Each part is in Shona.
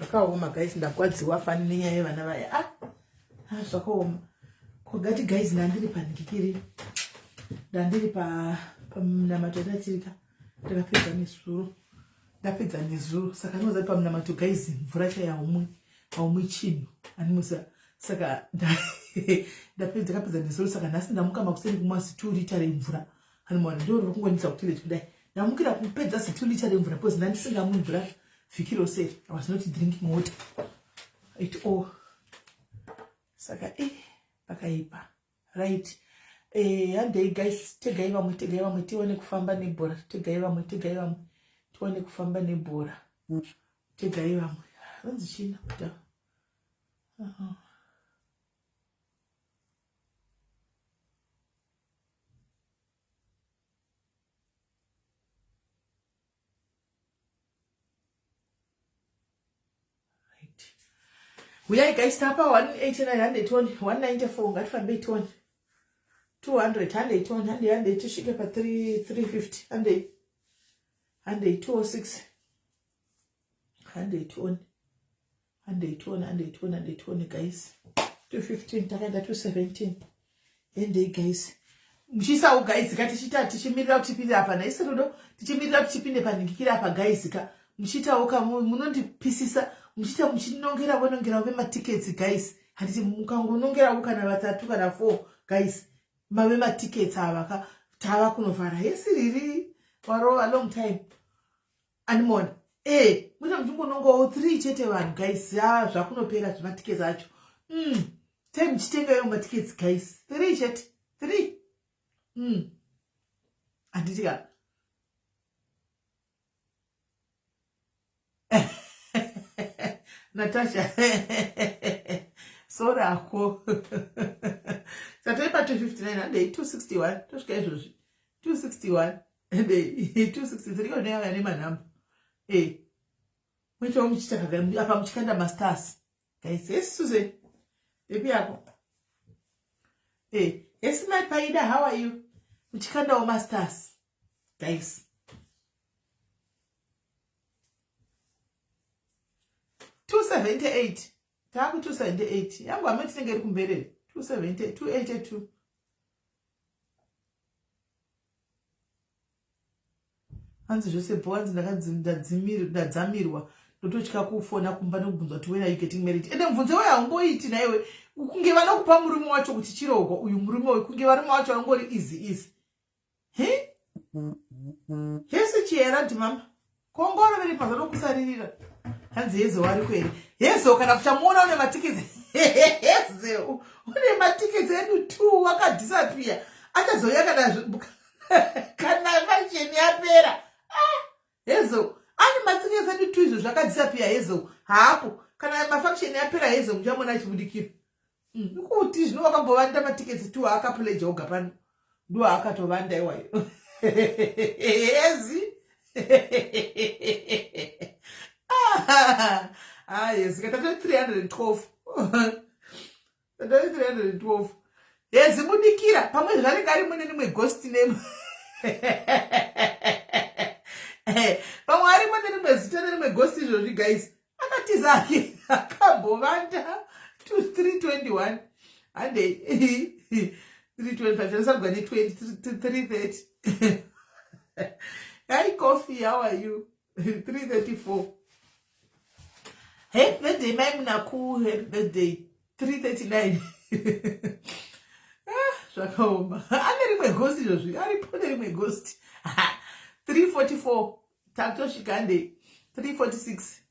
zvakaoma guys, ndakwadziwa fani nenyaya yevana vaya. Zvakaoma. Kugati guys, ndandiri panikikiri. Ndandiri pamunamato ndatirika. Ndakapedza nezuro. Ndapedza nezuro. Saka ndinoza pamunamato guys, mvura haumwi chinhu. Animusa saka ndapedza nezuro, saka nhasi ndamuka makuseni kumwa 2 lita remvura. Animwana ndiro rokungonisa kuti kudai. Ndamukira kupedza 2 lita remvura because ndandisingamwi mvura vhiki rose. I was not drinking water at all. Saka pakaipa. Right. Handei guys, tegai vamwe tione kufamba nebhora. Tegai vamwe tione kufamba nebhora. Tegai vamwe. Ranzi china kuta. We are guys tapa 189, 120, 194 ngatifambe 20. 200, 100 tishike pa 350, 100 206. 120 guys. 215 takaenda 217. Ende guys. Mchisa guys katichita tichimirira kuti tipinde apa naisi rudo tichimirira kuti tipinde panikikira apa guys ka mchita oka munondipisisa mchita muchinongera vonongera ve matickets guys handiti mukangonongera ukana vatatu kana 4 guys mave matickets ava ka tava kunovhara yesiriri for a long time animon mwina mtungonongo 3 chete vanhu guys zvakunopera zvematickets acho time mchitenga yo matickets guys 3 chete 3 anditika Natasha sorako sataipa 259 ande 261 tosvika izvozvi 261 ande 263 one yava nemanhamba muitawo muchitakaga apa muchikanda masters guys yes Susan bebi yako yes my paida, how are you muchikandawo masters guys 278 taku 278 yangu ameti tinenge kumberere 278 282 anzi zvose bwanzi ndadzamirwa ndototya kufona kumba nokubvunzwa kuti when are you getting married ende mubvunzo wayo haungoiti naiwe kunge vanokupa murume wacho kuti chirogwa uyu murume uyu kunge varume wacho vanongori easy yese chiyera ndimama kongoro veri pazano kusaririra hanzi yezo wari kweri yezo kana kuchamuona une matiketi yezo une matiketi edu 2 wakadisappear achazoya kana function yapera yezo ani matiketi edu 2 izvo zvakadisappear yezo hapo kana mafunction yapera yezo muchamona achibudikira kuti zvino wakambovanda matiketi 2 akapledge oga pano ndo akatovanda iwayo yezi yes, katata 312. Katata 312. Yes, mudikira. Pamwe zvare ngari mune nimwe ghost name. Pamwe ari mune nimwe zita nimwe ghost izvozvi guys. Akati zake akambovanda 321 ande 325 sagwa ni 330. Hi coffee, how are you? 334. Happy birthday, my Munaku. Happy birthday. 339. Shakaoma. I'm a ghost. I'm a ghost. 344. Tato Shikande. 346.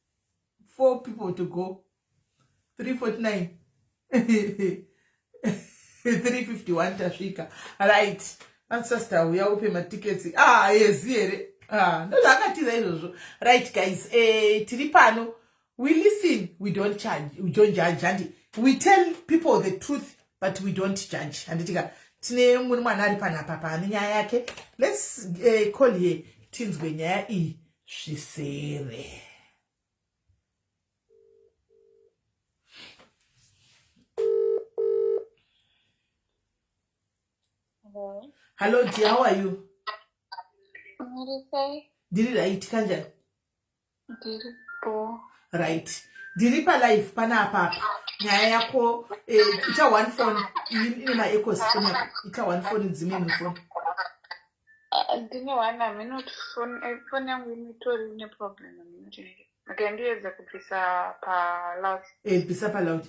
4 people to go. 349. 351 Tashika. Right. Ancestor, we are open my tickets. Yes, here. No, right, guys. Tiripano. We listen, we don't judge, and we tell people the truth, but we don't judge. And let's call here things when she say. Hello. Hello, dear, how are you? What did you say? Did it right, Kanja? Did it go? Right. ndiri palive panapa nyaya yako ita one phone ine maecosystem yako ita one phone dzime imwe phone ndine one minute phone yangu initori neproblem minute ndiedza kubvisa paloud bvisa paloud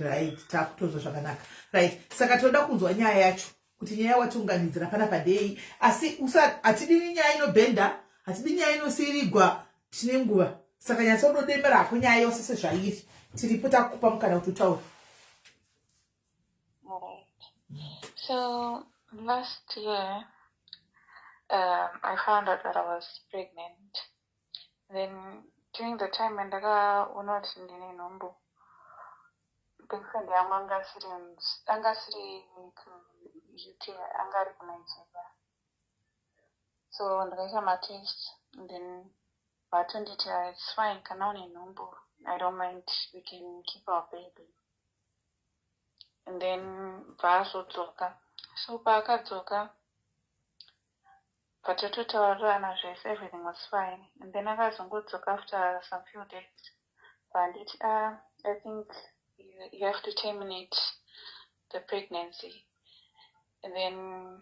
right takutozwa zvakanaka right saka toda kunzwa nyaya yacho kuti nyaya watiunganidzira pana padei asi hatidini nyaya inobhenda hatidi nyaya inosirigwa tine nguva saka nyatsaudodemberako nyaya yose sezvairi tiripo takupa mukana kuti utaura. So last year I found out that I was pregnant. Then during the time when ndakaona kuti ndine nhumbu, boyfriend yangu anga asiri kuUK, anga ari kuNigeria. So ndakaita matest and then vatonditi it's fine, kana une nhumbu, I don't mind, we can keep our baby. And then vaazodzoka. So paakadzoka patototaurirana zvese, everything was fine. And then akazongodzoka after some few days vanditi I think you have to terminate the pregnancy. And then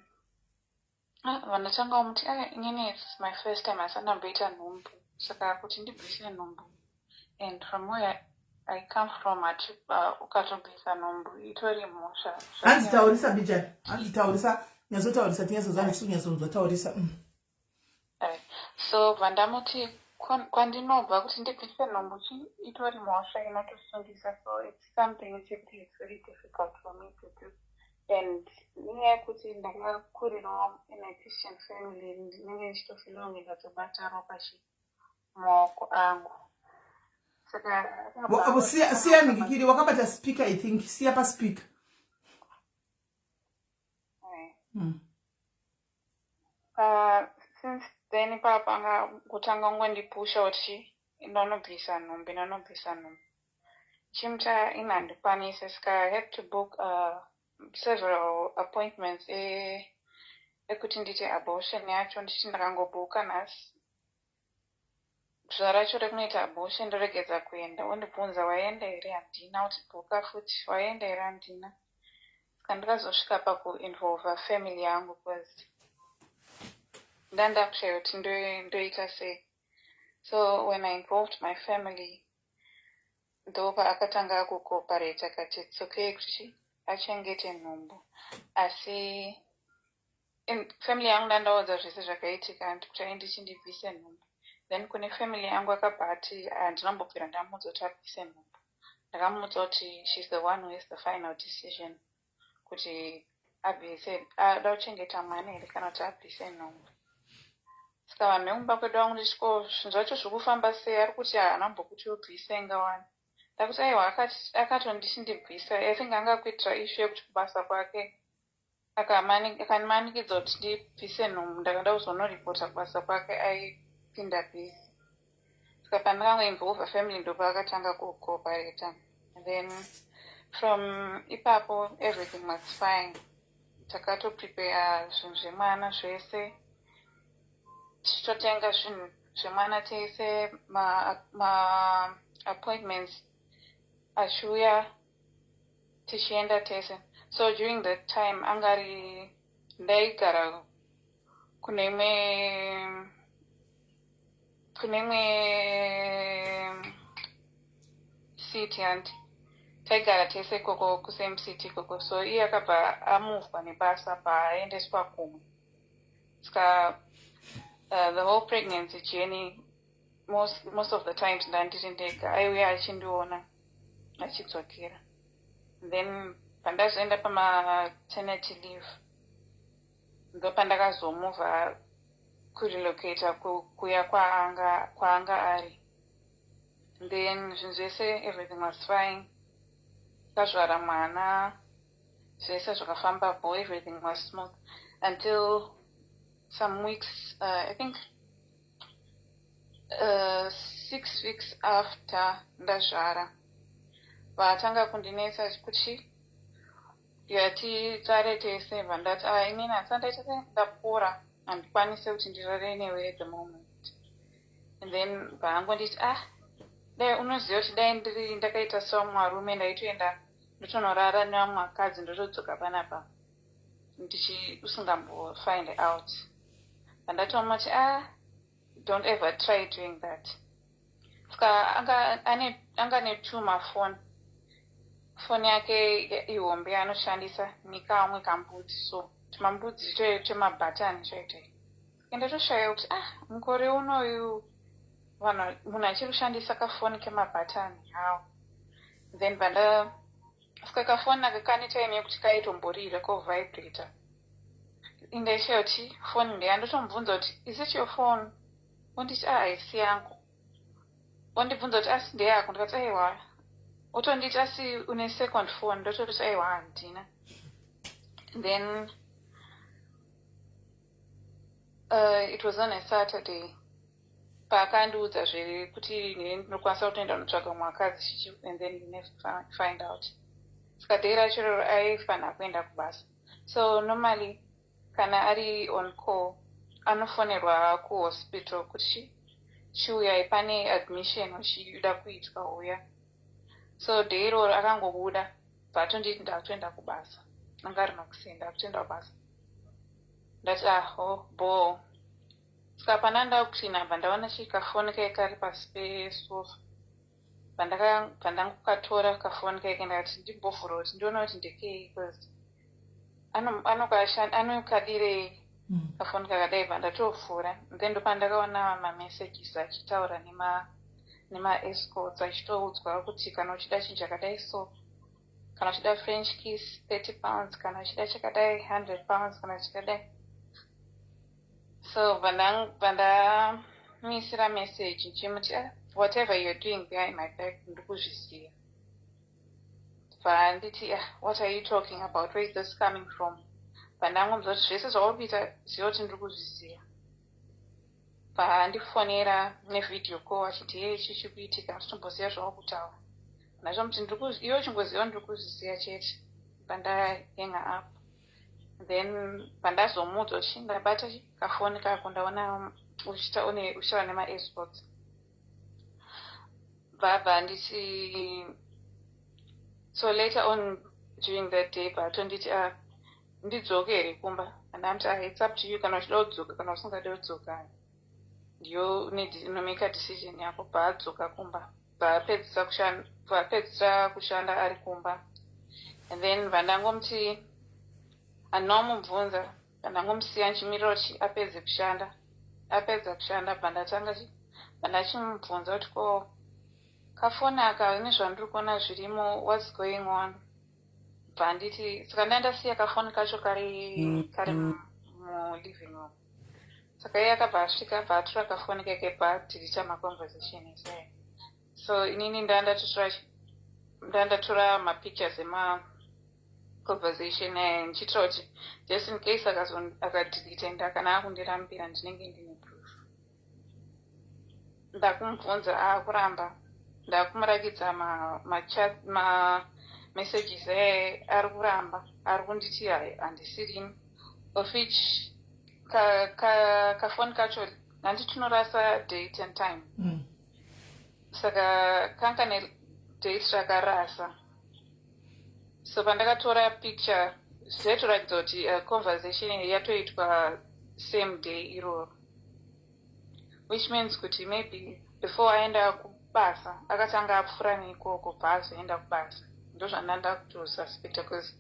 vanotanga umuti inini it's my first time asandamboita nhumbu, saka kuti ndibvise nhumbu, and from where I come from ukatobvisa nhumbu itori mhosva. Handitaurisa bijani, handitaurisa nyazotaurisa tinyazozana sunyazonzotaurisa. So vandamuti kwandinobva kuti ndibvise nhumbu itori mhosva inotosungisa, so it's something which is very difficult for me to do. And nyaya yekuti ndakakurirawo in a Christian family, ndinenge ndichitofila kunge ndazobata ropa maoko angu. Siya ningikiri wakabata speaker, I think siya pa speaker. Since then papa kutanga ngondipusha kuti ndinobvisa nhumbu. Chimta inandikwanisa, saka I had to book several appointments ekuti ndite abortion yacho. Ndichiti ndakangobuka nhasi, zuva racho rekunoita abortion ndoregedza kuenda, wondibvunza waenda here, handina. Kuti buka futi, waenda here, handina. Saka ndikazosvika pakuinvolva family yangu, because ndandakushayiwa kuti ndoita sei. So when I involved my family, ndopa akatanga kucooperate, akati it's okay kuti achengete nhumbu. Asi family yangu ndandaudza zvese zvakaitika kuti ndichindibvise nhumbu. Then kune family yangu akabati handinambopera ndamudza kuti abvise nhumbu. Ndakamudza kuti she's the one who has the final decision kuti abvise, ada kuchengeta mwana here kana kuti abvise nhumbu. Saka vanhu vemumba kwedu vangu ndichiko zvinhu zvacho zvokufamba sei, ari kuti haanambokuti ubvise ngawani. Ndakuti aiwa akatondichendibvisa, I think anga kuitira ishu yekuti kubasa kwake akanimanikidza kuti ndibvise nhumbu, ndakada kuzonoripota kubasa kwake aipinda bhisi. Saka pandakangoinvolva family ndopa akatanga kucooperate. And then from ipapo everything was fine. Takatoprepare zvinhu zvemwana zvese, tichitotenga zvinhu zvemwana tese, ma appointments achiuya tichienda tese. So during that time angari ndaigara kune imwe city, and taigara tese koko kusame city koko. So iye akabva amuvwa nebasa paaendeswa kumwe. Saka the whole pregnancy journey, most of the times ndandiri ndega, aiuya achindiona achidzokera. Then pandazoenda pamaternity leave, ndopandakazomuvha kurelocata kuya kwaanga ari. Then zvinhu zvese everything was fine. Kazvara mwana, zvese zvakafambapo, everything was smooth until some weeks, I think 6 weeks after ndazvara, vatanga kundinetsa kuti yatitsare tese. Vandati inini hatisa ndaita ndapora, handikwanise kuti ndirare newe at the moment. and then vaangonditi dai unoziva kuti dai ndiri ndakaita samwarume ndaitoenda ndotonorara nevamwe vakadzi ndotodzoka panapa usingambofind out. Pandatoma kuti don't ever try doing that. Saka anga netuma phone yake ihombe anoshandisa nikamwe kambudzi, so tumambudzi twemabhatani chaitoi. Ndatoshaya kuti mukore unoyu munhu achikushandisa kafoni kemabhatani hawo. Then saka kafoni aka kane time yekuti kaitomborira kovibrator. Ndaishaya kuti phone ndeyandotomubvunza kuti is it your phone? Onditi haisi yangu. Ondibvunza kuti asi ndeyako, ndikati aiwa. Otonditi asi une second phone, ndototi aiwa handina. Then it was on a Saturday. Paakandiudza zviri kuti ndinokwanisa kutoenda kunotsvaga mwakadzi and then you never find out. Saka dei racho aifanira kuenda kubasa. So normally kana ari on call anofonerwa kuhospital kuti chiuyai pane admission uchida kuitwa uya. So dei iroro akangobuda patonditi ndakutoenda kubasa. Anga ari makuseni ndakutoenda kubasa. Ndati bo. Saka pana ndakucleana pandaona chikafoni kai kari pasi pesofa. Pandangokatora kafoni kai ndakati ndimbovhura kuti ndiona kuti ndekei, because anokadirei kafoni kakadai. Pandatovhura then ndopandakaona mamessages achitaura nema-escorts achitoudzwa kuti kana uchida chinhu chakadai so, kana uchida French kiss 30 pounds, kana uchida chakadai 100 pounds, kana chakadai. So pandamisira message chimuti whatever you're doing behind my back ndikuzviziva. Panditi what are you talking about, where is this coming from? Pandangomudza kuti zvese zvauri kuita ziva kuti ndikuzviziva. Pandifonera nevideo call achiti hey chichi kuitika nditomboziva zvauri kutaura. Ndachomuti iwe chingoziva ndikuzviziva chete. Pandahenga up. Then pandazomudza kuti ndabata kafoni kako ndaona uchitaura nema-escorts. Baba nditi so later on during that day patonditi ndidzoke here kumba. Andamti it's up to you, kana uchida kudzoka kana usingade kudzoka ndiyo unomake a decision yako. Paadzoka kumba paapedzisa kushanda ari kumba. And then pandangomuti andinomubvunza, pandangomusiya nchimirira kuti apedza kushanda pandachimubvunza kuti ko kafoni aka nezvandiri kuona zvirimo, what's going on? Panditi saka ndandasiya kafoni kacho kari muliving room. Saka iye akabva asvika paatora kafoni kake padeleta maconversation esai. So inini ndandatora mapictures emaconversation nchitira kuti just in case akadelete kana akundirambira ndinenge ndine proof. Ndakumubvunza kuramba, ndakumurakidza messages ari kuramba, ari kunditi handisirini, of which kafoni kacho handiti tunorasa date and time. Saka kanga nedate rakarasa. So pandakatora picture zvaitoratidza kuti conversation yatoitwa same day iroro, which means kuti maybe before aenda kubasa akatanga apfuura neikoko paazoenda kubasa. Ndozvandanda kutosuspecta because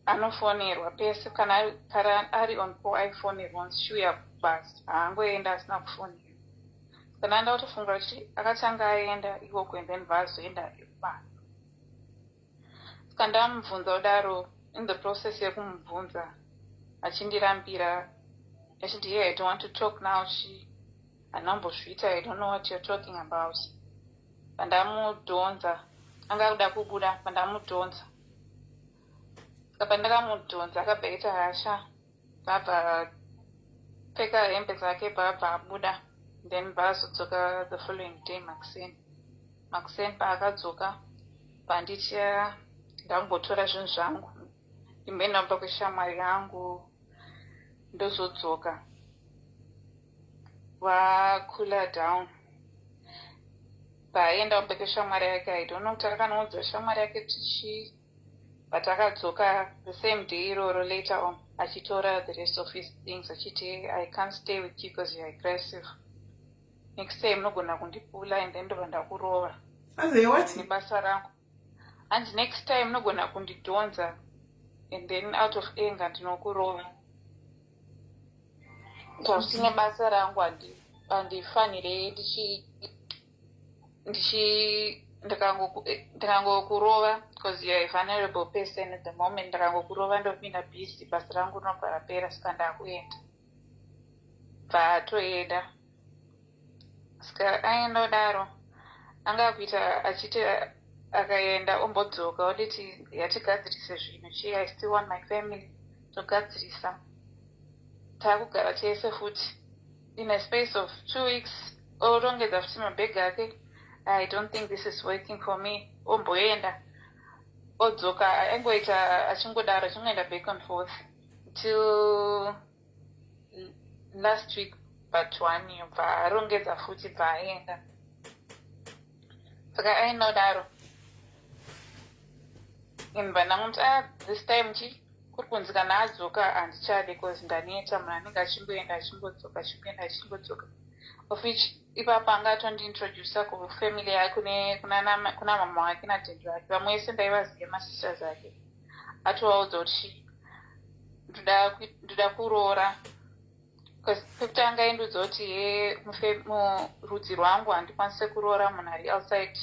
anofonerwa pese, kana ari on call aifonerwa nshuya kubasa, haangoenda asina kufonerwa. Kana ndatofunga kuti akatanga aenda ikoko and then vazoenda kubasa. Saka ndamubvunza kudaro, in the process yekumubvunza achindirambira achiti yeah, I don't want to talk now, handambozviita, I don't know what you're talking about. Pandamudhonza anga kuda kubuda, pandamudhonza. Saka pandakamudhonza akabvaita hasha, bhabva pfeka hembe dzake, bhabva abuda. Then vaazodzoka the following day makuseni paakadzoka panditi ndangotora zvinhu zvangu imboenda kupa kweshamwari yangu ndozodzoka. Cool down paaenda kumbeke shamwari yake. I don't know kuti akanoudza shamwari yake but akadzoka the same day iroro later on achitora the rest of his things achiti I can't stay with you because you're aggressive. Next time nogona kundipula and then ndobva ndakurova nebasa rangu. And next time nogona kundidhonza and then out of anger ndinokurova. Pasine basa rangu handifanire ndikangokurova because you're a vulnerable person at the moment. Ndikangokurova ndopinda busy, basa rangu rinobva rapera, saka ndakuenda. Paatoenda saka aenda daro anga kuita achiti akaenda ombodzoka oditi yatigadzirise zvinhu chi I still want my family togadzirisa. Taakugara tese futi in a space of 2 weeks orongedza futi mabhegi ake. I don't think this is working for me. Omboenda odzoka angoita achingodaro achingoenda back and forth till last week but 1 yobva arongedza futi bva aenda. Saka ainodaro imba ndamuti this time chi kuri kunzi kana adzoka handichade because ndaneta munhu anenge achimboenda achimbodzoka achimboenda achimbodzoka, of which ipapo angatondiintrodusa kufamily yake kuna mama wake nadhedi wake. Vamwe wese ndaivaziva masisters ake. Atovaudza kuti ndoda kuroora pekuti angaindudza kuti murudzi rwangu handikwanise kuroora munhu ari outside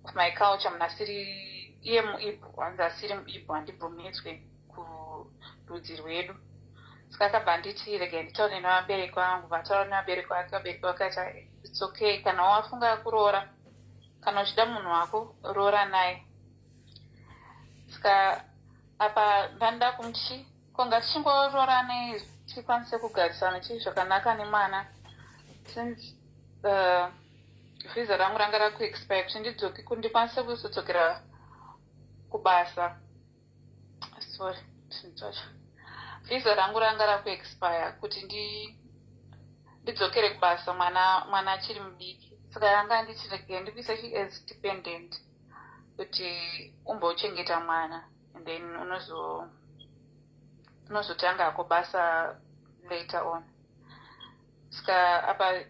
of my culture. Munhu asiri iye muibhu, hanzi asiri muibhu handibvumidzwe kurudzi rwedu. Saka akabva nditi regai nditaure nevabereki vangu. Vataura nevabereki vake, vabereki vake ati it's okay, kana wafunga kuroora, kana uchida munhu wako roora naye. Saka apa ndanda kumuti konga tichingoroora nei tikwanise kugarisana chii zvakanaka nemwana. Since visa rangu ranga rakuexpire kuti ndidzoke kuti ndikwanise kuzodzokera kubasa. Sorry, ndinotsacha. Visa rangu ranga rakuexpire kuti ndidzokere kubasa mwana achiri mudiki. Saka ranga ndichirege ndipise as dependent kuti umbochengeta mwana and then unozotanga kubasa later on. Saka apa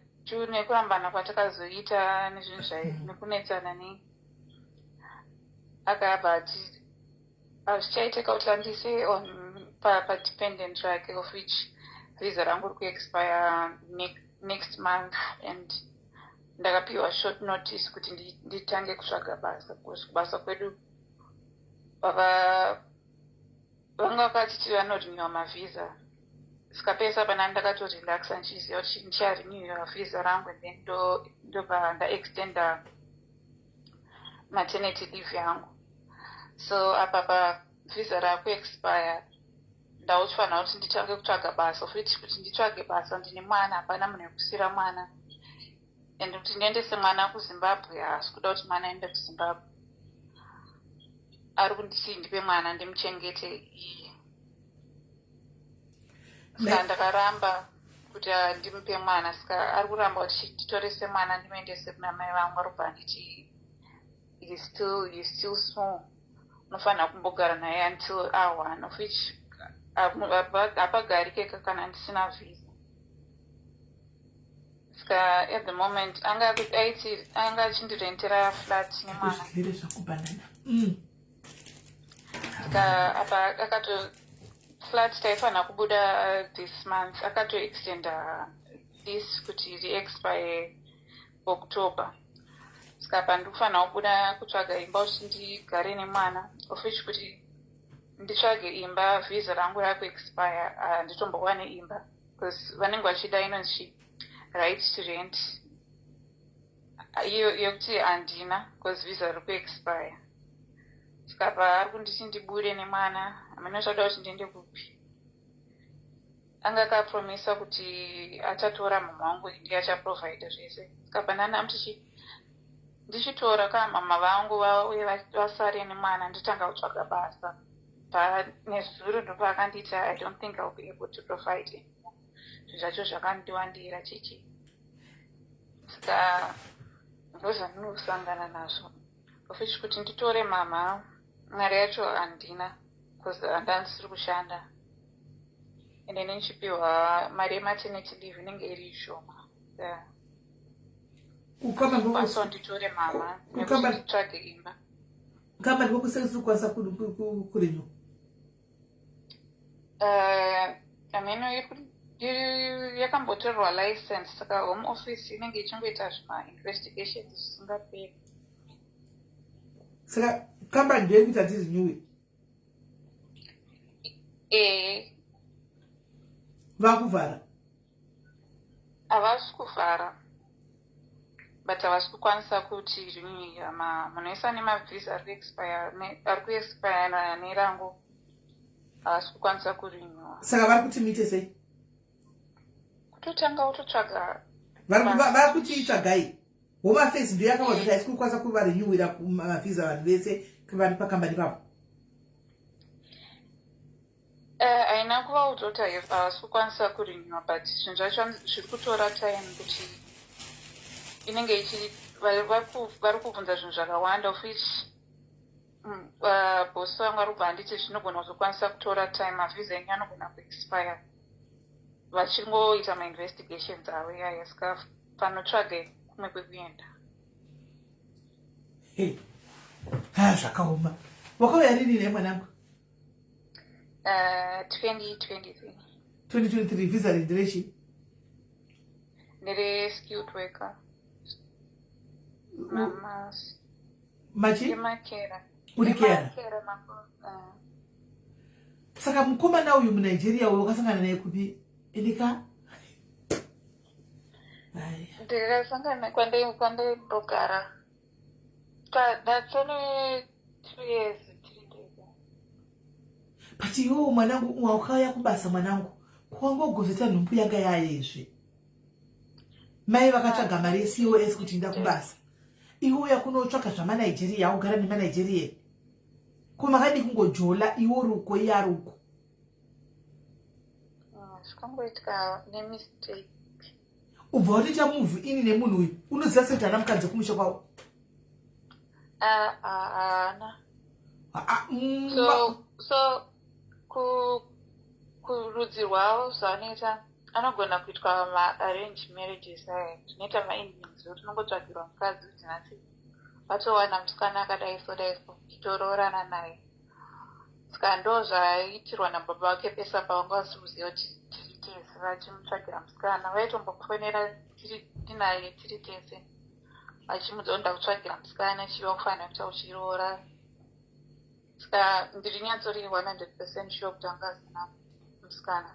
nekurambana kwatakazoita nezvinhu nekunetsana akabva ati zvichaiteka kuti andise on padependent rake, of which visa rangu riri kuexpire next month and ndakapiwa short notice kuti nditange kutsvaga basa. Kubasa kwedu vanga vakati vanorenewa mavhisa. Saka pesa pana ndakatorelaxa ndichiziva kuti ndicharenewa vhisa rangu and then ndobva ndaextenda maternity leave yangu. So apa pavhisa rakuexpire ndauchifanira kuti nditange kutsvaga basa, futi kuti nditsvage basa ndine mwana, hapana munhu wekusira mwana, and kuti ndiendese mwana kuZimbabwe haasi kuda kuti mwana aende kuZimbabwe. Ari kunditi ndipe mwana ndimuchengete iye. Saka ndakaramba kuti ndimupe mwana. Saka ari kuramba kuti nditorese mwana ndimuendese kuna mai vangu. Arobva nditi you still small, unofanira kumbogara naye until a1, of which hapagarike kana ndisina visa. Saka at the moment anga achindirentera flat nemwana. Saka apa akato flat taifanira kubuda this month, akatoextenda this kuti riexpire October. Saka apa ndikufanira kubuda kutsvaga imba kuti ndigare nemwana, of which kuti nditsvage imba vhisa rangu rakuexpire handitombowane imba because vanenge vachida inonzi right to rent. Iyo yokuti handina because visa riri kuexpire. Saka apa ari kunditi ndibude nemwana. Aminochada kuti ndiende kupi. Anga akapromisa kuti achatora mama wangu ndiye achaprovide zvese. Saka apa ndanamuti ndichitora kana mama vangu vauye vasare nemwana nditanga kutsvaga basa. Nezuro ndopakanditi I don't think I'll be able to provide zvinhu zvacho zvakandiwandira chichi. Saka ndozvandinosangana nazvo ofichi kuti nditore mama mari yacho handina because handisiri kushanda ende ndichipiwa mari yematernity leave inenge iri shoma kukwanisa nditore mama nekuti nditsvage imba kama ndikokusiri kwanisa kurinyu yakambotorwa license saka home office inenge ichingoita zvima-investigations zvisingaperi saka kambani ndoyekuti hatizinyuwe vakuvhara havasi kuvhara but havasi kukwanisa kuti munoisa nemavhisa ari kuexpire nerango havasi kukwanisa kurinyuwa saka vari kuti mite sei kutotanga utotsvaga vari kuti itsvagai home affairs ndo yakaona kuti haisi kukwanisa kuvarinyuwira mavhisa vanhu vese vari pakambani papo haina kuvaudza kuti havasi kukwanisa kurinyuwa but zvinhu zvacho zviri kutora time kuti inenge vari kubvunza zvinhu zvakawanda ofich bosi vangu vari kubva handiti zvinogona kuzokwanisa kutora time mavhisa enyu anogona kuexpire vachingoita mainvestigations avo iyayo saka panotsvage kumwe kwekuenda zvakaoma wakauya rini nemwanangu 2023 visa rendirechi nere-skilled worker makera uri kera saka mukomana uyu munigeria uyu wakasangana naye kupi endika ndikasangana kwandindogara that's only 2 years but iwo mwanangu wakauya kubasa mwanangu kwangogozeta nhumbu yanga yayezve mai vakatsvaga mari yecos kuti inda kubasa iwo uya kunotsvaga zvamanigeria ugara nemanigeria kumakadi kungojola iwo ruko iye aruko zvikangoitika nemistake ubva watoita muvhu ini nemunhu uyu unoziva sekuti hana mukadzi kumusha kwavo haana so kurudzi rwavo zvanoita anogona kuitwa ma-arrange marriages aya zvinoita ma-indians kuti unongotsvagirwa mukadzi kuti nhasi vatowana musikana akadai so titoroorana naye saka ndo zvaitirwa nababa wake pesa pavanga vasiri kuziva kuti tiri tese vachimutsvagira musikana vaitombofonera tinaye tiri tese vachimudzonda kutsvagira musikana chiva kufanira kuita uchiroora saka ndiri nyatsori 100% sure kuti anga asina musikana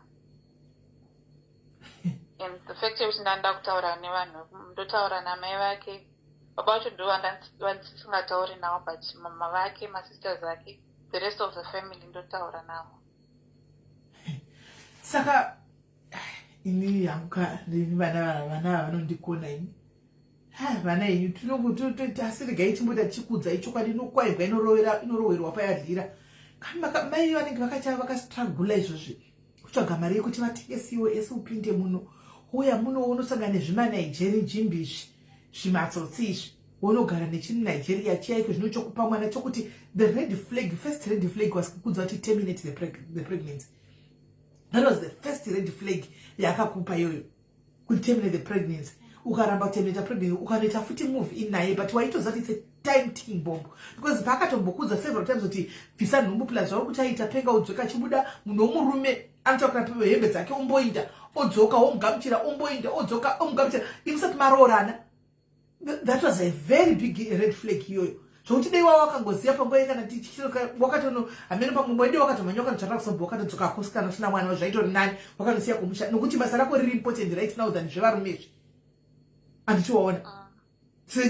and the fact yekuti ndanda kutaura nevanhu ndotaura namai vake baba vacho ndo vandisingatauri navo but mama vake masisters ake the rest of the family ndotaura navo saka ini hanguka ndini vana vanondikona ini vana yenyu tinongotasirigai timbota tichikudza ichokwadi inokwairwa inoroverwa payadyira mai vanenge vakastragula izvozvi kutsvaga mari yekuti vatengesiwo ese upinde muno uya muno unosangana nezvimanigeria jimbizvi zvimatsotsi izvi unogara nechinigeria chiyaiko zvinochokupa mwana chokuti the first red flag was kukudza kuti terminate the pregnancy. That was the first red flag yakakupa yoyo kuti terminate the pregnancy. Ukaramba kuterminate pregnancy ukanoita futi move in naye but waitoziva kuti it's a time ticking bomb because pakatombokudza several times kuti bvisa nhumbu plus zvauri kuti aita penga udzoka chibuda munhu womurume anotaura pewe hembe dzake omboinda odzoka omugamuchira omboinda odzoka omugamuchira imusati maroorana. That was a very big red flag iyoyo zvokuti dei wao wakangoziva panguva kana tichiroka wakatono hamene pamwe mwedi wakatomhanya wakanotsvaka kusombo wakatodzoka kusikana usina mwana zvaitori nani wakanosiya kumusha nokuti basa rako riri important right now than zvevarumezvi anditiwaona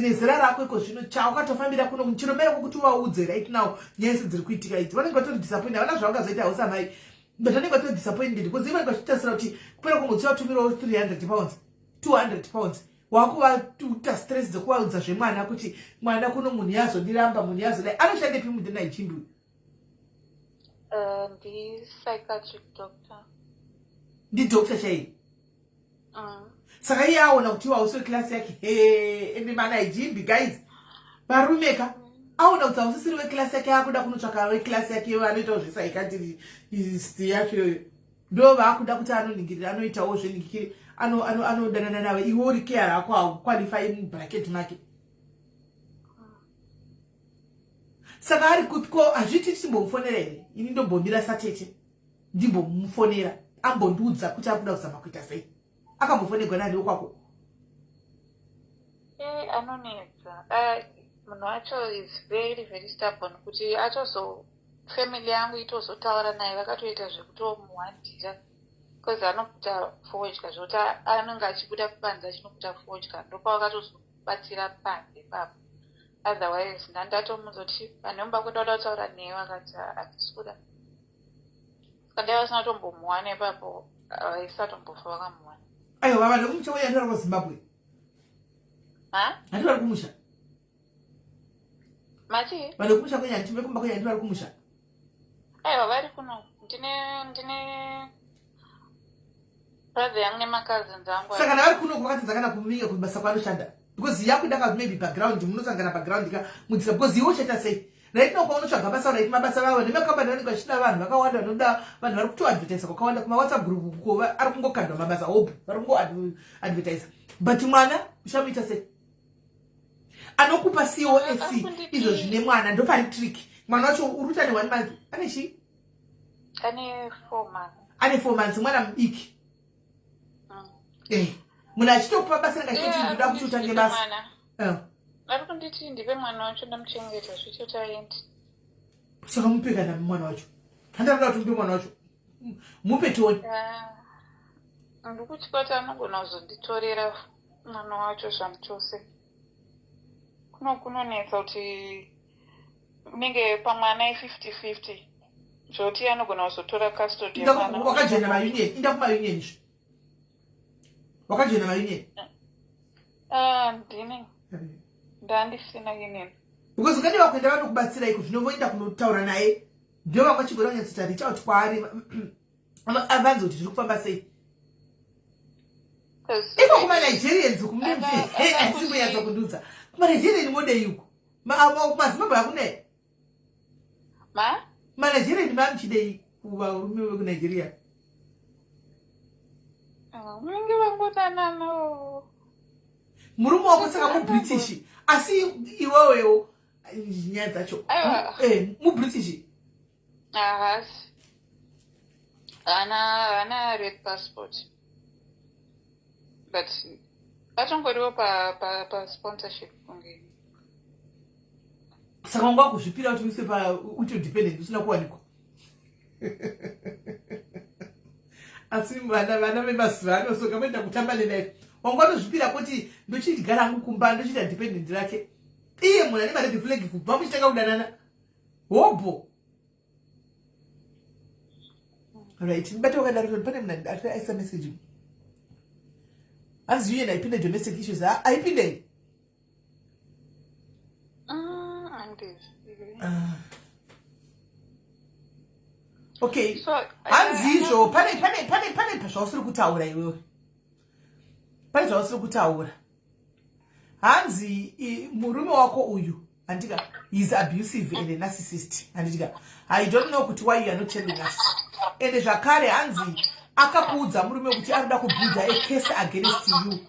nezera rako iko zvino chawakatofambira kuno chiromera kwokuti uvaudze right now nyaya isi dziri kuitika idzi vanenge vatori disappointed havana zvavangazoita hausamai but vanenge vatori disappointed because vanenge vachitasira kuti kupera kungotsiva tumirawo 300 pounds 200 pounds wakuvaita stress dzekuvaudza zvemwana kuti mwana kuno munhu yazondiramba munhu yazodai anoshande pi mudhina ichindui ndi psychiatric doctor ndi doctor chai Saka iye aona kuti hausiri klasi yake ende mana haijimbi guys varumeka aona kuti hausisiri weklasi yake akuda kunotsvaka weklasi yake vanoitawo zvesaikatiri isti yacho ndo vaakuda kuti anoningirira anoitawo zveningikiri anodanana nawe iwe uri kea rako haukwalifai mubraketi make. Saka ari kupiko hazviti tichimbomufonera here ini ndombomira satete ndimbomufonera ambondiudza kuti akuda kuzama kuita sei. Akambofonerwa nani kwako? Anonetsa. Munhu wacho is very very stubborn kuti atozo family yangu itozotaura naye vakatoita zvekutomuwandira because anokuta fodya zvoti anenge achibuda kubanze achinokuta fodya ndopavakatozobatsira panze papo. Otherwise ndandatomuzoti panomba kuda kutaura newe akati akisikuda saka vasina tombomuwana ipapo isatombofa vakamuwana. Ayo baba ndokumusha kwenye ndora kwa Zimbabwe. Ndora kumusha. Mati? Bado kumusha kwenye ntimbe kumba kwenye ndora kumusha. Ayo vari kuno. Ndine brother yangu nemakazini zangu. Saka navari kuno kwakati zakana kuminga kubasa kwanoshanda. Because yakudaka maybe background munosangana background ka mudzika because iwo cheta sei. Right now kwaunotsvaga basa right mabasa vawo nemakambani vanenge vachida vanhu vakawanda vanoda vanhu vari kutoadvertisa kwakawanda kuma WhatsApp group kuva ari kungokandwa mabasa hope vari kungoadvertisa but mwana uchamuita sei anokupa COSC izvo zvine mwana ndopari trick mwana wacho uruta ne 1 month ane chi ane 4 months ane 4 months mwana mudiki muna achitopa basa rakachiti ndoda kuti utange basa ari kunditi ndipe mwana wacho ndamuchengeta zvichotaendi saka mupeka na mwana wacho handanoda kuti mpe mwana wacho mupe toni ndikuti kwati anogona kuzonditorera mwana wacho zvamuchose kunonetsa kuti unenge pamwana 50-50 zvoti anogona kuzotora custody yemwana. Wakajoina maunion inda kumaunion izvo wakajoina maunion ndine ndandisina union because ngani wakuenda vanokubatsira iko zvinovoenda kunotaura naye ndio vakachigona kunyatsota reach out kwaari avanze kuti zviri kufamba sei iko kumaNigerians kumudemfi asimbonyatsa kundudza kumaNigerian modei uko mazimbabwe hakunai maNigerian mamuchidei kuvarume vekunigeria munenge vangodanana murume wako saka mubritish asi iwewewo nyaya dzacho mubritish ahasi ana red passport but vachongoriwo pa sponsorship kunge saka unga kuzvipira kuti uise pa uti dependent usina kuwanikwa asi vana vemazuva ano soka voenda kutamba nelife wanga tozvipira kuti ndochitigara hangu kumba ndochiita dependent rake iye munhu ane mared flag kubva muchitanga kudanana hobho right mbate wakadaro pane munhu aisa message hanzi uye naipinde domestic issues aipinde okay hanzi izvo pane zvausiri kutaura iwewe pane zvausiri kutaura hanzi murume wako uyu handika he's abusive and a narcissist handika I don't know kuti why you are not telling us ende zvakare hanzi akakuudza murume kuti anoda kubuilda a case against you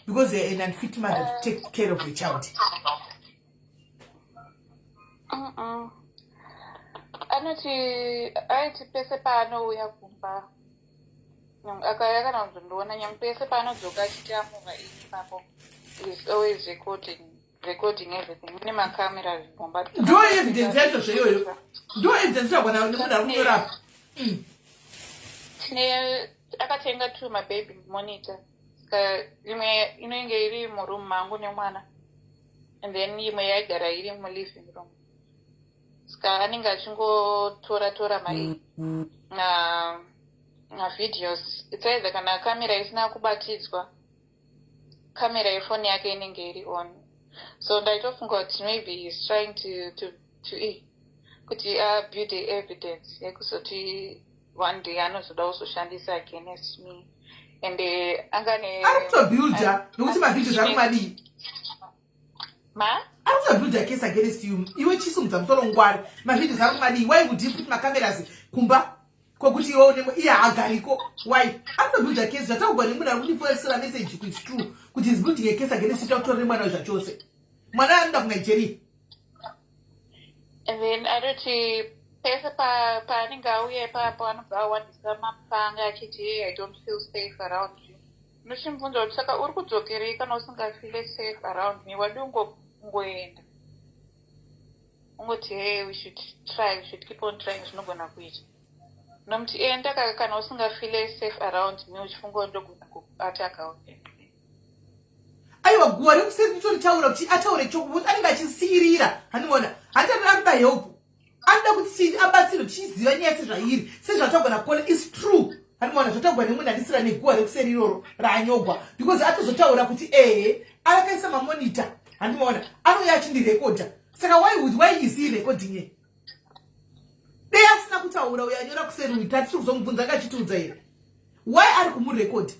because you're an unfit mother to take care of your child. Anoti aiti pese paanouya kumba akaya kana kuzondiona nyangwe pese paanodzoka achitamuva ipapo is always recording everything mune macameras bomba ndo evidence yacho zveyoyo ndo evidence yakwana nemunhu ari kunyorapa tine akatenga 2 mababy monitor saka imwe inenge iri muroom mangu nemwana and then imwe yaigara iri muliving room saka anenge achingotora videos it's either kana kamera isina kubatidzwa kamera yefoni yake inenge iri on so ndaitofunga kuti maybe he's trying to kuti build evidence yekuzoti one day anozoda kuzoshandisa against me and angane arikutobuilda nokuti mavhidhios ari madii arikutobuilda case against you iwe chisumudza musoro ngwari mavhidhios ari kumadii why would you put macameras kumba kwokuti iwe iye hagariko why arikutobuilda case zvataugwa nemunhu ari kundiforesera message kuits true kuti is building a case against you takutorere mwana wezvachose mwana anoda kunigeria. And then aroti pese paanenge auya ipapo anobva awandisa mapanga achiti I don't feel safe around you. Ndochimubvunza kuti saka uri kudzokerei kana usingafeel safe around me? Wadi ungoenda ungoti hey, we should keep on trying zvinogona kuita. Nomuti enda kana usingafeel safe around me uchifunga ndogona kuataka. Aiwa gore kuseri kutoritaura kuti ataure chokuti anenge achisirira handiona handati arikuda help anoda kuti abatsiro tichiziva nyaya sezvairi sezvatagona kuona is true handiona zvatagwa nemunhu andisira neguva rekuseri iroro raanyogwa because atozotaura kuti akaisa mamonita handiona anouya achindirekodha saka why is he recording it dei asina kutaura uyo anyora kuseri uyu tatiri kuzomubvunza ngachitiudza here why ari kumurekodha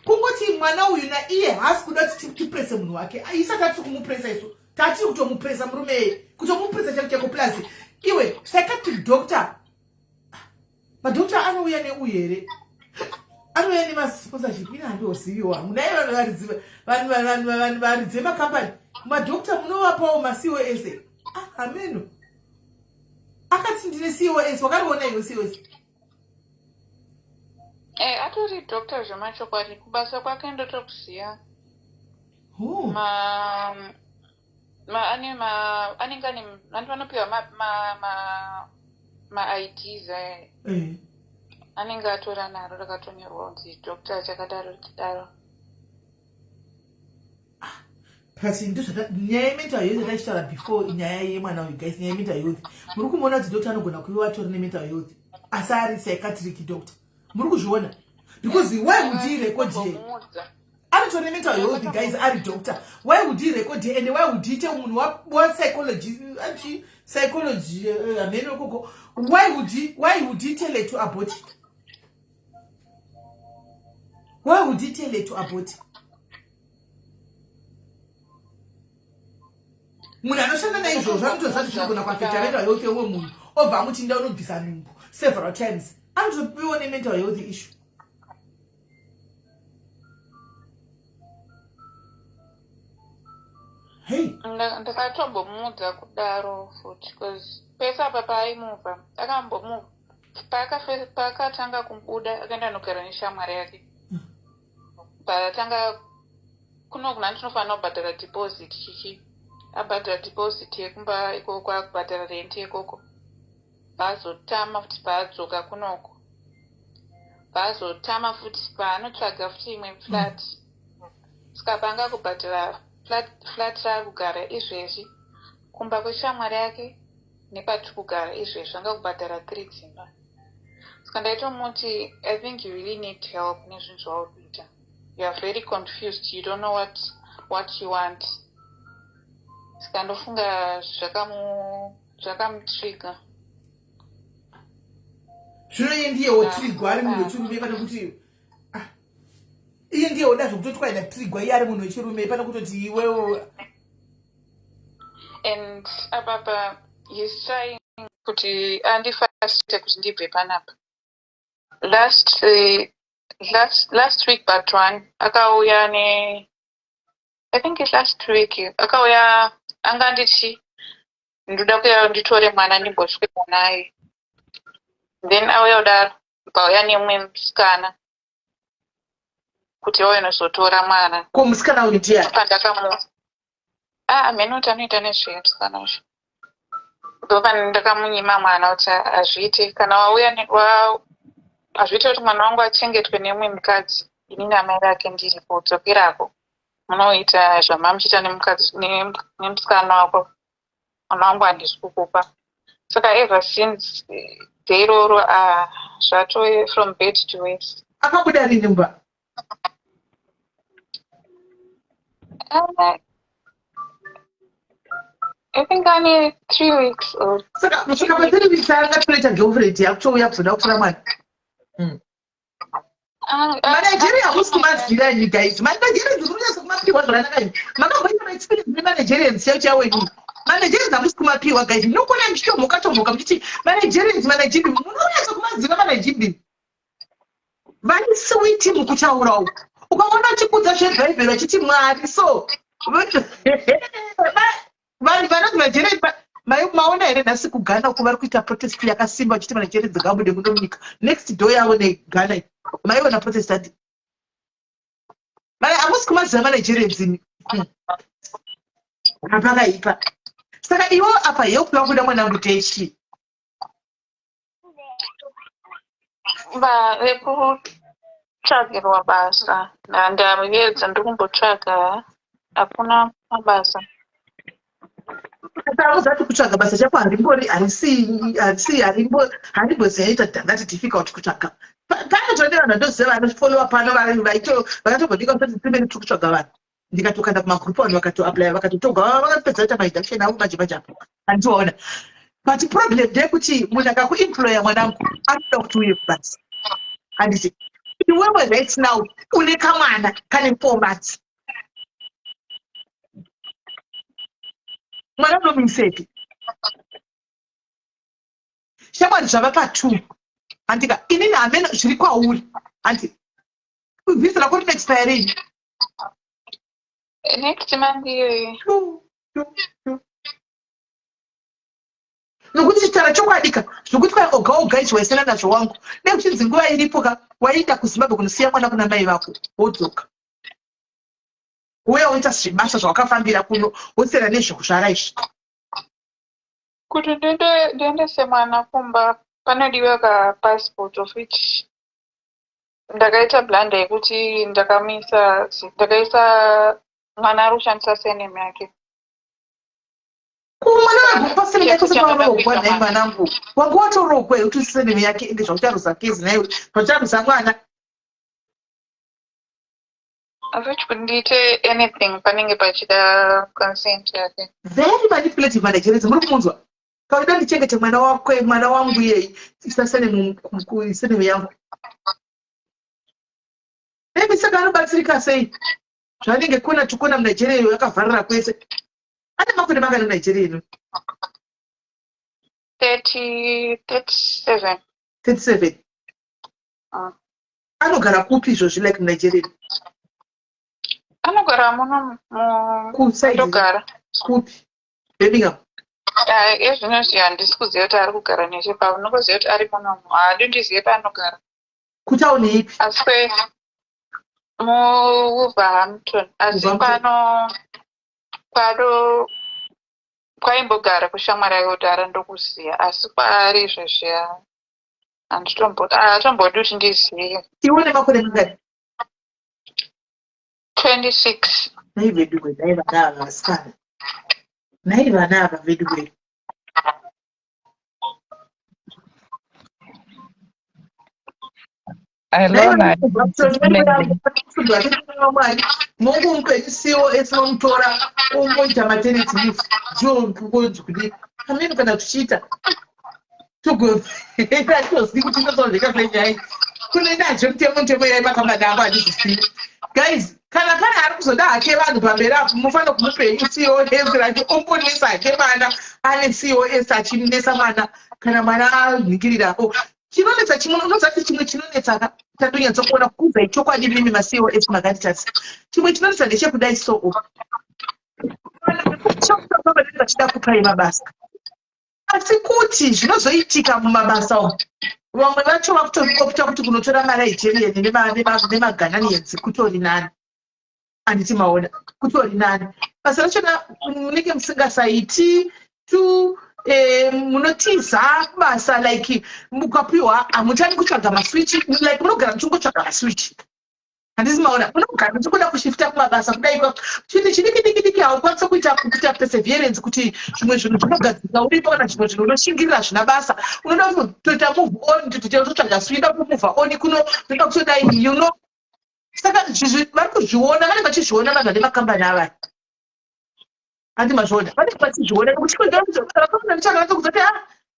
kungoti mwana uyu naiye haasi kuda kuti tiprese munhu wake isati atiri kumupresa isu tatiri kutomupresa murume kutomupresa chako chako plus iwe psychiatric doctor madokta anouya neuyu here anouya nemasponsorship ina handiosiyiwa munai vanhu varidze makambani madokta munovapawo macos ameno akati ndine cos wakariona iwe cos atori doctor zvemachokwadi kubasa kwake ndotokuziya anenge ane vantu vanopiwa ma-IDs anenge atora naro rakatonyorwa kunzi doctor chakadaro chidaro. pasi nyaya yemental health yatachitaura before nyaya yemwana uyu guys nyaya yemental health muri kumuona kuti doctor anogona kuiwa atori nemental health asi ari psychiatric doctor muri kuzviona because why would he record here anotori nemental health guys ari doctor why would he record here and why would he tell munhu wa psychology ameno koko why would he tell her to abort munhu anoshanda naizvozvo anotozati zvinogona kuafekta mental health yeumwe munhu obva amutinda unobvisa nhumbu several times anotopiwa nemental health issue. Hey, ndakatombomuudza kudaro futi because pesa apa paaimubva akambomubva paakatanga kubuda akaenda nogara neshamwari yake patanga kunogona ndinofanira kubhadhara deposit chichi abhadhara deposit yekumba ikoko akubhadhara renti ikoko vaazotama futi paadzoka kunoko vaazotama futi paanotsvaga futi imwe flat saka panga kubhadhara flat raakugara izvezvi kumba kweshamwari yake nepatiri kugara izvezvi anga kubhadhara 3 dzimba saka ndaitomuti I think you really need help nezvinhu zvauri kuita. You are very confused, you don't know what you want. Saka ndofunga zvakamutrigger. Zvino iye ndiye wotrigwa ari munhu wechirume pane kuti iye ndiye woda zvokutoti kwaenda trigwa iye ari munhu wechirume pane kutoti iwewo. And apapa he's trying kuti andifasite kuti ndibve panapa. Last week but one akauya I think it's last week akauya anga ndichi ndoda kuya nditore mwana ndimbosvika naye then auya kudaro pauya nemumwe musikana kuti auye nozotora mwana ko musikana uyu ndiye mheni anoita nezvemusikana izvo ndopa ndakamunyima mwana kuti azviite kana wauya azviite kuti mwana wangu achengetwe nemumwe mukadzi ini namai rake ndiripo dzokerako munoita zvamamuchita nemusikana wako mwana wangu handisi kukupa. Saka ever since deiroro zvato from bed to waist. Akabuda rini mba? I think only 3 weeks old. Saka pa 3 weeks anga toita girlfriend yakutouya kuzoda kutora mwana. Nigeria hamusi kumadzira nyika idzi. Manigerians munonyaso kumapiwa zvakanaka izvi. Makamboita maexperience nemanigerians chaiwo inini. Manigerians hamusi kumapiwa guys. Munokona muchitomhoka muchiti manigerians munonyaso kumadzira manigerians. Vane switi mukutaura uku. Ukaona chikudza zvebhaibheri vachiti Mwari so. Vanhu vanoti Nigerians maona here nhasi kuGhana uko vari kuita protest yakasimba vachiti manigerians ngabude muno munyika. Next door yavo neGhana. Maiona protest ati. Hamusi kumadzira manigerians ini. Apakaipa. Saka iwo apa help yakuda mwanangu techi. Vekutsvagirwa basa ndandamuedza ndikumbotsvaga hakuna mabasa. Usati kutsvaga basa chako harimboziyaita dhangati difficult kutsvaga. Pane zvone vanhu vandoziva vanofollowa pano vakatobhodika kuti timene tiri kutsvaga vanhu. Ndikatokanda kumagrupu vanhu vakatoapply vakatotoga vakapedza kuita mainduction avo manje apo. Handiwaona. But problem ndeyekuti munhu akakuemploya mwanangu anoda kuti uye kubasa. Handiti iwewe right now une kamwana kane 4 months. Mwana unomuisepi. Shamwari zvava pa2. Handika inini hamene zviri kwauri. Handi vhisa rako rinoexpire next month iyoyo. Nokuti chitara chokwadika zvokuti kwai oga ichi waisena nazvo wangu nekuchinzi nguva iripo waida kuZimbabwe kunosiya mwana kuna mai vako wodzoka uye woita zvibasa zvawakafambira kuno wosera nezvekuzvara izvi. Kuti ndiendese mwana kumba panodiwa kapassport of which ndakaita blanda yekuti ndakaisa mwana ari kushandisa surname yake. Mwana pasini yako separogwa naye mwanangu. Wangu watorogwa kuti surname yake inde zvautaruza kezi naye zvautaruza mwana. Azvichi kuti ndiite anything panenge pachida consent yake. Very manipulative managers muri kumunzwa. Kauda ndichengete mwana wangu yeye surname yangu. Maybe saka anobatsirika sei. Zvanenge kuna tukona muNigeria yakavharira kwese. Ane makore mangani muNigeria ino? 37. 37. Anogara kupi izvozvi like muNigeria? Anogara muno kutogara. Kupi? Birmingham. Ezvinozvi handisi kuziva kuti ari kugara nechepa. Unongoziva kuti ari muno. Handindizive paanogara. Kutauni ipi? Asi muWolverhampton. Asi pano kwaimbogara kushamwari yake kuti arandokuziya. Asi kwaari izvezvi hatombodi kuti ndizive. Iwe une makore mangani? 26. Nai vedugwe, nai vana ava vasikana. Nai vana ava vedugwe. I love that. Mungu mpe COS nomutora umboita maternity leave kudii amene kana tuchiita togotozii kuti ndozozvika zvenyaya kune nacho mutemo yai makambadamba handizvisii guys. Kana pane ari kuzoda hake vanhu pamberi apo mufanira kumupenyu COS rati ombonesa hake mwana ane COS achinesa mwana kana mwana anhingirirapo. Chinonetsa chimwe unozati chimwe chinonetsa tandonyatsa kuona kuza ichokwadi mimi maCOS makanditasi. Chimwe chinonetsa ndechekudai soo. Vachida kupai mabasa. Asi kuti zvinozoitika mumabasa umu. Vamwe vacho vakutoita kuti kunotora maNigerian nemaGhanaians kutori nani. Handiti maona kutori nani. Basa rachona munenge musingasaiti munotiza basa like mukapiwa hamutani kutsvaga maswitch like munogara muchingotsvaga maswitch. Handisi maona munogara muchikuda kushifta kumabasa kudai chini chidiki haukwanisa kuita perseverance kuti zvimwe zvinhu zvinogadzirika uripo kana zvimwe zvinhu unoshingirira zvina basa unoda kutoita move on totsvaga switch kumove on kuno unoda kutodai you know. Saka vari kuzviona vanenge vachizviona vanhu vane makambani ava. Handi mazviona vanenge vachizviona nekuti ndichakazoti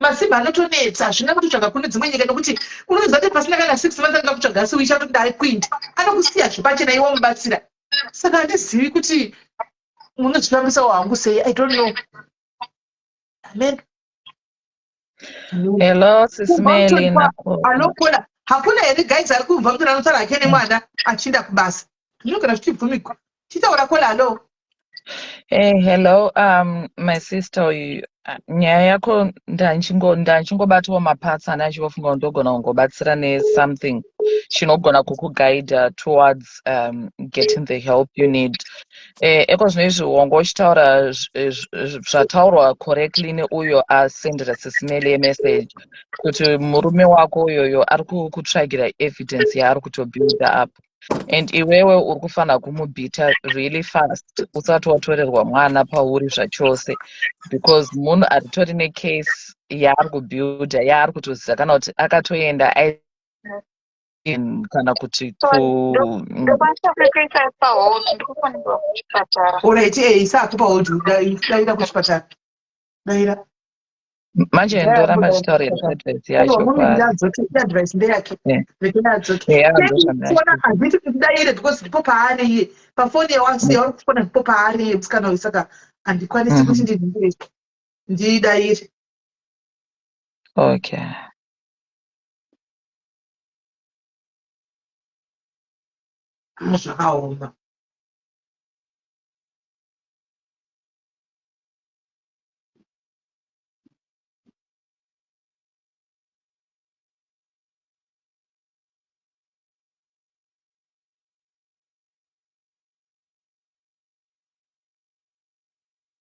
masimba anotonetsa zvina kutotsvaga kune dzimwe nyika nokuti unoziva kuti pasina kana 6 months anga kutsvaga si uicha kuti dai quindi anokusiya zvepachena iwo mubatsira. Saka handizivi kuti munozvifambisa hwangu sei. I don't know. Amen. Hello, Sisimeli. Anokona hakuna here guys ari kubva kuti anotaura hake nemwana achinda kubasa. Zvinogona zvichibvumikwa. Chitaura kola hello. Hey, hello. My sister, nyaya yako ndachingobatwa maparts ane achivofunga kuti ndogona kungobatsira ne-something chinogona kukuguida towards getting the help you need. Eko zvinezvi wanga uchitaura zvataurwa correctly neuyo asendera Sisimeli message kuti murume wako uyoyo ari kutsvagira evidence yaari kutobuilda up. And iwewe uri kufanira kumubhita really fast usati watorerwa mwana pauri zvachose, because munhu aritori necase yaari kubuilda yaari kutoziva kana kuti akatoenda kana kuti isati pahold daira kuchipatara daira manje ndoramba chitaurira advice yacho advice ndeyake hazviti kuti daire because ndipo paari iye pafoni yauri kufona ndipo paari iye musikana uyu, saka handikwanisi kuti ndinhingire ndidaire. Okay. Zvakaoma.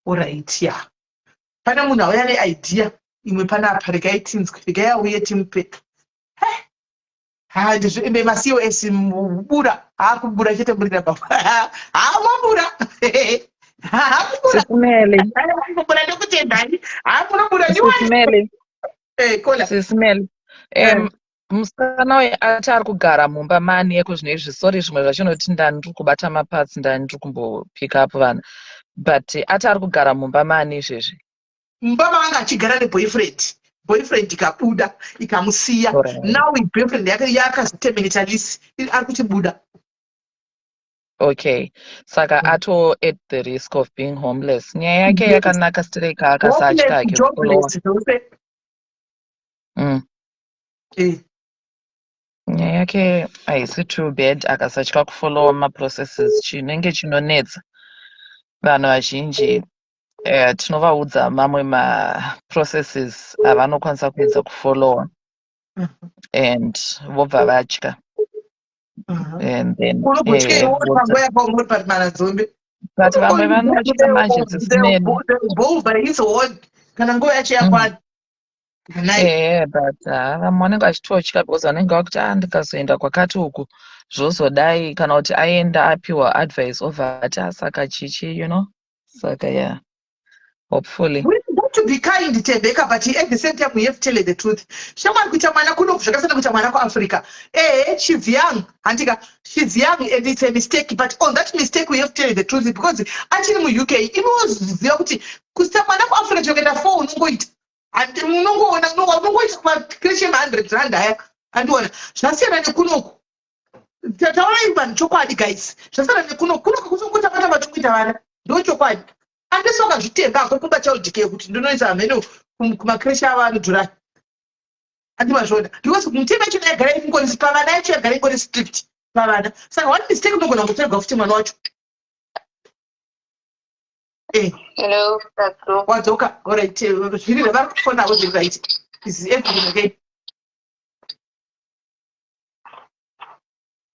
Alright, yeah. Pane munhu auya neidea imwe panapa regaitinzwe regai auye timupe. Ndizvimbe maCOS mubura haakubura chete murira baba haamabura haamubura ndokutendai haamunobura Sisimeli. Musikana uyu ati ari kugara mumba mani yeko zvinezvi, sorry zvimwe zvachinoti ndandiri kubata mapatsi ndandiri kumbopick up vanhu, but ati ari kugara mumba mani izvezvi? Mumba maanga achigara neboyfriend ikabuda ikamusiya. Now boyfriend yake yakaziterminata lisi ari kuchibuda. Okay, saka ato at the risk of being homeless. Nyaya yake yakanaka streka akasatya akifolowa. Nyaya yake haisi too bad akasatya kufolowa maprocesses chinenge chinonetsa vanhu vazhinji. Tinovaudza mamwe maprocesses avanokwanisa kuedza kufolowa and vobva vatya. And then but vamwe vanotya manje Sisimeli. But vamwe vanenge vachitotya because vanenge vakuti ndikazoenda kwakati uku zvozodai, kana kuti aenda apiwa advice ovati saka chichi, you know. Saka yeah, hopefully. To be kind Tebeka, but at the same time we have to tell the truth. Shamar kuita mwana kuno zvakasiyana kuita mwana kuAfrica. She's young, Antika. She's young and it's a mistake, but on that mistake we have to tell the truth because actually in the UK inoziva kuti kuita mwana kuAfrica chokenda 4 unongoita. And unongoita kwa creche 100 rand haya. Andiona. Zvasiyana nekunoku. Taura imba chokwadi guys. Zvasiyana nekunoku kuzongoita bata vatumita vana. Ndo chokwadi. Andisoka zvitenga akokumba chaudike kuti ndinoisa ameno kumakresha avanhu dhura. Andimazvoda. Because mutema chino yagara ingoni pavana yacho yagara ingoni strict pavana. Saka one mistake unogona kutorwa futi mwana wacho. Hello, that's all. Wadzoka. Alright. Zviri vari kufona avo zviri right. Is everything okay?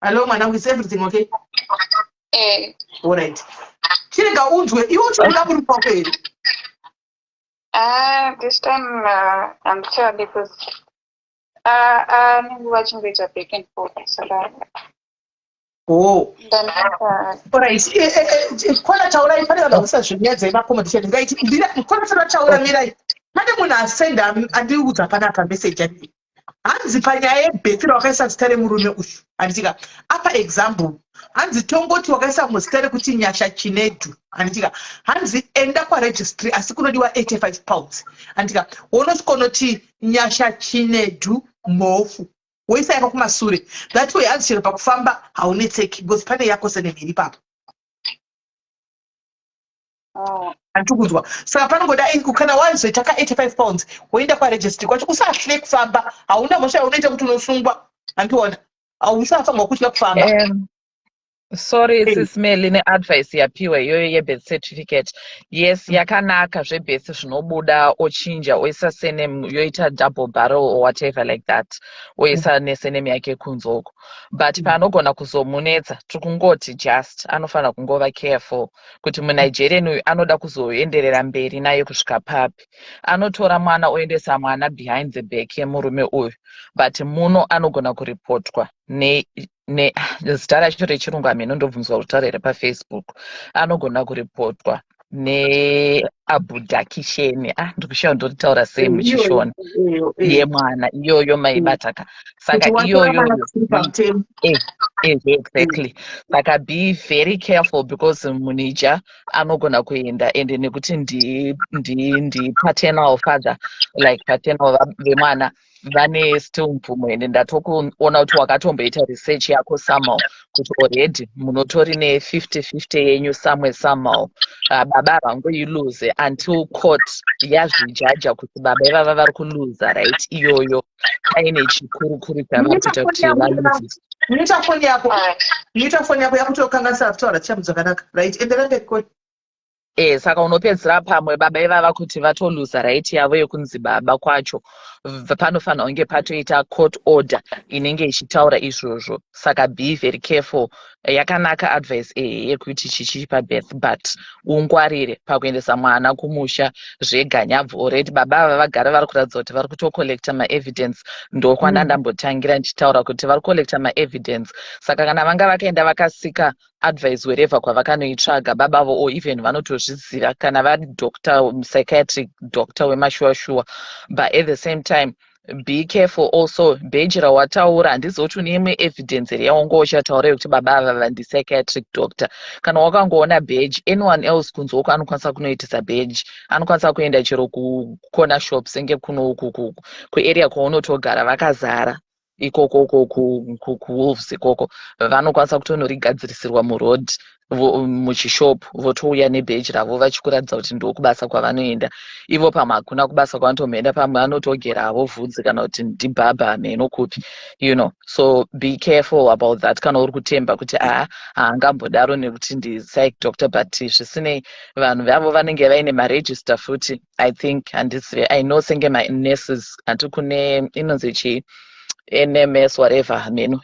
Hello, mwana, is everything okay? Alright. Chirega unzwe, iwo chikuda muri kwako here? This time I'm sure because I'm watching it back and forth. Oh. Alright. Kola chaura ipare kana usazvinyadza imakomodisha ndingaiti ndira kola chaura mirai. Pane munhu asenda andiudza panapa message ati. Hanzi panyaya yebhethiro wakaisa zita remurume uyu. Anditika apa example hanzi tongoti wakaisa muzita kuti Nyasha Chinedu andika hanzi enda paregistry asi kunodiwa 85 pounds andika wonosvika unoti Nyasha Chinedu Mofu woisa yako kumasure that way hanzi chero pakufamba haunetseki because pane yako senemhiri papo andikudzwa saka panongoda kana waizoita ka 85 pounds woenda paregistry kwacho usahle kufamba hauna mhosva unoita kuti unosungwa andiona hausafanwa kutya kufamba. Sorry, Sismeli, ne advice yapiwe yoyo ye-birth certificate. Yes, yakanaka zve-birth zvinobuda ochinja oisa surname yoita double barrel or whatever like that. Oisa nesurname yake kunzoko. But panogona kuzomunetsa tikungoti just anofana kungova careful kuti muNigerian uyu anoda kuzoenderera mberi naye kusvika papi. Anotora mwana oendesa mwana behind the back yemurume uyu. But muno anogona kuripotwa zita racho rechirungu amene ndobvunzwa rutaurire paFacebook anogona kuripotwa neabduction ndikushawa ndoritaura sei muchishona yemwana iyoyo maibataka saka iyoyo exactly saka be very careful because munija anogona kuenda ende nekuti ndi paternal father like paternal vemwana vane still mvumo ende ndatokuona kuti wakatomboita research yako somehow kuti already munotori ne50-50 yenyu somehow baba vangoilose until court yazvijaja kuti baba ivava vari kuluza right iyoyo paine chikurukuru chavakutoita kuti valuze. Muita foni yako yakutokanganisa kutaura chichamu dzakanaka right enderanga court. Saka unopedzera pamwe baba ivava kuti vatoluza right yavo yekunzi baba kwacho panofanira kunge patoita court order inenge ichitaura izvozvo saka be very careful. Yakanaka advice yekuti chichipa birth but ungwarire pakuendesa mwana kumusha zveganyabvu already baba ava vagara vari kuratidza kuti vari kutocollecta maevidence ndokwana ndambotangira ndichitaura kuti vari kucollecta maevidence saka kana vanga vakaenda vakasika advice wherever kwavakanoitsvaga baba avo or even vanotozviziva kana vari doctor psychiatric doctor wemashuwa but at the same time be careful also bheji rawataura handizoti une imwe evidence yaungo uchataura yekuti baba ava ndi-psychiatric doctor kana wakangoona bheji anyone else kunzoko anokwanisa kunoitisa bheji anokwanisa kuenda chero kucorner shops enge kuno kuarea kwaunotogara vakazara ikoko kuwolves ikoko vanokwanisa kutonorigadzirisirirwa muroad muchishopu votouya nebheji ravo vachikuratidza kuti ndokubasa kwavanoenda ivo pamwe hakuna kubasa kwavanotomboenda pamwe vanotogera havo vhudzi kana kuti ndibhabha mheno kupi so be careful about that kana uri kutemba kuti haangambodaro nekuti ndi-psych doctor but zvisinei vanhu vavo vanenge vaine maregister futi I think I know senge manurses handi kune inonzi chii NMS whatever meno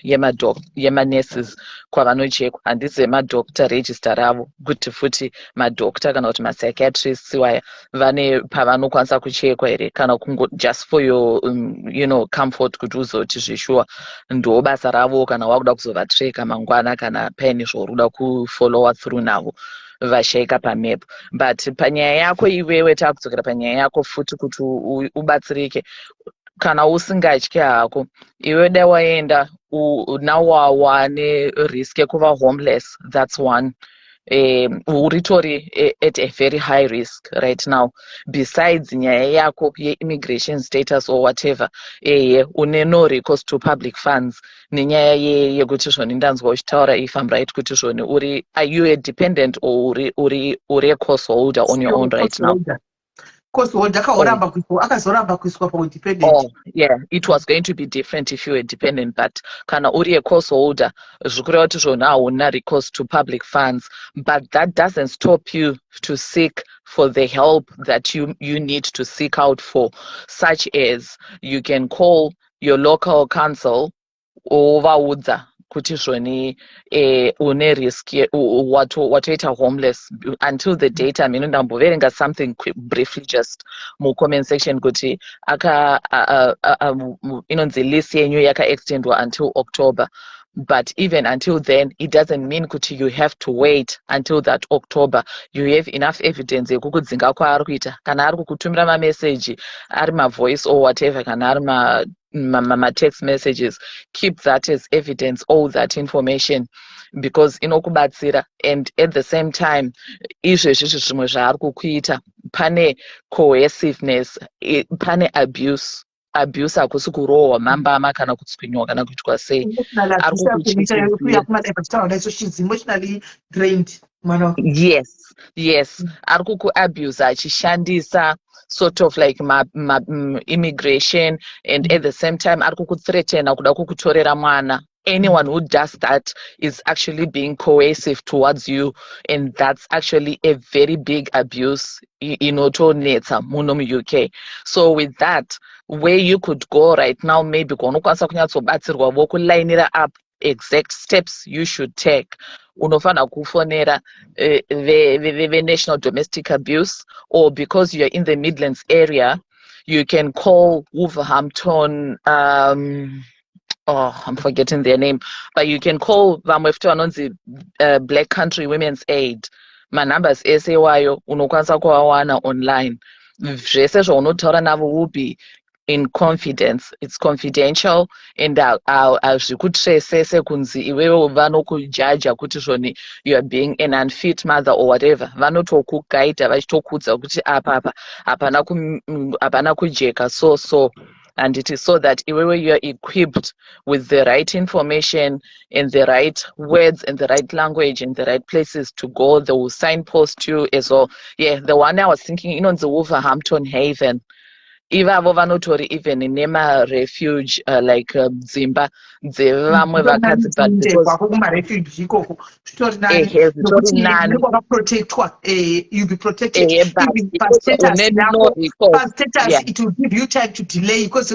yemanurses kwavanochekwa handisi madoctor register ravo kuti futi madoctor kana kuti mapsychiatrists waya vane pavanokwanisa kuchekwa here kana kungo just for your comfort kuti uzoti zvishuwa ndo basa ravo kana wakuda kuzovatreka mangwana kana paine zvauri kuda kufollowa through navo vashaika pamap but panyaya yako iwewe takudzokera panyaya yako futi kuti ubatsirike kana usingatyi hako iwe da waenda nawawa nerisk yekuva homeless that's one uritori at a very high risk right now besides nyaya yako ye-immigration status or whatever une no recourse to public funds nenyaya yekuti zvoni ndanzwa uchitaura if I'm right kuti zvoni are you a dependent or uri a course holder on your own right now? Akazoramba kuiswa pa-dependent. Yeah, it was going to be different if you were dependent, but kana uri a course holder zvikureva kuti zvona hauna recourse to public funds, but that doesn't stop you to seek for the help that you need to seek out for, such as you can call your local council ovaudza kuti zvoni une risk watoita homeless until the data mino ndamboverenga something briefly just mu-comment section kuti inonzi list yenyu yakaextendwa until October but even until then it doesn't mean kuti you have to wait until that October. You have enough evidence yekukudzinga kwaari kuita, kana ari kukutumira mameseji ari mavoice or whatever, kana ari ma-text messages. Keep that as evidence, all that information, because inokubatsira. And at the same time, izvezvi zvimwe zvaari kukuita, pane cohesiveness, pane abuse hakusi kurohwa mambama kana kutswinywa kana kuitwa sei. Ari kukuchikidzira. Emotionally drained. Yes. Ari kukuabuse achishandisa sort of like immigration, and at the same time ari kukuthreatena kuda kukutorera mwana. Anyone who does that is actually being coercive towards you, and that's actually a very big abuse inotonetsa muno mu-UK. So with that, where you could go right now, maybe kwaunokwanisa kunyatsobatsirwa vokulainira up exact steps you should take, unofana kufonera the National Domestic Abuse, or because you're in the Midlands area, you can call Wolverhampton, I'm forgetting their name, but you can call vamwefto anonzi Black Country Women's Aid. Manumbers ese wayo unokwanisa kuwawana online. Zvese zvaunotaura navo will be in confidence. It's confidential, and hazvikutrese kunzi iwewe vanokujaja kuti zvoni you are being an unfit mother or whatever. Vanotokugaita vachitokudza kuti apa hapana kujeka so. And it is so that iwewe you are equipped with the right information and the right words and the right language and the right places to go. They will signpost you as well. Yeah, the one I was thinking, the Wolverhampton Haven. Ivavo vanotori even nema-refuge like dzimba dzevamwe vakadzi, but because you'll be protected. It will give you time to delay because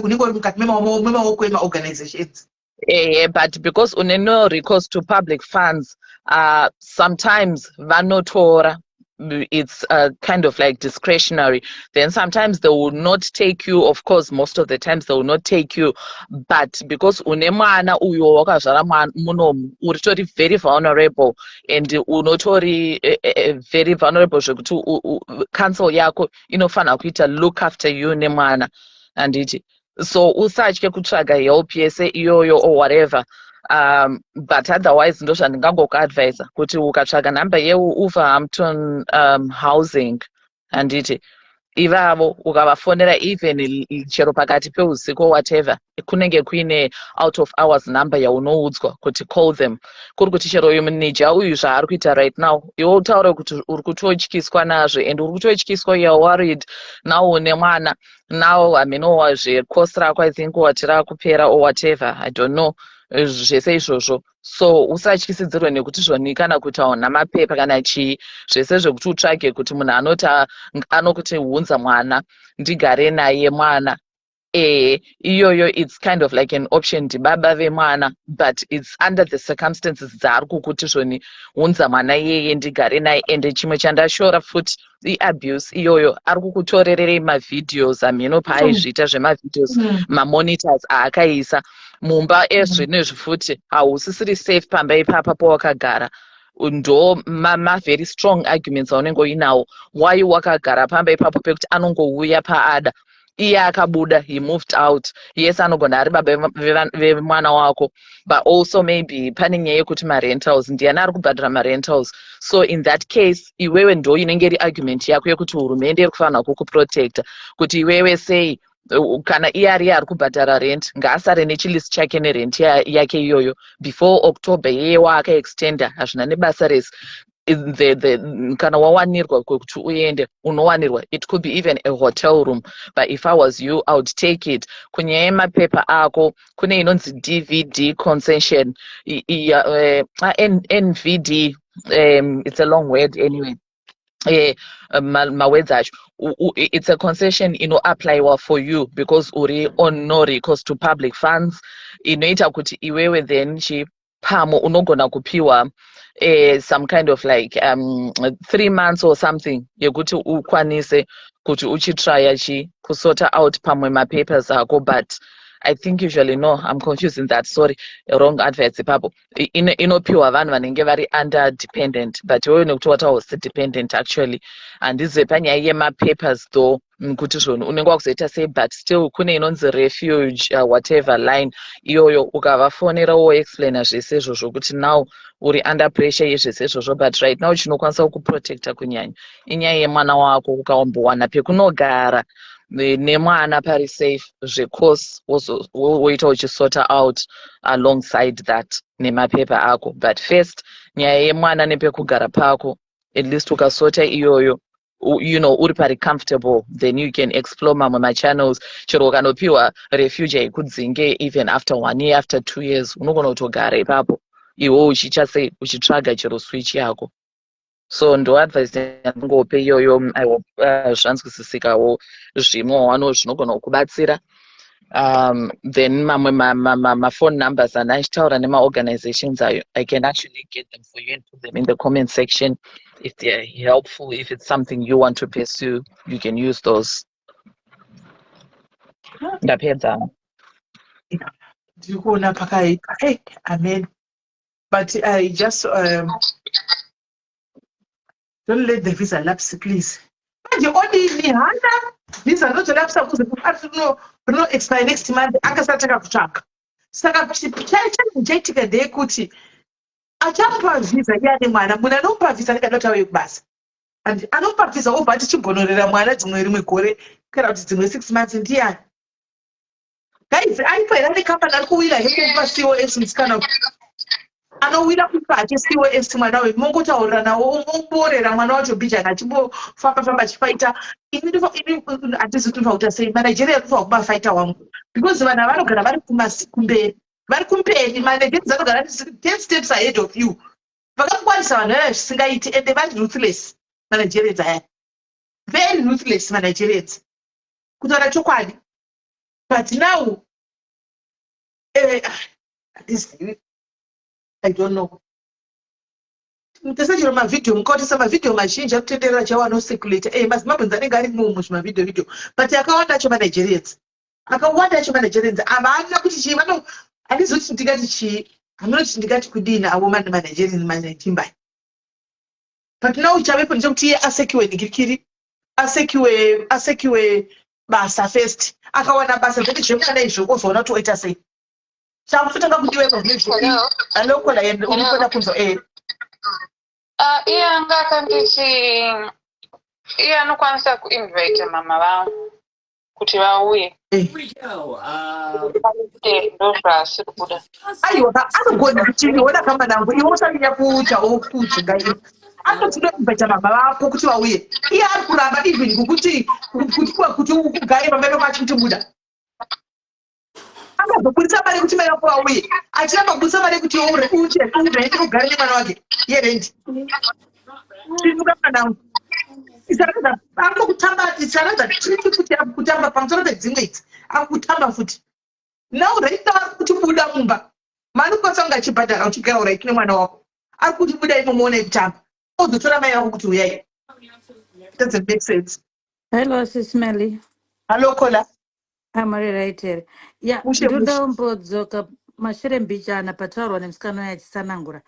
organizations. But because une no recourse to public funds, sometimes vanotora. It's kind of like discretionary. Then sometimes they will not take you. Of course, most of the times they will not take you. But because unemwana uyo wakazvara munomu uritori very vulnerable, and unotori very vulnerable zvekuti council yako inofana kuita look after you nemwana, and it so usatye kutsvaga help yese iyoyo or whatever. But otherwise ndo zvandingangokuadvisa kuti ukatsvaga number yeWolverhampton housing handiti ivavo ukavafonera even chero pakati peusiku or whatever, kunenge kuine out of hours number yaunoudzwa kuti call them, kuri kuti chero uyu munija uyu zvaari kuita right now iwe utaure kuti uri kutotyiswa nazvo, and uri kutotyiswa, you are worried now une mwana now zvekhosi rako I think wati rakupera or whatever, I don't know zvese izvozvo. So usatyisidzirwe nekuti zvoni kana kuti hauna mapepa kana chii, zvese zvekuti utsvage kuti munhu anokuti hunza mwana ndigare naye mwana, iyoyo it's kind of like an option ndibaba vemwana, but it's under the circumstances dzaari kukuti zvoni hunza mwana iyeye ndigare naye. And chimwe chandashora futi iabuse iyoyo ari kukutorerere mavideos paaizviita zvemavideos mamonitors aakaisa mumba ezvinezvi futi hausisiri safe pamba ipapa pawakagara. Ndo very strong arguments aunenge uinawo why wakagara pamba ipapo pekuti anongouya paada iye akabuda, he moved out. Yes, anogona ari baba vemwana wako, but also maybe pane nyaya yekuti marentals ndiani ari kubhadhara marentals. So in that case iwewe ndo inenge iri argument yako yekuti hurumende iri kufanira kukuprotecta kuti iwewe sei kana iye ari kubhadhara rent ngaasare nechilisi chake nerent yake iyoyo before October yeye waakaextenda. Hazvina nebasa rese kana wawanirwa kwekuti uende unowanirwa. It could be even a hotel room, but if I was you I would take it. Kunyaya yemapepa ako kune inonzi DVD concession, NVD, it's a long word anyway. Mawords acho it's a concession apply for you because uri on no recourse to public funds. Inoita kuti iwewe then pamo unogona kupiwa some kind of like 3 months or something yekuti ukwanise kuti uchitrya kusota out pamwe mapapers ako, but I think usually, no, I'm confusing that, sorry, wrong adverts ipapo. Inopiwa vanhu vanenge vari under dependent, but wewe nekuti watahost dependent actually. Handizve panyaya yemapapers though, kuti zvinhu unenge wakuzoita sei, but still kune inonzi refuge whatever line iyoyo ukavafonera woexplaina zvese izvozvo kuti now uri under pressure yezvese izvozvo, but right now chinokwanisa kukuprotecta kunyanya inyaya yemwana wako ukambowana pekunogara nemwana pari safe zvecourse woita uchisorta out alongside that nemapepa ako, but first nyaya yemwana nepekugara pako at least ukasota iyoyo uri pari comfortable, then you can explore mamwe machannels. Chero ukanopiwa refuge haikudzinge even after 1 year, after 2 years unogona kutogara ipapo iwo uchichase uchitsvaga chero switch yako. So ndo advice yangope iyoyo. I hope zvanzwisisikawo zvimwe zvinogona kukubatsira. Then my phone numbers and achitaura nema-organizations ayo, I can actually get them for you and put them in the comment section if they're helpful. If it's something you want to pursue, you can use those. Ndapedza. Ndiri kuona pakaipa. Hey, amen. But I just don't let the visa lapse, please. But you only me handa visa not lapse because no expire next month. Akasataka kutsvaka. Saka chaitika ndeyekuti achapa visa yani mwana anopa visa nekadota uye kubasa. And anopa visa obva tichigonorera mwana dzimwe rimwe gore kana kuti dzimwe 6 months ndiani. Guys, aipaira nekambani ari kuwira hekupa COS musikana anowira kupa COS mwana we mongotaurira nawo omborera mwana wacho bijana achimbofamba achifaita. Ini hatizi kutofa kuta sei manageria anofa kuba fighter wangu because vanhu vanogara vari kumberi vari kumberi manageria anogara 10 steps ahead of you. Vakakwanisa vanhu vaya zvisingaiti and vari ruthless managerians aya, very ruthless managerians kutaura chokwadi. But now I don't know. Mutesachiro mavideo mukaotesa mavideo mazhinji akutenderera chawanosirculate mazimabhenzi anenge ari muzvimavideo but akawanda acho managerians havana kuti chii handizoti ndingati chii hamunoti ndingati kudini avo managerians manachimbai. But now chavepo ndechekuti iye asekiwe ningirikiri asekiwe basa first akawana basa zvekuti zvemwana izvo ozoona kuti oita sei chakutotanga kudiwepo alokola urikona kunzwa iye anga akanditi iye anokwanisa kuinvite mama vangu kuti vauye ndo zvaasiri kuda. aiwa anogona kuchiniona kama nangu iwe usanyanya kuutawo kudzungaira anotoinvita mama vako kuti vauye. Iye ari kuramba even kukuti ugare pamene pachikuti muda akazobudisa mari kuti mai vako vauye achiramba kubudisa mari kuti urende ugare nemwana wake yerendi inuka mwanangu isarakadza akutamba isarakadza triki kuti akutamba pamusoro pedzimwe idzi akutamba futi now right now ari kuti buda mumba mari ukwanisa kunge achibhadhara uchigara uraiti nemwana wako ari kuti buda imomuona kutamba ozotora mai vako kuti uyai. Doesn't make sense. Hello, Sis Melly. Hello, Kola. I'm right here. Yeah, ndoda umbodzoka mashure mbichana pataurwa nemusikana uya achisanangura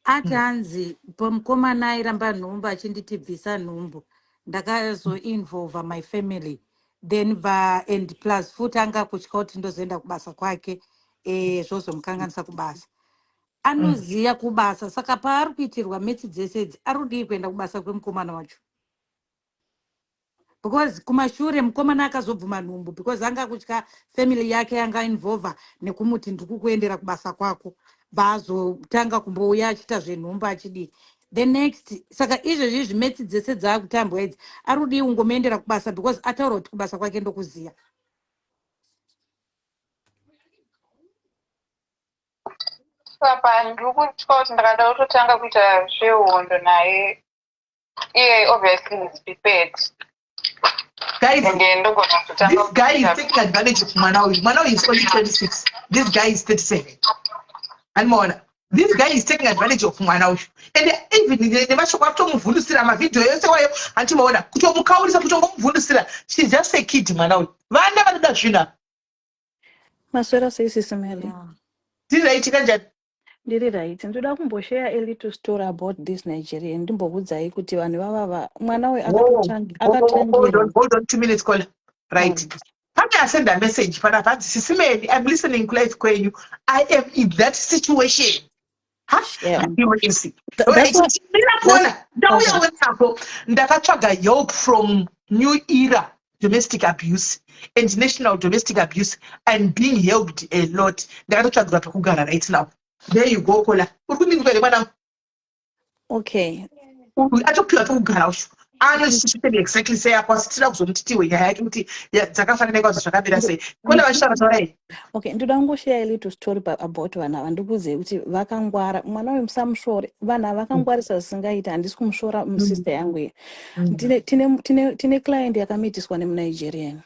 ati hanzi mukomana airamba nhumbu achinditibvisa nhumbu ndakazoinvolva my family then and plus futi anga kutya kuti ndozoenda kubasa kwake zvozomukanganisa kubasa anoziya kubasa saka paari kuitirwa metsi dzese idzi ari kudii kuenda kubasa kwemukomana wacho because kumashure mukomana akazobvuma nhumbu because anga kutya family yake yanga involva nekumuti ndiri kukuendera kubasa kwako vaazotanga kumbouya achiita zvenhumbu achidii the next saka izvezvi zvimetsi dzese dzaakutambwa idzi ari kudii ungomuendera kubasa because ataura kuti kubasa kwake ndokuziya. Saka ndiri kutya kuti ndakada kutotanga kuita zvehondo naye iye obviously is prepared. Guys, this guy is taking advantage of Manawi. Manawi is only 26. This guy is 37. And Mona, this guy is taking advantage of Manawi. And even the Mashokato Mufundusira, my video, until Mona, Kutomukau is a Kutomufundusira. She's just a kid, Manawi. Why never does she know? Maswera sei Sisimeli. Yeah. Dziraitika njani? Ndiri right. Ndoda kumboshare a little story about this Nigerian. Ndimbokudzai kuti vanhu vavava mwana we akatangirwa. Hold on 2 minutes call. Right. Pame I send a message pana panzi Sisimeli, I'm listening live kwenyu. I am in that situation. Ha? Shame. Emergency. That's Alright, what that's ndinapona. Ndauya okay. WhatsApp ndakatsvaga help from New Era domestic abuse and national domestic abuse and being helped a lot. Ndakatotsvagirwa pekugara right now. There you go kola. Uri kundinzwa mwana? Okay. Atopiwa pekugara usho. Anosisitemi exactly say akwasitira kuzomutitiwe nyaya yake kuti dzakafanira kwazo zvakamira sei. Kola vachitaura taura here. Okay, ndoda kungoshare a little story about vana ava ndikuudze kuti vakangwara mwana wemusamushore vanhu ava vakangwarisa zvisingaiti handisi kumushora sister yangu iyi tine client yakamitiswa nemunigerian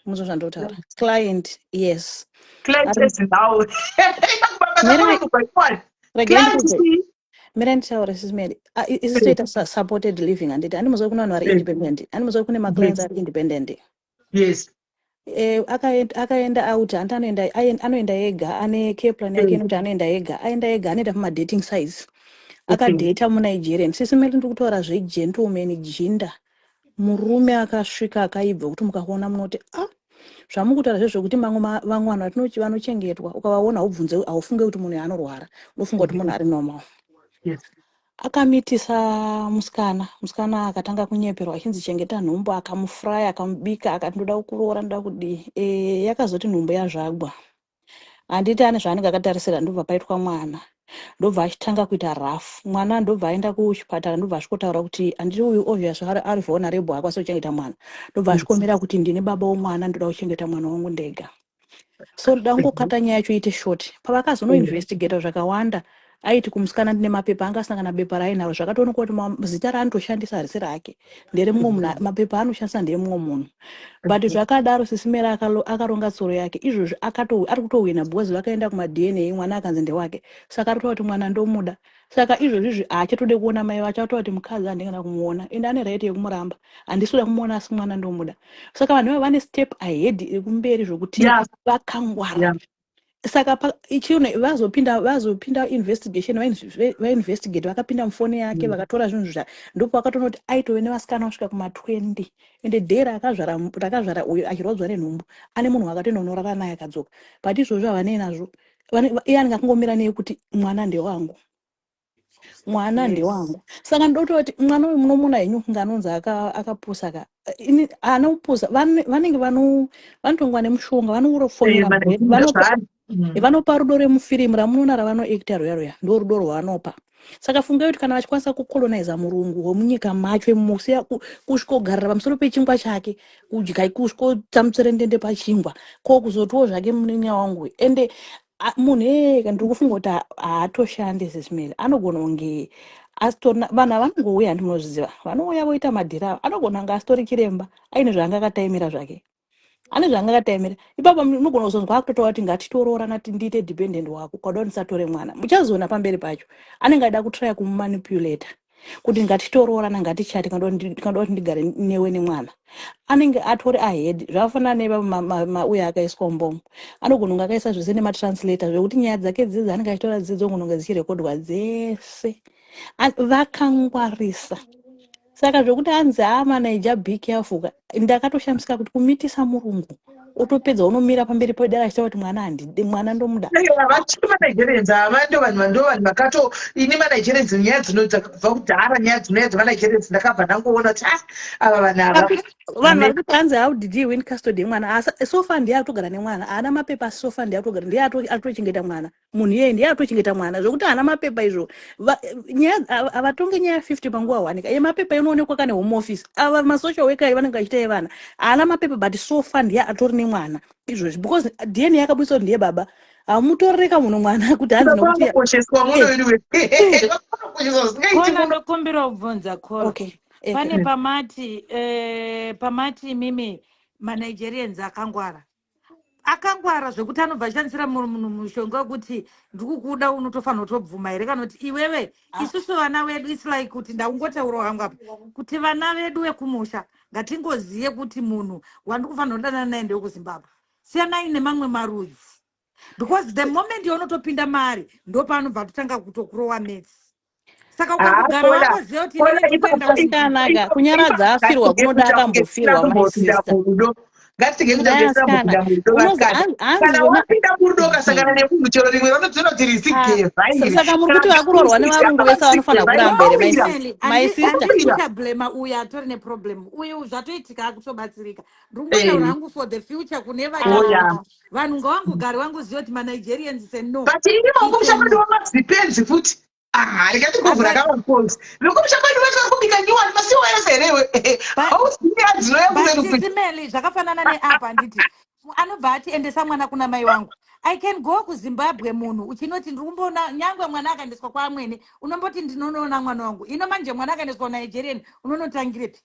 muzvo zvandotaura client yes Client is now. Mira nditaura sisimeli isi toita supported living handiti handimuzoi kuna vanhu vari independent handimuzoi kune maclients ari independent. Yes. Akaenda out handi anoenda ega ane care plan yake inokuti anoenda ega aenda ega anoenda pamadating sites akadheta munigerian sisimeli ndiri kutaura zvegentleman jinda murume akasvika akaibva kuti mukaona munoti zvamukutaura zvezvekuti vamwe vanhu vanochengetwa ukavaona haufunge kuti munhu anorwara unofunga kuti munhu ari normal. Akamitisa musikana akatanga kunyeperwa achinzi chengeta nhumbu akamufraya akamubika akati ndoda kuroora ndoda kudii yakazoti nhumbu yazvagwa handiti ane zvaanenge akatarisira ndobva paitwa mwana ndobva achitanga kuita rafu mwana ndobva aenda kuchipatara ndobva asvikotaura kuti handiti uyu obviously ari vulnerable akwanisa kuchengeta mwana ndobva asvikomera kuti ndine baba womwana ndoda kuchengeta mwana wangu ndega. So ndoda kungokata nyaya yacho iite short pavakazonoinvestigata zvakawanda aiti kumusikana ndine mapepa angasangana bepa rainaro zvakatoonekwa kuti zita raanotoshandisa harisi rake nderemumwe munhu mapepa anoshandisa nderemumwe munhu but zvakadaro sisimera akaronga tsoro yake izvozvi ari kutowina because vakaenda kumadna mwana akanzi ndewake saka ari kutaura kuti mwana ndomuda saka izvozvizvi haachatode kuona mai vacho atova kuti mukadzi handingada kumuona ende ane right yekumuramba handisi kuda kumuona asi mwana ndomuda saka vanhu vane step ahead ekumberi zvokuti vakangwara saka ichione vazopinda investigation vainvestigate vakapinda mufoni yake vakatora zvinhu zva ndipo vakatoona kuti aitove nevasikana vasvika kuma20 ende dhera rakazvara uyo achirwadzwa nenhumbu ane munhu wakatononorara naye akadzoka but izvozvo havanei nazvo iye anenge akangomira neye kuti mwana ndewangu mwana ndewangu saka ndototi mwana uyu munomuna henyu kunge anonzi akapusa anopusa vanenge vanotongwa nemushonga vanofonera vanopa rudo remufirimu ramunoona ravanoekta roya ndo rudo rwavanopa saka fungai kuti kana vachikwanisa kukolonaiza murungu wemunyika macho musiya kusvikogarira pamusoro pechingwa chake kudya kusvikotsamutserendende pachingwa ko kuzotiwo zvake munyanya wangu ende munhu ega ndiri kufunga kuti haatoshande sisimeli anogona kunge vanhu vanongouya handinozviziva vanouya voita madhira anogona kunge asitori chiremba aine zvaangakataimira zvake ane zvaangakataimira ipapo munogona kuzonzwa akutotaura kuti ngatitoroora ndiite dependent wako kwada ndisatore mwana muchazoona pamberi pacho anenge aida kutraya kumumanipulata kuti ngatitoroorana ngatichati kanoda kuti ndigare newe nemwana anenge atori ahead zvakafanana neuya akaiswa mbomo anogona kunge akaisa zvese nematranslator zvekuti nyaya dzake dzidzi anenge achitora dzidzo gona kunge dzichirekodwa dzese vakangwarisa saka zvokuti anzi manaija be careful ndakatoshamisika kuti kumitisa murungu utopedza unomira pamberi pedara achitaura kuti mwana handidi mwana ndomuda vachiri manigerians ava ndo vanhu vakato ini manigerians nyaya dzinobva kudhara nyaya dzinouya dzemanigerians ndakabva ndangoona kuti ava vanhu ava vanhu vari kuti anzi how did you win custody yemwana sofa ndiye atogara nemwana haana mapepa asi sofa ndiye atogara ndiye atochengeta mwana munhu iyeye ndiye atochengeta mwana zvokuti haana mapepa izvo avatonge nyaya 50 panguva wanika yemapepa inoonekwa kane home office ava masocial worker vanenge vachita yevana haana mapepa but sofa ndiye atori nemwana izvozvi because dna yakabudisa kuti ndiye baba hamutorereka munhu mwana kuti hanzi nokuti kona ndokumbira kubvunza kora pane pamati mimi manigerians akangwara zvekuti anobva ashandisira munhu mushonga wekuti ndikukuda unotofanira kutobvuma here kana kuti iwewe isusu vana vedu its like kuti ndakungotaura hangu apa kuti vana vedu vekumusha ngatingoziye kuti munhu wandikufanira kudanana naye ndewekuzimbabwe siyanai nemamwe marudzi because the moment yaunotopinda mari ndo paanobva totanga kutokurowa metsi. Saka ukangogara Kona wangoziva kuti inini kona ndiri kuenda ipapo kudini. Asikana kunyaradza afirwa ngatige kunoda kuti akambofirwa my tiramupinda sister. murudo. Ngatige kuti Naya asikana. tiramupinda murudo Unozi vasikana. hanzi Kana zvona. wapinda murudo ukasangana nemunhu chero rimwe vanodziona kuti risige vhairi. Saka muri Kana kuti vakurorwa nevarungu vese risige vanofanira vhairi kuramba here my unowira. sister. Personally, My sister. handiti Unowira. kuchablema uyu atori neproblem. Uyu zvatoitika akutobatsirika. Ndiri kungotaura Eh. hangu for the future kune Oh vachazova. yeah. Vanhu ngavangogari vangoziva kuti manigerians say no. But ini It's a vangomushamandi no. wamazipenzi futi. Rikati govhura But, kavakonzi. Vangomushamandi vachakubika nyuwani masiwo ese herewe. but, Hauzivi adzinoya but kuseri. chisimeli zvakafanana neapa handiti. Anobva atiendesa mwana kuna mai vangu. I can go kuZimbabwe munhu uchinoti ndiri kumboona nyangwe mwana akaendeswa kwaamweni unomboti ndinonoona mwana wangu. Ino manje mwana akaendeswa kuNigerian unonotangirepi?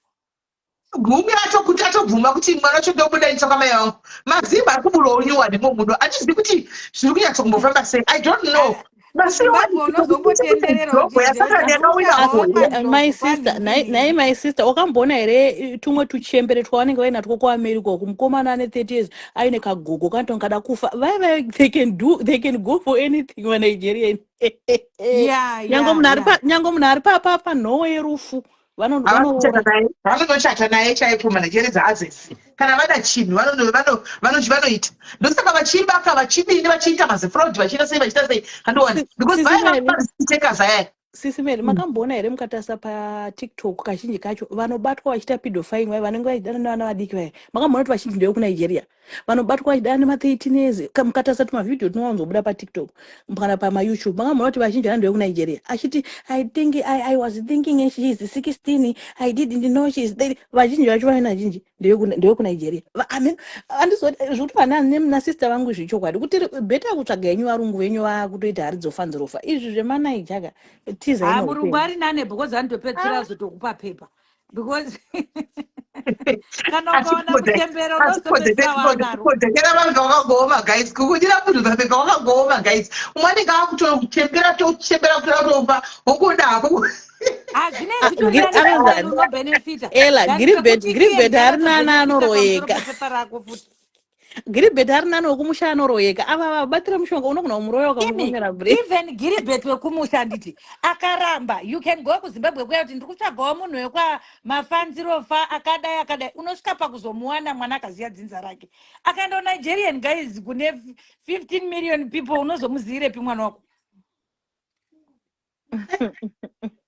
Gumi acho kuti atobvuma kuti mwana wacho ndobudanisa kwamai vangu. Mazimba ari kubudawo nyuwani munhu. Handizivi kuti zviri kunyatsa kumbofamba sei. I don't know. kuZimbabwe unozombotenderera uchinzira kuti handiri kuchagawo My mandlovu sister, kwanhingi. my sister, wakamboona here tumwe tuchembere twavanenge vainatwo kuAmerica uku mukomana ane 30 years aine kagogo kanotonga kada kufa they can go for anything vaNigerian. Nyange munhu ari panhoo yerufu vanouraya. Vanonochata naye chaipo managereza azesi. Kana vada chinhu vanoita. Ndosaka vachibaka vachidini vachiita mazifraud vachiita sei vachiita sei handowani. Because vaya vanozitekers aya. Sisimeri makamboona here mukatarisa paTikTok kazhinji kacho vanobatwa vachiita pedofying vaya vanenge vaidana nevana vadiki vaya makamboona kuti vazhinji ndevekunigeria vanobatwa vachidana nema13 years mukatarisa tumavhidhiyo tunowanzobuda paTikTok kana pamaYouTube makamboona kuti vazhinji vana ndevekunigeria achiti I was thinking she is 16 I didn't know she is 30 vazhinji vacho vaina vazhinji ndevekunigeria handizoti zvekuti vana nasista vangu zvichokwadi kuti bheta kutsvaga yenyu varungu venyu vakutoita haridzofa nzirofa izvi zvemanaijaka Murungu ari nane because andopedzera zotokupa pepa. Because kana ukaona kuchembera unozopedzera wanaro. Kudzekera vanhu vakagoma guys. Kukudira munhu vapeka vakagoma guys. Umwe anenge akutochembera kuda kutofa wongodako. Hazvinei zvitori unobenefita. Ela Gribet harina anoroyeka. Pepa rako futi. Gribet harina nokumusha anoroyeka. Ava vabatira mushonga unogona kumuroya ukamuvongera break. Even Gribet wekumusha nditi akaramba you can go kuZimbabwe kuya kuti ndiri kutsvagawo munhu wekwa mafanzirofa akadai unosvika pakuzomuwana mwana akaziya dzinza rake akaenda Nigerian guys kune 15 million people unozomuziyirepi mwana wako?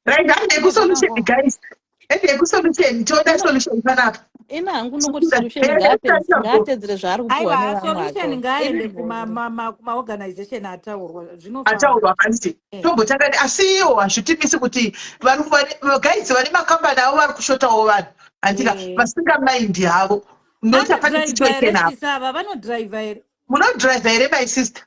Right, handei solution guys. Handei solution. Toda solution panapa. Ina hangu nongoti solution ngaatedzere zvaari kupuwa nevamwe solution ngaende kumaorganization ataurwa panzi tombotangani asi iwo hazvitimisi kuti guys vane makambani avo vari kushotawo vanhu andika vasingamaindi havo noti hapana situation havo. vanodriva here munodriva here my sister?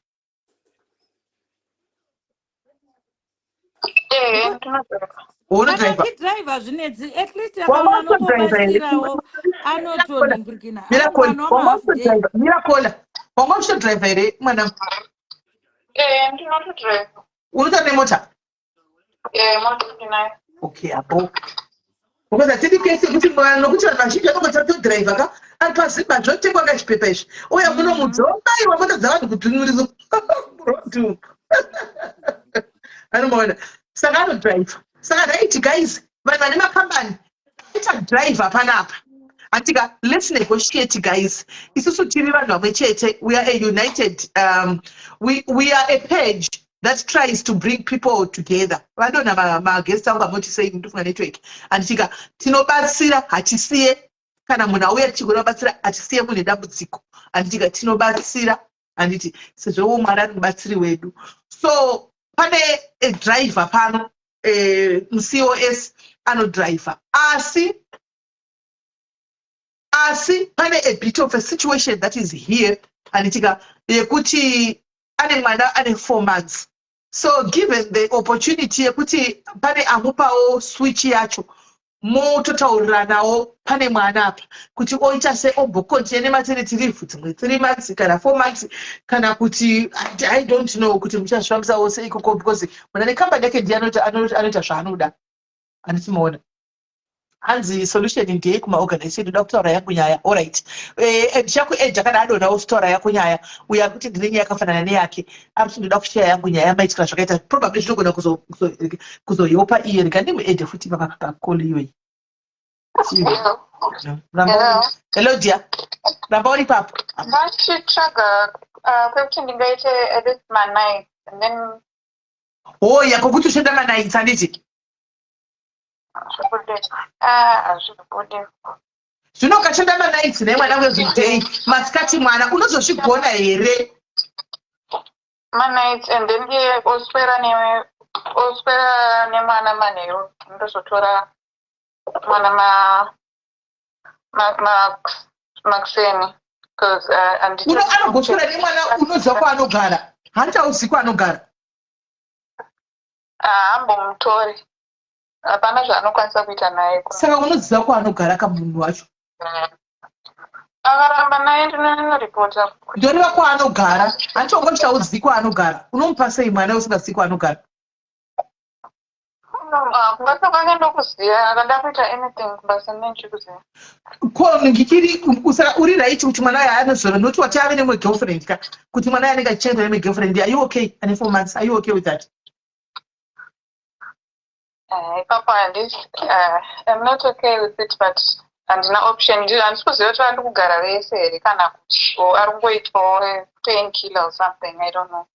Driver zvinedzi at least akaona anobatsirawo anotoningirikina Miracola wanga uchitodriva here mwana? Ndinotodriva. Unotori nemota? Mota ndinayo. Okay, apo because hatidi kese kuti nokuti vanhu vazhinji vanongotadhodhiraivha ka ari pazimba zvotengwa kachipepa izvi uya kuno mudzobaiwa mota dzavanhu kudhunurizo anomaona saka anodhiraivha. Saka raiti guys vanhu vane makambani aita dhiraivha panapa atika let's negotiate guys. Isusu tiri vanhu vamwe chete. We are a united we are a page that tries to bring people together. Vadona magest angu amoti sei Ndufunga Network anditika tinobatsira hatisiye kana munhu auya tichigona hatisiye mune dambudziko anditika tinobatsira anditi sezvo Mwari ari mubatsiri wedu. So pane driver pano muCOS anodriver asi pane a bit of a situation that is here anditika yekuti ane mwana ane 4 months. So given the opportunity yekuti pane amupawo switch yacho mototauriranawo pane mwana apa kuti oita se ombokontinya nematernity leave dzimwe 3 months kana 4 months kana kuti I don't know kuti muchazvifambisawo sei ikoko because mwana nekambani yake ndiye anoita zvaanoda anditimaona hanzi solution ndiye kumaorganization ndoda kutaura yangu nyaya. Alright, ndichaku edge kana adonawo kutaura yako nyaya, uya kuti ndine nyaya yakafanana neyake, ari kuti ndoda kushaya yangu nyaya maitikira zvakaita, probably zvinogona kuzoyopa iye. Ndimuedhe futi pakakoli iyoyi. Hello dear, ramba uri papo. Vachitsvaga kwekuti ndingaite at least ma-night and then Yakokuti ushanda ma-nights handiti? hazvibudi. Zvino ukashanda ma-nights nemwana wevidday masikati mwana unozozvigona here? Ma-nights and then iye oswera nemwana manheru, ndozotora mwana makuseni. Anogoswera nemwana unoziva kwaanogara, handitauzi kwaanogara. Hambomutori, hapana zvaanokwanisa kuita naye. Saka unoziva kwaanogara kamunhu wacho. Akaramba naye ndinonoripota. Ndoriva kwaanogara, handiti ungoti kwaanogara. Unomupa sei mwana usingazivi kwaanogara? Kungasa kwange ndokuziva, akada kuita anything kubasa nenchikuziva. Ko ngikiri uri right kuti mwana aya anozora noti wati ave nemwe girlfriend ka, kuti mwana aya anenge achienda nemwe girlfriend. Are you okay? And 4 months, are you okay with that? Papa, I'm not okay with it, but handina option. Handisi kuziva kuti vari kugara vese here kana kuti ari kungoitwawo painkiller or something, I don't know.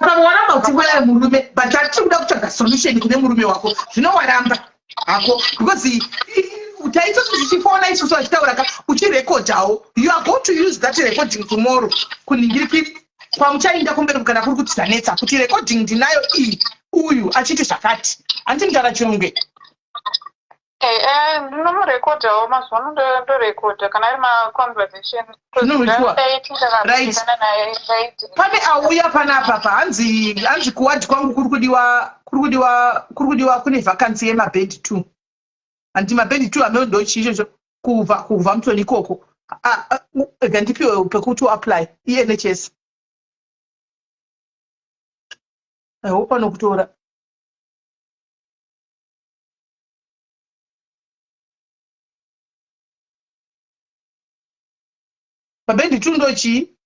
Waramba utingwaya murume, but atiri kuda kutsvaga solution kune murume wako. Zvino waramba hako, because taito tichifona isusu achitaura ka uchirekodhawo, you are going to use that recording tomorrow kuningirikiri kwamuchaenda kumberi kana kuri kuti zanetsa kuti recording ndinayo iyi uyu achiti zvakati. Handiti mutaura chirungu. Ndinomurekodhawo mazuva ano, ndorekodha kana ari maconversation. Right. Pane auya panapa hanzi kuwadi kwangu kuri kudiwa kune vacancy yemabhendi 2. Handiti mabhendi 2 ameo ndo chicho kuva mutoni ikoko. Gandipiwe pekuti uapply NHS. Pano kutora. Mabhendi 2 ndochi,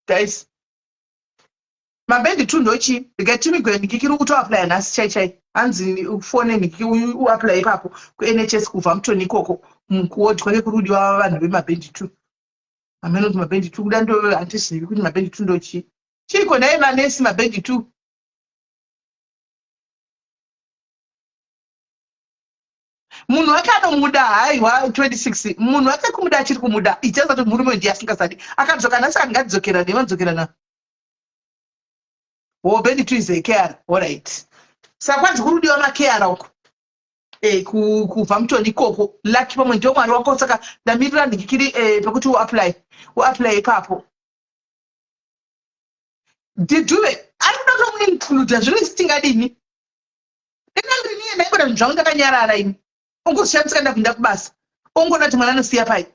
guys. Mabhendi 2 ndochi, ndikatimigwe ndikikiri kutoapply nhasi chai. Hanzi ufone ndikiki uapply ipapo ku-NHS kuva mutoni ikoko. Mukuwodi kwake kurudiwa vanhu vemabhendi 2. Ameno kuti mabhendi 2 kuda ndo handizivi kuti mabhendi 2 ndochi. Chiriko naye manesi mabhendi 2. Munhu wake anomuda haiwa 26. Munhu wake kumuda achiri kumuda. Ichaza kuti murume ndiye asingasadi. Akadzoka nhasi angadzokera nevanzokera na. Bhendi 2 is a care. Alright. Saka kwanzi kurudiwa makera uko. Kubva mutoni ikoko. Lucky pamwe ndio mwari wako, saka ndamirira ndikikiri pekuti uapply ipapo. Diduwe ari kuda kutomuincluda zvino isitingadini. Ndinangiri niye ndaikoda zvinhu zvangu ndakanyarara ini. Ungoshandisa kana kuenda kubasa. Ungona kuti mwana anosiya pai.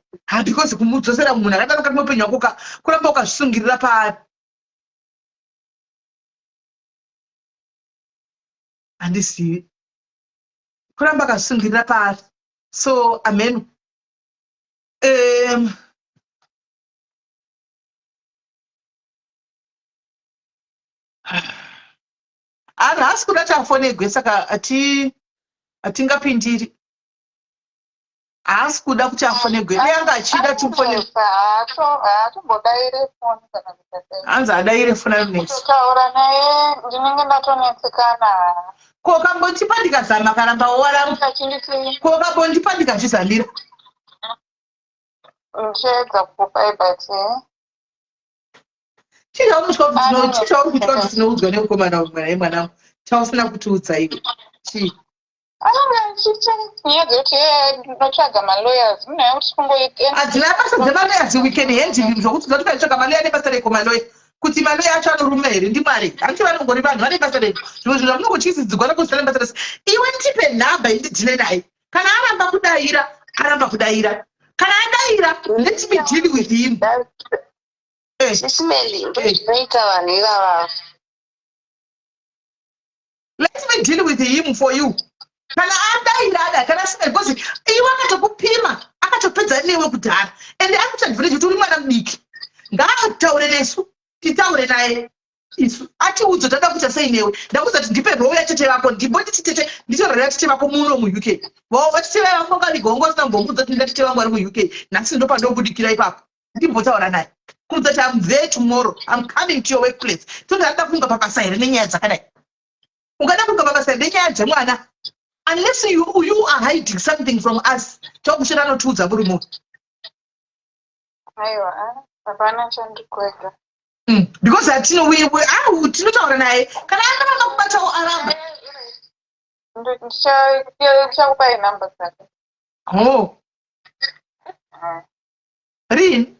Because kumudzosera munhu akadaro kati mupenyu wako kuramba ukazvisungirira paari. Handisivi. Kuramba akazvisungirira paari. So amen. Ari hasi kuda tafonegwe saka hatingapindiri. Hasi kuda kuti afonegwe. Yanga achida tifonegwe. Hatombodaire foni kana kuita. Hanzi adaire foni next. Kutaura naye ndinenge ndatonetsekana. Ko kambotipa ndikazama karamba waramba. Ko kambotipa ndikazvizambira. Ndichedza kukupai but chichauri kutya kuti tinoudzwa nemukomana mwanangu. Chausina kutiudza iwe. Chii? nyaya dzekuti ndinotsvaga malawyers munaye kuti kungoita hadzina basa dzemalawyers we can handle zvokuti dzatikaitsvaga malawyer ane basa reko malawyer kuti malawyer acho anorume here ndimwari hanti vanongori vanhu vane basa reko zvimwe zvinhu zvamunongotyisidzigwana kuzana basa rese iwe ndipe nhamba indidhile naye kana aramba kudaira aramba kudaira kana adaira let me deal with him. Ismail ndozvinoita vanhu ivava. Let me deal with him for you. kana adairada kana asina because iwe akatokupima akatopedza newe kudhara ende akuti advantage kuti uri mwana mudiki ngaataure nesu titaure naye isu atiudze tada kuita sei newe ndakuza kuti ndipe roo yatete vako ndimboti tete nditorera tete vako muno muuk vavo vatete vavo ngarigongo asina kumbomudza kuti ndatete vangu vari muuk nhasi ndo pandobudikira ipapo ndimbotaura naye kuudza kuti am there tomorrow am coming to your workplace tondada kunga pabasa here nenyaya dzakadai ungada kunga pabasa here nenyaya dzemwana unless you are hiding something from us tokushira notiudza muri munhu aiwa hapana chandikwega because tinotaura naye kana anavanga kubatawo aramba ndichakupai namba dzake rini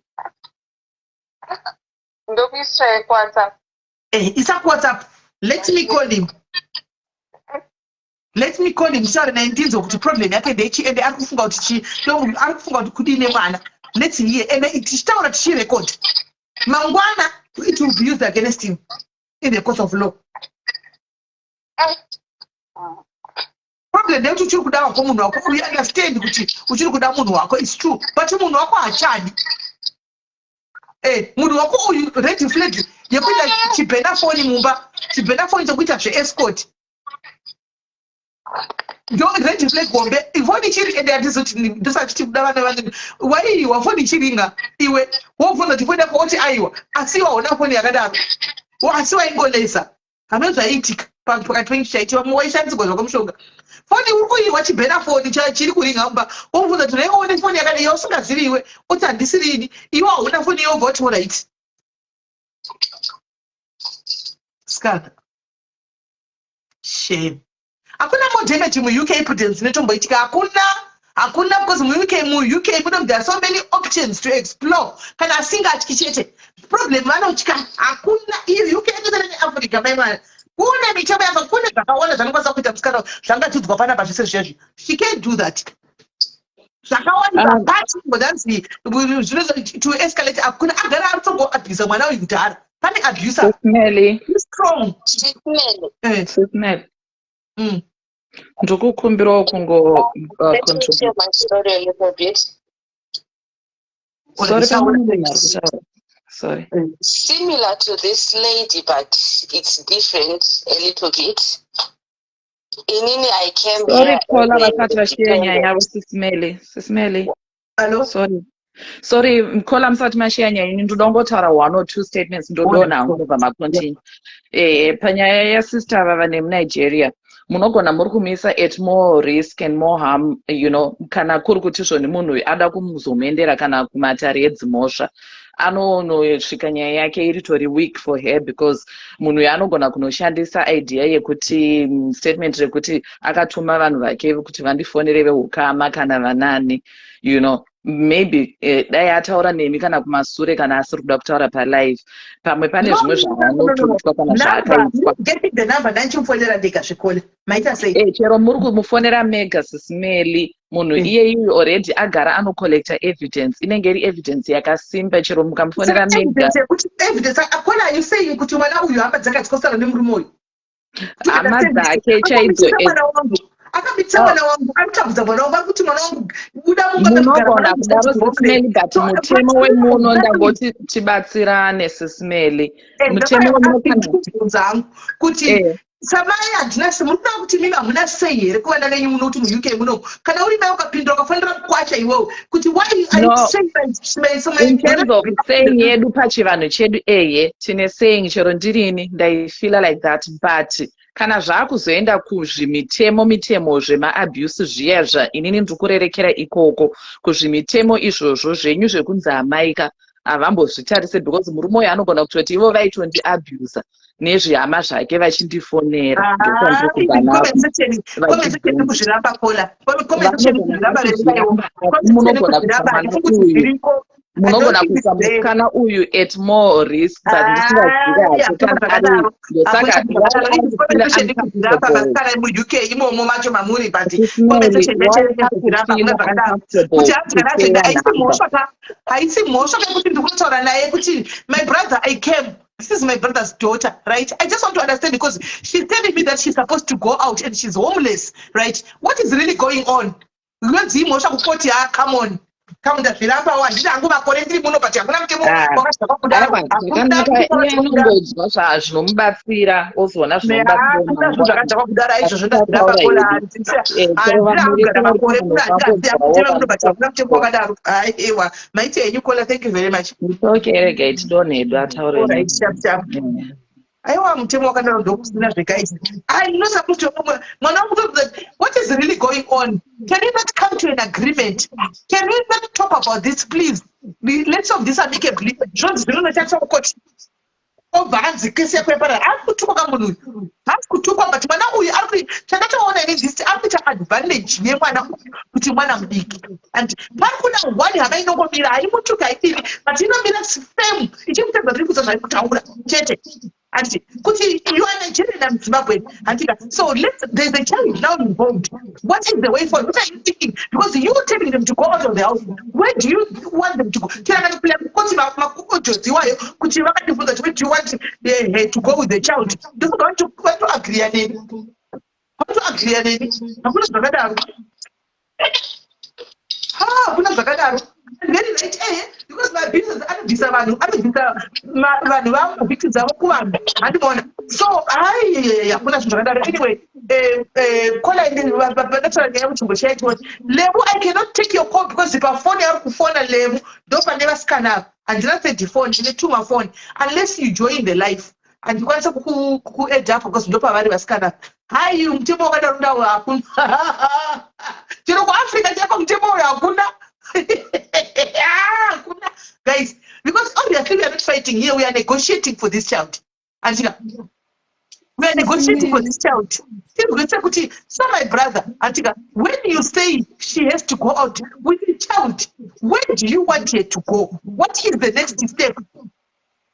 ndokuisrai kuwhatsapp isa kuwhatsapp let me call him taure naye ndinzwa kuti problem yake ndechi ende ari kufunga kuti ari kufunga kuti kudine mwana let's hear ende tichitaura tichirekodha mangwana it will be used against him in the court of law. Problem ndekuti uchiri kuda wako munhu wako we understand kuti uchiri kuda munhu wako is true but munhu wako hachadi munhu wako uyu red flag yekuita chibhena foni mumba chibhena foni chekuita zveescort ndo red flag hombe ifoni chiri ende handizoti ndisati tibuda vana vangu waiwa foni chiringa iwe wobvunza kuti foni yako oti aiwa asi waona foni yakadaro asi waingolesa hamene zvaiitika pakati penyu chaitiwa waishandisirwa zvakamushonga foni uri kuiwa chibhena foni chiri kuringa mumba wobvunza kuti naione foni yakadai yausingazivi iwe oti handisirini iwe hauna foni yobva kuti oright skanda shame hakuna more damage muuk prudence netomboitika hakuna because muuk muno there are so many options to explore kana asingatyi chete problem vanotya hakuna iyo uk yakazara neafrica maimwana kune mitambo yaka kune zvakawanda zvanokwanisa kuita musikana zvangatidzwa panapa zvese zvezvi she can't do that zvakawanda zvapatingodhanzi to escalate hakuna agara ari kutongoabhisa mwana uyu kudhara pane abuser strong ndikukumbirawo kungo sorry. Similar to this lady, but it's different a little bit. Inini, I came here. Sorry, hello? Sorry, mkola msati mashianya ini ndongotaura 1 or 2 statements ndodona ngobva makontinue. Panyaya ya sister vava nemuNigeria. Munogona muri kumisa at more risk and more harm, you know, kana kuri kuti zvoni munhu ada kumuzomendera kana kumatare edzimhosva anonosvika nyaya yake iritori weak for her because munhu yaanogona kunoshandisa idea yekuti statement rekuti akatuma vanhu vake kuti vandifonere veukama kana vanani, you know, maybe dai ataura nemi kana kumasure kana asiri kuda kutaura palive pamwe pane zvimwe zvaanotutwa kana zvaakaitwa chero muri kumufonera mega sisimeli munhu iyeyu already agara anocollecta evidence inenge iri evidence yakasimba chero mukamufonera mega hama dzake chaidzo akabitsa mwana wangu amutabudza mwana wangu kuti mwana wangu buda munogona kudaro sisimeli but mutemo wemuno ndangoti tibatsirane sisimeli mutemo wemuno kuti samai handina sei munoda kuti mimi hamuna sei here kuvanda nenyu muno kuti muuk muno kana uri mai ukapindura ukafanira kukwacha iwewo kuti in terms of saying yedu pachivanhu chedu tine saying chero ndirini ndaifila like that but kana zvaakuzoenda kuzvimitemo zvemaabuse zviya inini ndikurerekera ikoko kuzvimitemo izvozvo zvenyu zvekunzi hamaika havambozvitarise because murume uyu anogona kutoti ivo vaitondiabusa nezvehama zvake vachindifonera munogona kuisa musikana uyu at more risk but ndisingazivi imomo macho mamuri haisi mhosva kekuti ndikunotaura naye kuti my brother I came This is my brother's daughter, right? I just want to understand because she's telling me that she's supposed to go out and she's homeless, right? What is really going on? Come on. Come that Zvakanaka iye anongodzwa zvinomubatsira ozoona zvinomubatsira munguva achataura hedu chero vamurekera kuti munhu wakambodzwawo vamubatsira. Thank you very much. Okay, regai tidonhe hedu ataure Alright, sharp. Aiwa mutemo wakadaro ndokusina zvekaisi. I'm not supposed to what is really going on? Can we not come to an agreement? Can we not talk about this, please? Let's solve this amicably. Jones zvinonothatsa court. Obhanzi kesi yakwepara akutuka munhu. Akutuka but mwana uyu ari chakataona ini this akuita advantage yemwana kuti mwana mudiki. And pakuna ngwani hama inongomira haimutuka haidini but inomira same ichimutedza zviri kuza zvari kutaura chete. And kuti you are Nigerian and Zimbabwe. And so there's a child now involved. What is the way forward? What are you thinking? Because you telling them to go out of the house. Where do you want them to go? Where do you want to go with the child? Don't go to agree on it. How to agree on it? Kuna zvakadaro very right because my business anobvisa vanhu vangu vhiki dzavo kuvanhu handimaona so hakuna zvinhu zvakadaro anyway kola natural nyaya muchimbo chaitwa Lebu I cannot take your call because pafoni ari kufona Lebu ndopane vasikana ava handina 34 ndine 2 mafoni unless you join the life handikwanisa kukuadd up because ndopavari vasikana hai mutemo wakadaro ndawo hakuna chero kuafrica chako mutemo uyo hakuna guys because obviously we are not fighting here we are negotiating for this child and we are negotiating for this child so my brother Antika, when you say she has to go out with the child where do you want her to go? What is the next step?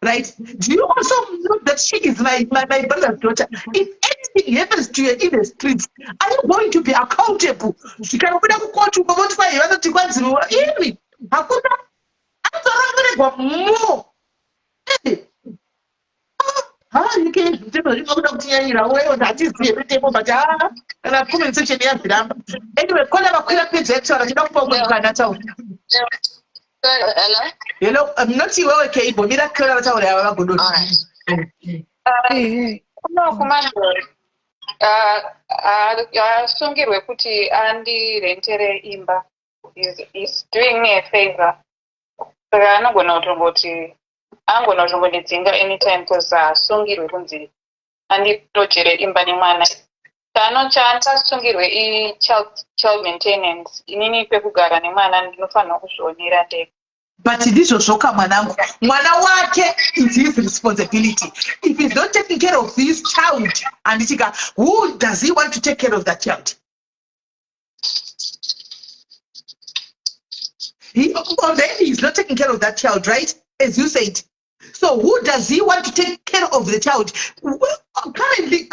Right? Do you also know that she is my brother's daughter? If anything happens to her in the streets, are you going to be accountable? She can open up a court to go to fire. I'm more. You can't do that is the table, but and I've come in such a anyway, call up a picture. I don't know. Hello, I'm not sure where okay, but mira kala wata wale hawa gudu. No, kumando. Sungirwe kuti andi rentere imba is doing me a favor. Saka anogona kutongoti angona kutongondidzinga anytime because sungirwe kunzi andi tojere imba nemwana. Chano chansungirwe I child maintenance inini pekugara nemwana ndinofanira kuzvionera ndega. But ndizvo zvoka mwanangu mwana wake is his responsibility. If he's not taking care of his child and who does he want to take care of that child? He's not taking care of that child, right? As you said. So who does he want to take care of the child? Currently,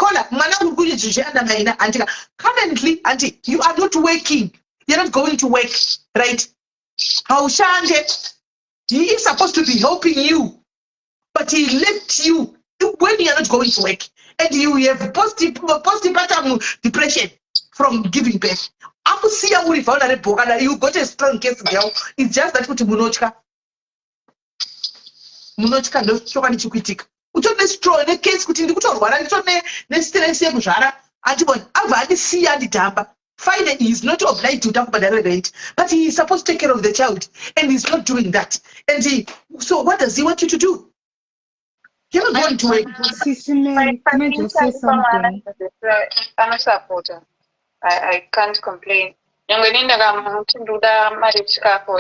currently, auntie, you are not working. You're not going to work, right? How Shande, he is supposed to be helping you, but he left you when you are not going to work, and you have postpartum depression from giving birth. You got a strong case, girl. It's just that munochka ndochoka ndichikuitika utone strong ne case kuti ndikutorwara nditone ne stress yekuzvara antiboni abva andisiya nditamba fine he is not obliged to talk about the rent but he is supposed to take care of the child and he's not doing that and so what does he want you to do? You're not going to work. Can I just say something? I'm a supporter. I can't complain. For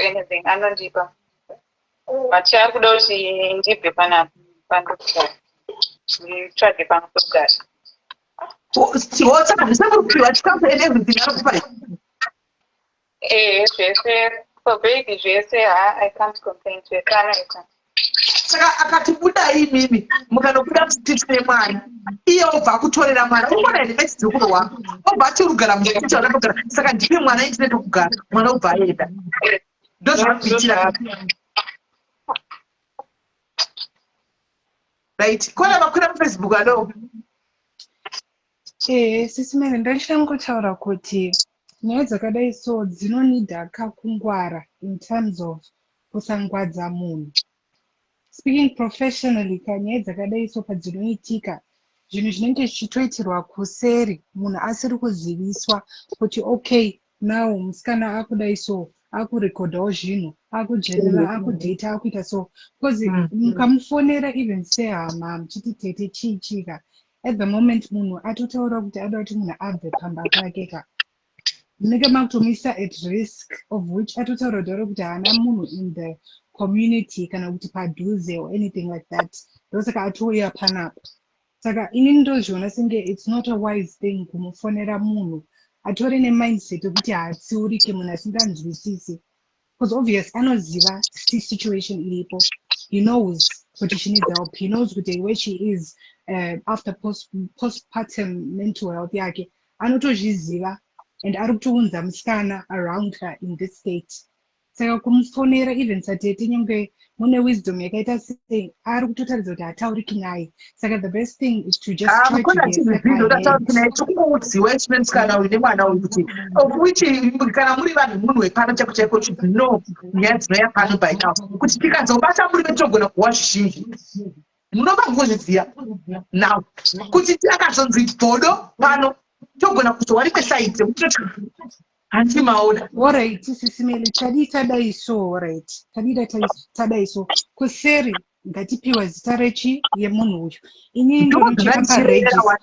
anything. I'm not deeper. But I could also deep the pan we try to pan that. What's up? Everything. For baby, I can't complain to a can. Saka akatibudai mimi mukanobuda mustiti nemwana iye obva kutorera mwana unoona ine mesi dzekurowa obva atirugara mustiti wanakugara saka ndipe mwana internet kugara mwana obva aenda ndozvinokuitira right kona vakwira mufacebook alo Sisimene ndachangotaura kuti nyaya dzakadai so dzinonidha kakungwara in terms of kusangwadza munhu. Speaking professionally, kanyaya dzakadai so padzinoitika, zvinhu zvinenge zvichitoitirwa kuseri, munhu asiri kuziviswa kuti okay, now musikana akudai so, akurekodhawo zvinhu, akujenera, akudheta, akuita so. Because mukamufonera even sehama, muchiti tete chiitika, at the moment munhu atotaura kuti ada kuti munhu abve pamba pake ka. Munenge makutomisa at risk of which atotaura kuti haana munhu in the community kana kuti padhuze or anything like that. Ndosaka atouya panapa. Saka ini ndozviona senge it's not a wise thing kumufonera munhu atore nemindset yekuti haatsiurike munhu asinganzwisisi. Because obvious anoziva situation iripo. He knows kuti she needs help. He knows kuti where she is after postpartum mental health yake. Anotozviziva and ari kutounza musikana around her in this state. Saka kumufonera even satete nyangwe mune wisdom yakaita sei ari kutotaridza kuti hatauriki naye. Saka the best thing is to just try to get tokungoudziwa chine musikana uyu nemwana uyu kuti of which kana muri vanhu munhu wepano chako chaiko kuti no nyaya dzinouya pano by now kuti tikadzobata muri vetogona kuwa zvizhinji munobva mungozviziva now kuti tiakazonzi bhodo pano togona kuzowa rimwe saidi sekutoti handimaona. Alright, Sisimele, tadita daiso, alright. Tadita tadaiso. Kuseri, ngatipiwa zita rechi ye munhu uyu. Ini ndonocheka paregister.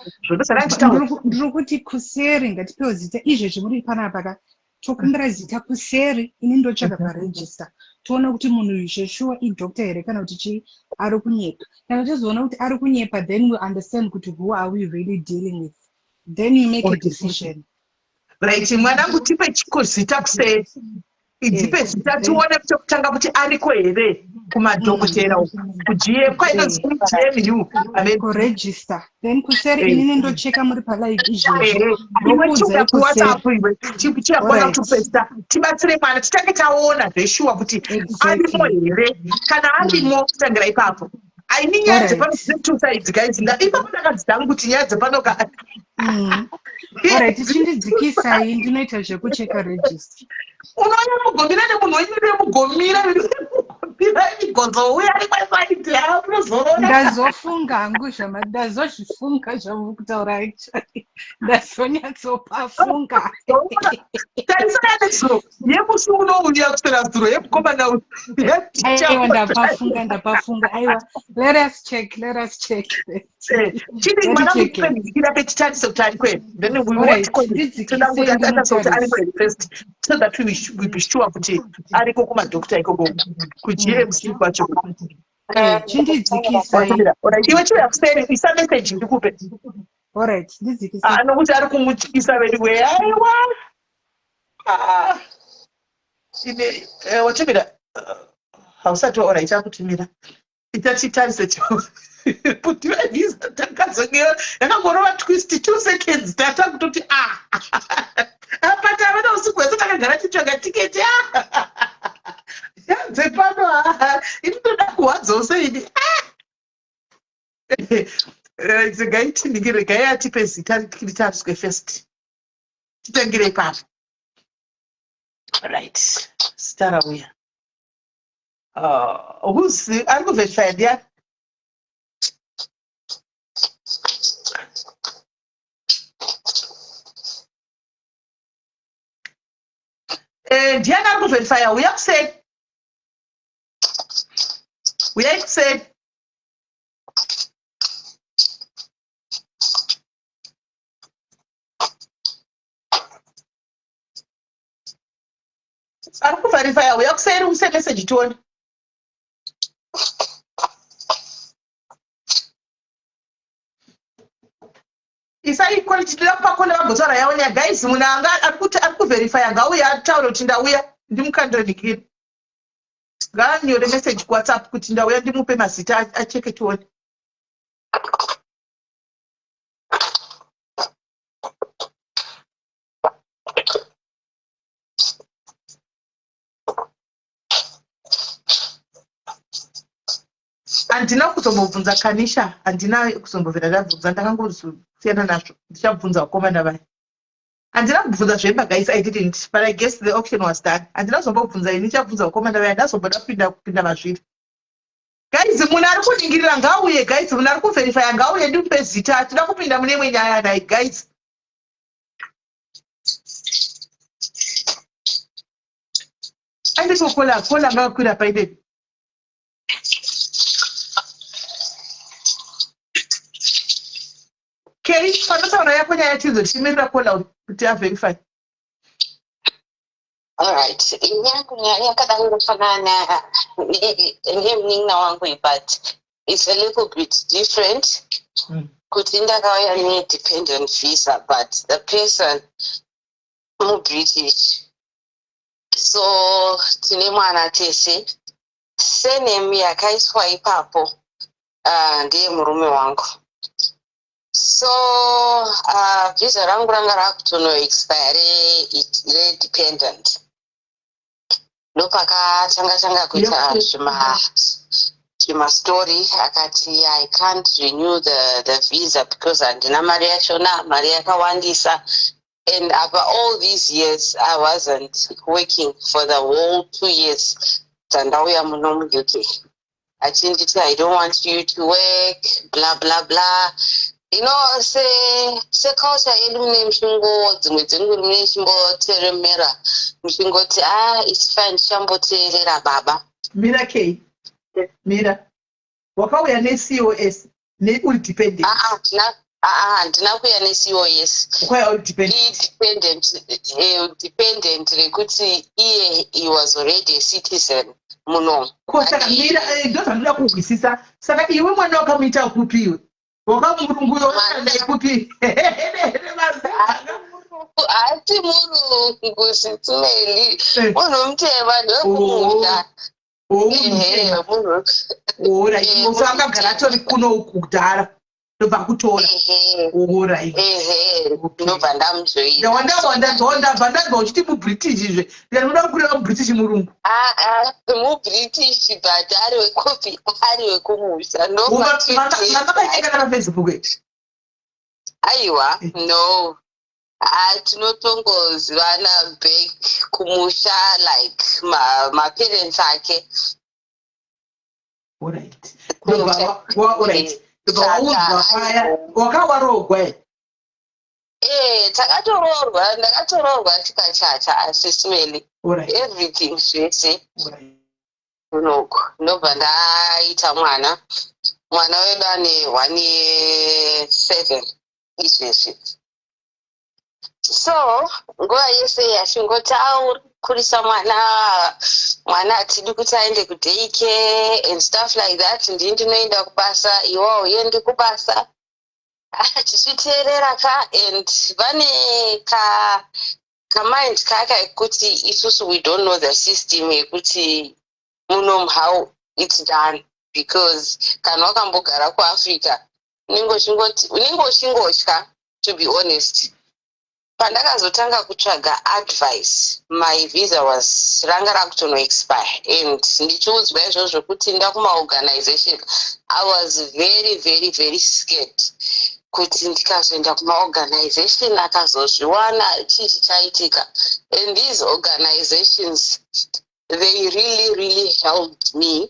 Ndrokuti kuseri ngatipiwa zita izvezvi muri panapa ka. Tokumbira zita kuseri, ini ndocheka paregister. Toona kuti munhu uyu zveshuwa idoctor here kana kuti chi ari kunyepa. Kana tizoona kuti ari kunyepa, then we understand kuti who are we really dealing with. Then you make a decision. Right, mwanangu tipe chiko zita kusei idzipe zita tione kutanga kuti ariko here kumadhokotera kujiye kwainonzi GMU kuregister then kuseri inini ndocheka muri palive izvezvo ndokuudza WhatsApp iwe tichakona kutopesta tibatsire mwana titange taona zveshuwa kuti arimo here kana arimo kutangira ipapo aini nyaya dzepano two sides guys ipapo ndakadzidza kuti nyaya dzepano alright chindidzikisai ndinoita zvekucheka register unoona mugomira nemunhu wenyude mugomira migonzo uya ari kwasaiti haunozorona ndazofunga hangu ndazozvifunga zvamu kutaura actually ndazonyatsopafunga tarisana nezuro yemusi unouya kusera zuro yemukomana aiwa ndapafunga aiwa let us check chini mwana mukwenzikira pechitariso kuti ari kwenu then we want to ari kwenu first so that we be sure kuti ariko kumadhokita ikoko kuGMC kwacho chindidzikisai iwe chiyakuseri isa message ndikupe alright ndidzikisai nokuti ari kumutyisa vediwe aiwa ine watumira hausati alright akutumira itachitarise cho kuti vaiza takazongera yakangorova twist 2 seconds tata kutoti apata vana usiku hwese takagara tichitsvaga tiketi yanze pano inotoda kuhwadzawo seidi gaitindikire gai atipe zita ritariswe first titangire ipapo right zita rauya who's ari kuverifya ndiani ndiani ari kuverifya uya kuseni uyai kuseni ari kuverifya uya kuseni use message tione isai quality ndakupakona vagotara yaonya guys munhu anga ari kuverifya ngauya ataure kuti ndauya ndimukandrenikire ngaanyore message kuWhatsApp kuti ndauya ndimupe mazita acheke tione handina kuzombobvunza Kanisha, handina kuzombovera ndabvunza, ndakangosiyana nazvo. Ndichabvunza vakomana vaya. Handina kubvunza zvemba guys, I didn't, but I guess the auction was done. Handina kuzombobvunza ini, ndichabvunza vakomana vaya, ndazomboda kupinda mazviri. Guys, munhu ari kuningirira ngauye, guys, munhu ari kuverifya ngauye ndimupe zita, hatina kupinda mune imwe nyaya naye guys. Anditokola ngavakwira paine. Keri, panotaura yako nyaya chizo chimirira kola kuti averify. All right. Nyaya yakadangofanana nemnin'ina wangu, but it's a little bit different. Kuti ndakauya ne-dependent visa, but the person mu-British. So tine mwana tese. Surname yakaiswa ipapo ndeye murume wangu. So visa rangu ranga rakutono expire re-dependent. Ndopakatanga kuita story akati I can't renew the visa because handina mari yachona, mari yakawandisa. And after all these years, I wasn't working for the whole 2 years. Tandauya muno mu-UK. Achinditi, I don't want you to work, blah, blah, blah. You know, se culture yedu mune mshingo, dzimwe dzenguva mune chimboteremera. Mshingoti, it's fine, chamboterera baba. Mira K. Mira. Wakauya ne-COS, ne-uri dependent. Handina kuya ne-COS. Ukauya uri dependent. Dependent rekuti iye he was already a citizen muno. Saka mira, ndozvandinoda kuzwisisa. Saka iwe mwana wakamuita ukupiwe. Wakamurunguyo ndaikupi. Hati murungu situmeli. Unomutema ndokumuda. Right. Saka akagara atori kuno uku kudhara. Ndobva kutora. Ndobva ndamuzoita. Ndabva ndabva uchiti muBritish izve. Ndinoda kukurira muBritish murungu. muBritish but ari wekopi, ari wekumusha. Makanyengana paFacebook. Aiwa, no. Tinotongozivana back kumusha like maparents ake. Alright. Alright. Wakawarogwa. Takatoroorwa, ndakatoroorwa tikachacha asi smeli. Everything zvese. Unoko. Ndobva ndaita mwana. Mwana wedu ane 1 year 7 izvezvi. So, nguva yese yachingoti kurisa mwana atidi kuti aende kudaycare and stuff like that. Ndinoenda kubasa, iwawo yendi kubasa. Tichiteerera and vane mind kaka ekuti isusu we don't know the system yekuti how it's done, because kana wakambogara kuAfrica unenge uchingotya, to be honest. Pandakazotanga kutsvaga advice, my visa was ranga rakutono expire, and ndichiudzwa izvozvo kuti ndakumaorganization. I was very, very, very scared kuti ndikazoenda kumaorganization akazozviwana chii chichaitika. And these organizations, they really, really helped me,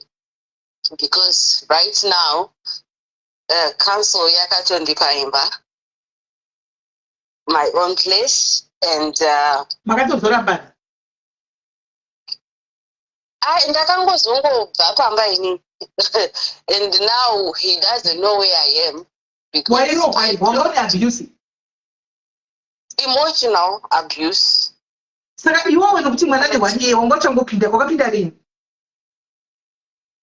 because right now council yakatondipa imba, my own place, and makatozorambana. Ndakangozongobva pamba ini. And now he doesn't know where I am, because abuse, emotional abuse. Saka iwawe nokuti mwana ne1 year wangachangopinda, wakapinda rini?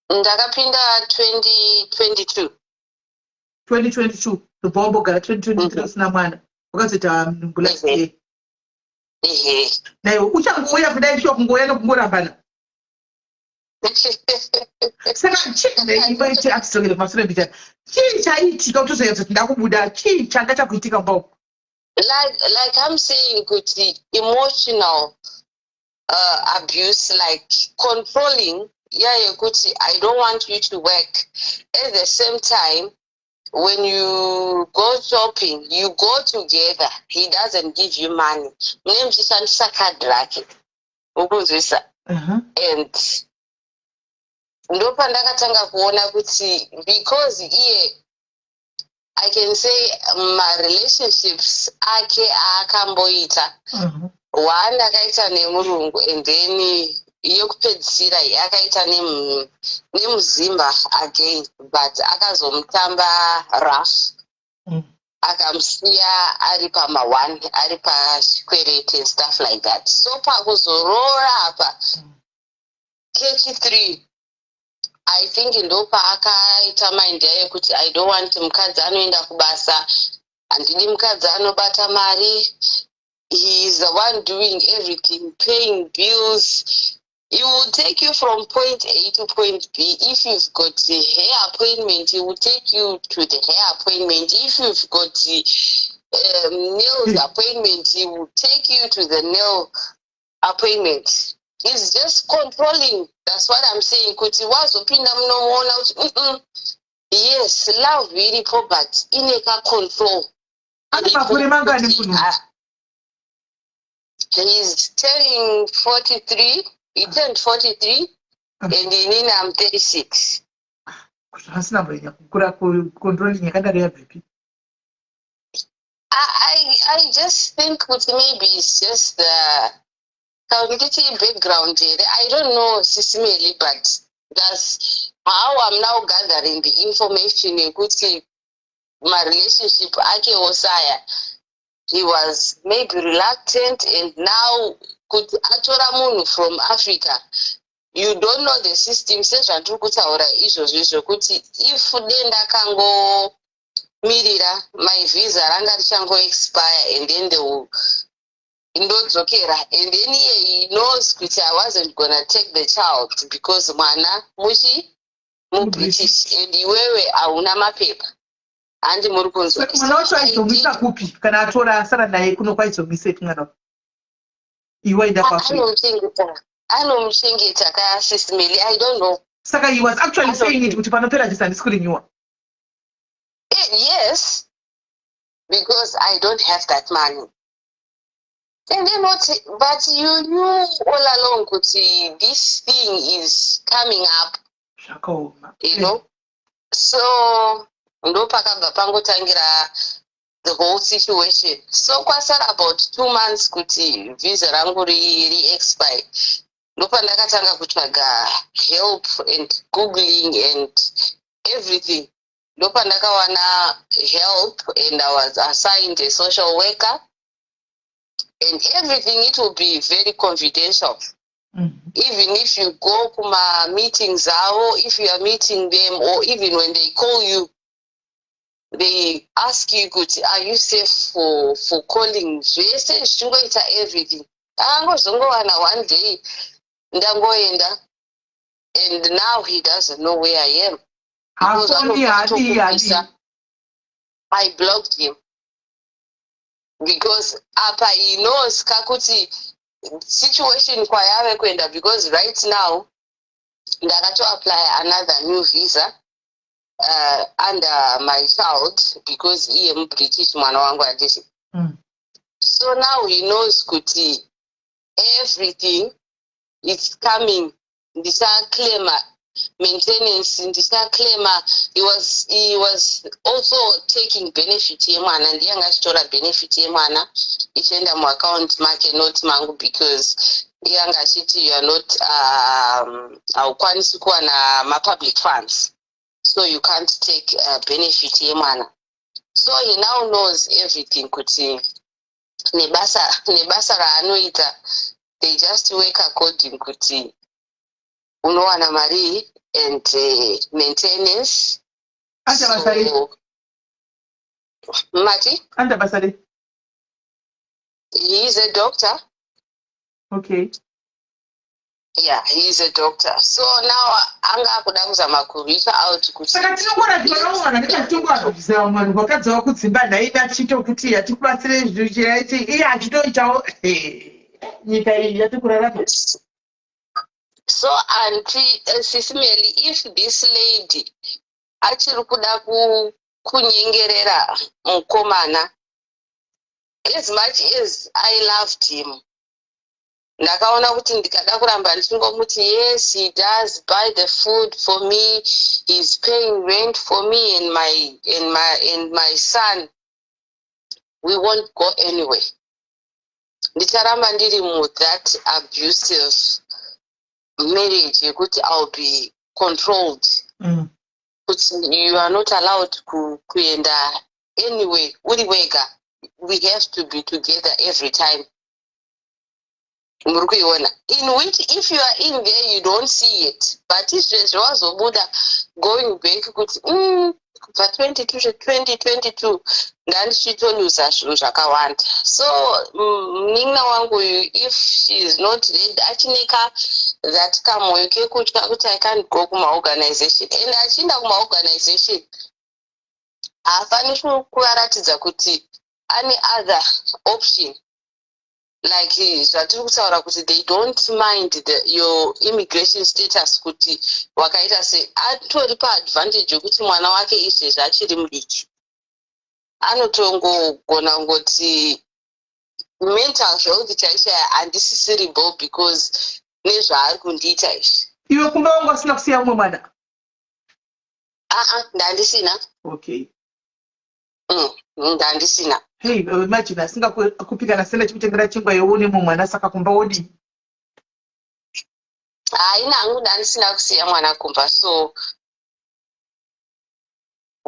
Ndakapinda 2022. 2022 ndobva 2023 usina mwana. Wakazoita last year. Naiwe uchangouya kudai sho kungoya nokungorambana. Saka chii atisongere mashure mbita. Chii chaitika kutozoedza kuti ndakubuda, chii changa chakuitika mbao? Like I'm saying, kuti emotional abuse, like controlling yayekuti I don't want you to work. At the same time, when you go shopping, you go together. He doesn't give you money. Mune mchishandisa card rake. Ukunzwisa. And ndopandakatanga kuona kuti because I can say my relationships ake akamboita waandakaita nemurungu and then yokupedzisira akaita nemuzimba again but akazomutamba rough akamusiya ari pama1 ari pachikwerete and stuff like that. So pakuzorora apa KT3 I think ndopa akaita mind yekuti I don't want mukadzi anoenda kubasa, handidi mukadzi anobata mari. He is the one doing everything, paying bills. He will take you from point A to point B. If you've got the hair appointment, he will take you to the hair appointment. If you've got the nails appointment, he will take you to the nail appointment. He's just controlling. That's what I'm saying. Kuti wazopinda munomuona kuti yes, love really poor, but ineka control. He's turning 43. He turned 43, and in I'm 36. I just think maybe it's just the community background. I don't know systemically, but that's how I'm now gathering the information. My relationship, Ake Osaya, he was maybe reluctant, and now could atora munhu from Africa. You don't know the system. If denda kango mirira, my visa ranga richango expire, and then they will ndodzokera, and then he knows that I wasn't gonna take the child because mwana mushi mu British and iwewe hauna mapepa andi muri kunzwa. Mwana wacho aizomisa kupi kana atora asara naye kuno kwaizomise kumwana iwaida kwa anomuchengeta kasismeli, I don't know. Saka he was actually saying it kuti panopera chisandi sikurinyiwa. Yes, because I don't have that money. And then what? But you knew all along kuti this thing is coming up. You know? So ndo pakabva pangotangira the whole situation. So kwasara about 2 months kuti visa rangu re-expire. Ndopa ndakatanga kutsvaga help and googling and everything. Ndopa ndakawana help and I was assigned a social worker. And everything, it will be very confidential. Even if you go to my meetings, or if you are meeting them, or even when they call you, they ask you, are you safe for calling? Yes, everything. One day, and now he doesn't know where I am. I blocked him. Because apa he knows kakuti situation kwa yawe kwenda, because right now ndakato apply another new visa under my child because he am British mwana wangu adisi. So now he knows kuti everything is coming. Ndisa claim maintenance, ndisa claim he was also taking benefit yemwana, ndiye angachitora benefit yemwana ichienda mu account make not mangu, because iye angachiti you are not haukwanisi kuwa na ma public funds, so you can't take benefit yemwana. So he now knows everything kuti nebasa raanoita, they just work according kuti unowana mari and maintenance. So, Mati? He is a doctor. Okay. Yeah, he is a doctor. So now anga kuda kuzama kureach out kuti. Saka tinongora tinoona nechitongwa kuzama vanhu vakadzawa kudzimba naida achito kuti atikubatsire zviraiti iye achitoitawo nyika iyi yatikurarama. So auntie Sisimeli, if this lady achiri kuda kunyengerera mukomana, as much as I loved him, ndakaona kuti ndikada kuramba ndichingomuti yes, he does buy the food for me, he's paying rent for me and my son, we won't go anywhere. Ndicharamba ndiri mu that abusive marriage yekuti I'll be controlled. You are not allowed kuenda anyway. Uri wega. We have to be together every time. In which, if you are in there, you don't see it. But if there was a Buddha going back, for 2022, then she told you that. So, Nina wangu, if she is not ready, Achinika, that come work, I can't go to my organization. And I think that my organization, I find kuti any other option. Like they don't mind your immigration status kuti wakaita se atori pa advantage yokuti mwana wake izvezvi achiri mudiki anotongogona ngoti mental health chaishaya handisisiribo because nezvaari kundiita izvi. Iwe kumbe wanga usina kusiya umwe mwana? Ndandisina. Okay. Ndandisina. Hey, imagine asinga kupika na sele chimutengera chingwa yeuni mumwana saka kumba odi. Inangu ndandisina kusiya mwana kumba, so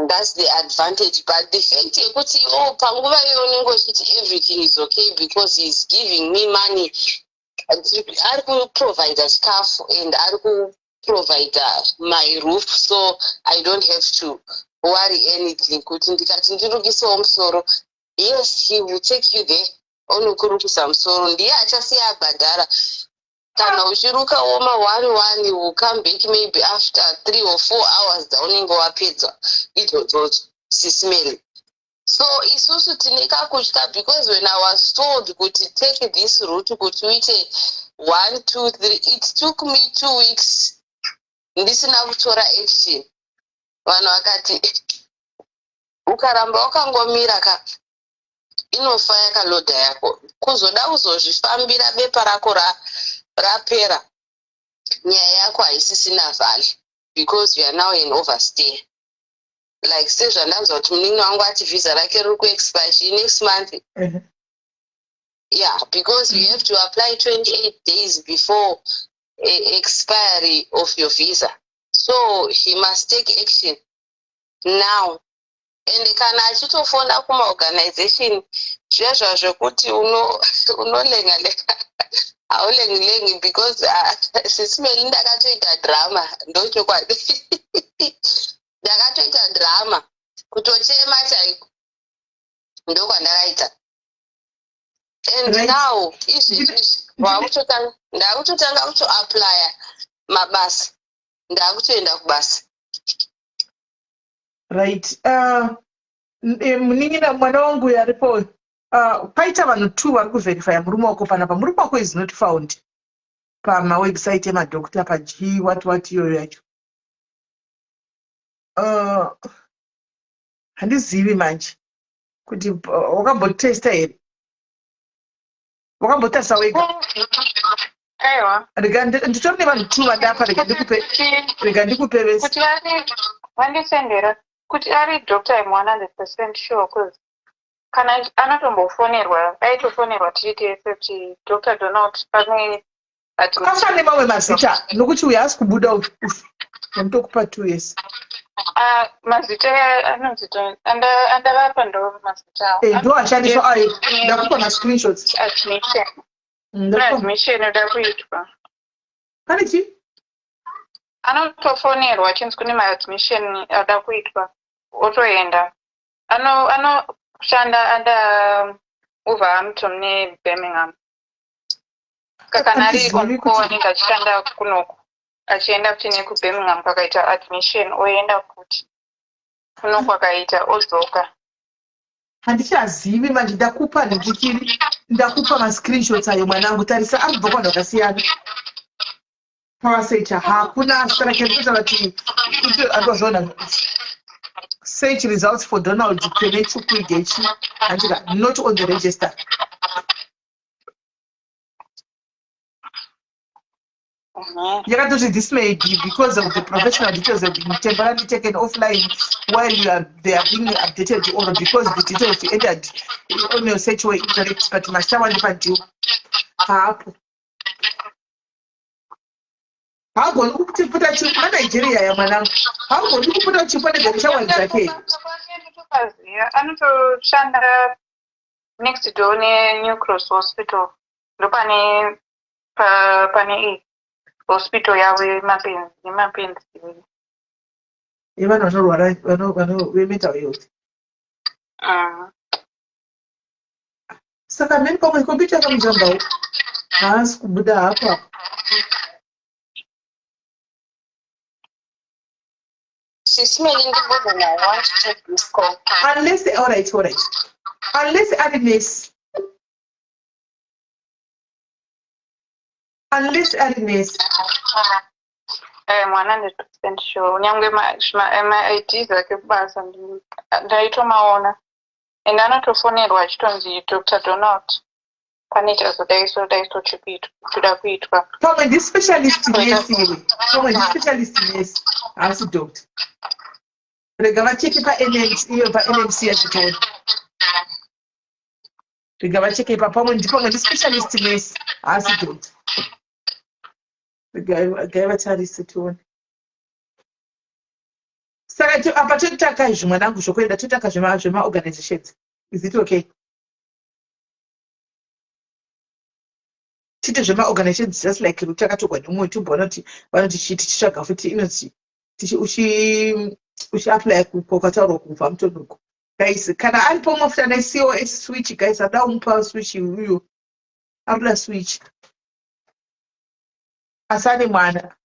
that's the advantage. But the fact yekuti panguva yoningosviti everything is okay because he's giving me money. Ari kuprovide chikafu and ari kuprovide my roof, so I don't have to worry anything. Kuti ndikati ndirugisewo musoro, yes, he will take you there. Onokurukisa musoro, ndiye achasiya abhadhara. Kana uchiruka woma 1 you will come back maybe after 3 or 4 hours daunenge wapedza idzodzo Sisimeli. So isusu tineka kutya because when I was told kuti take this route kuti uite 1, 2, 3, it took me 2 weeks ndisina kutora action. Vanhu vakati ukaramba wakangomira ka inofa yakalodha yako kuzoda kuzozvifambira bepa rako rapera nyaya yako haisisina vhali because you are now in overstay. Like sezvandanzwa kuti muningi wangu ati visa rake riri kuexpire next month. Yeah, because you have to apply 28 days before expiry of your visa, so he must take action now. And kana achitofona kumaorganization zviya zvazvokuti unolenga-lenga haulengi-lengi because Sisimeli ndakatoita drama ndochokwadi. Ndakatoita drama kutochema chaiko ndokwandakaita. And now izvezvi ndakutotanga kutoaplya mabasa, ndakutoenda kubasa. Right. Muningina mwana wangu yaripo paita vanhu 2 vari kuverifya murume wako panapa. Murume wako is not found pamawebsite emadhokota paG what iyoyo yacho. Handizivi manje kuti wakambotesta here, wakambotarisa wega. Aiwa. Nditori nevanhu 2 vandapa, rega ndikupe vese. Kuti vandisendera kuti ari doctor I'm 100% sure because kana anotombofonerwa aitofonerwa tichitese kuti Dr. Donald pane kafane mamwe mazita nokuti uyo haasi kubuda ndokupa 2 years. Mazita anonzi andavapa ndo mazita ndo ashandiswa ayo. Ndakupa mascreenshots. Admission uda kuitwa pane chi anotofonerwa chinzi kune maadmission ada kuitwa otoenda anoshanda anda Wolverhampton neBirmingham. Kana ari ongowaninga achishanda kunoku achienda kuti nekuBirmingham kwakaita admission oenda kuti kunoku akaita ozoka. Handichazivi manje ndakupa ndikiri ndakupa mascreenshots ayo mwanangu, tarisa aribva kwanhu akasiyana. pawasecha hakuna saka kekuita kuti andozvona search results for Donald Kene Chukwigechi and not on the register. This may be because of the professional details have been temporarily taken offline while they are being updated, or because the details you entered on your search were incorrect, but must have one different. How go look to put a chip in Nigeria, madam? How go you put a chip on the shower jacket? I'm to Shanda next door near New Cross Hospital. Lupani Pani Hospital, Yawi Mapping. Even know what I know, we meet our youth. Saka men come computer comes about. Ask Buddha. She's smelling the bottle. I want to take this call. Unless, all right. Unless Agnes. I'm 100% sure. Nyangwe my IDs like a bus and Daitomaona. And anatofonerwa chitonzi Dr. Donald Panita so chipito kuda kuitwa. Come this specialist yes. Come this specialist yes. As a doctor. Regava cheki pa NMC achitoni. Regava cheki pa pamwe ndipo this specialist yes. As a doctor. Regava charisi tuone. Saka apa totaka zvinwanangu zvokuenda totaka zvema organizations. Is it okay? Tite zvema organizations just like rutakatogwa nemumwe tubona kuti vanoti tichitsvaga futi inoti uchi apply kwakataurwa kubva mutonuko. Guys, kana aripo mafuta neCOS switch guys ada umupa switch uyu. Arula switch. Asane mwana.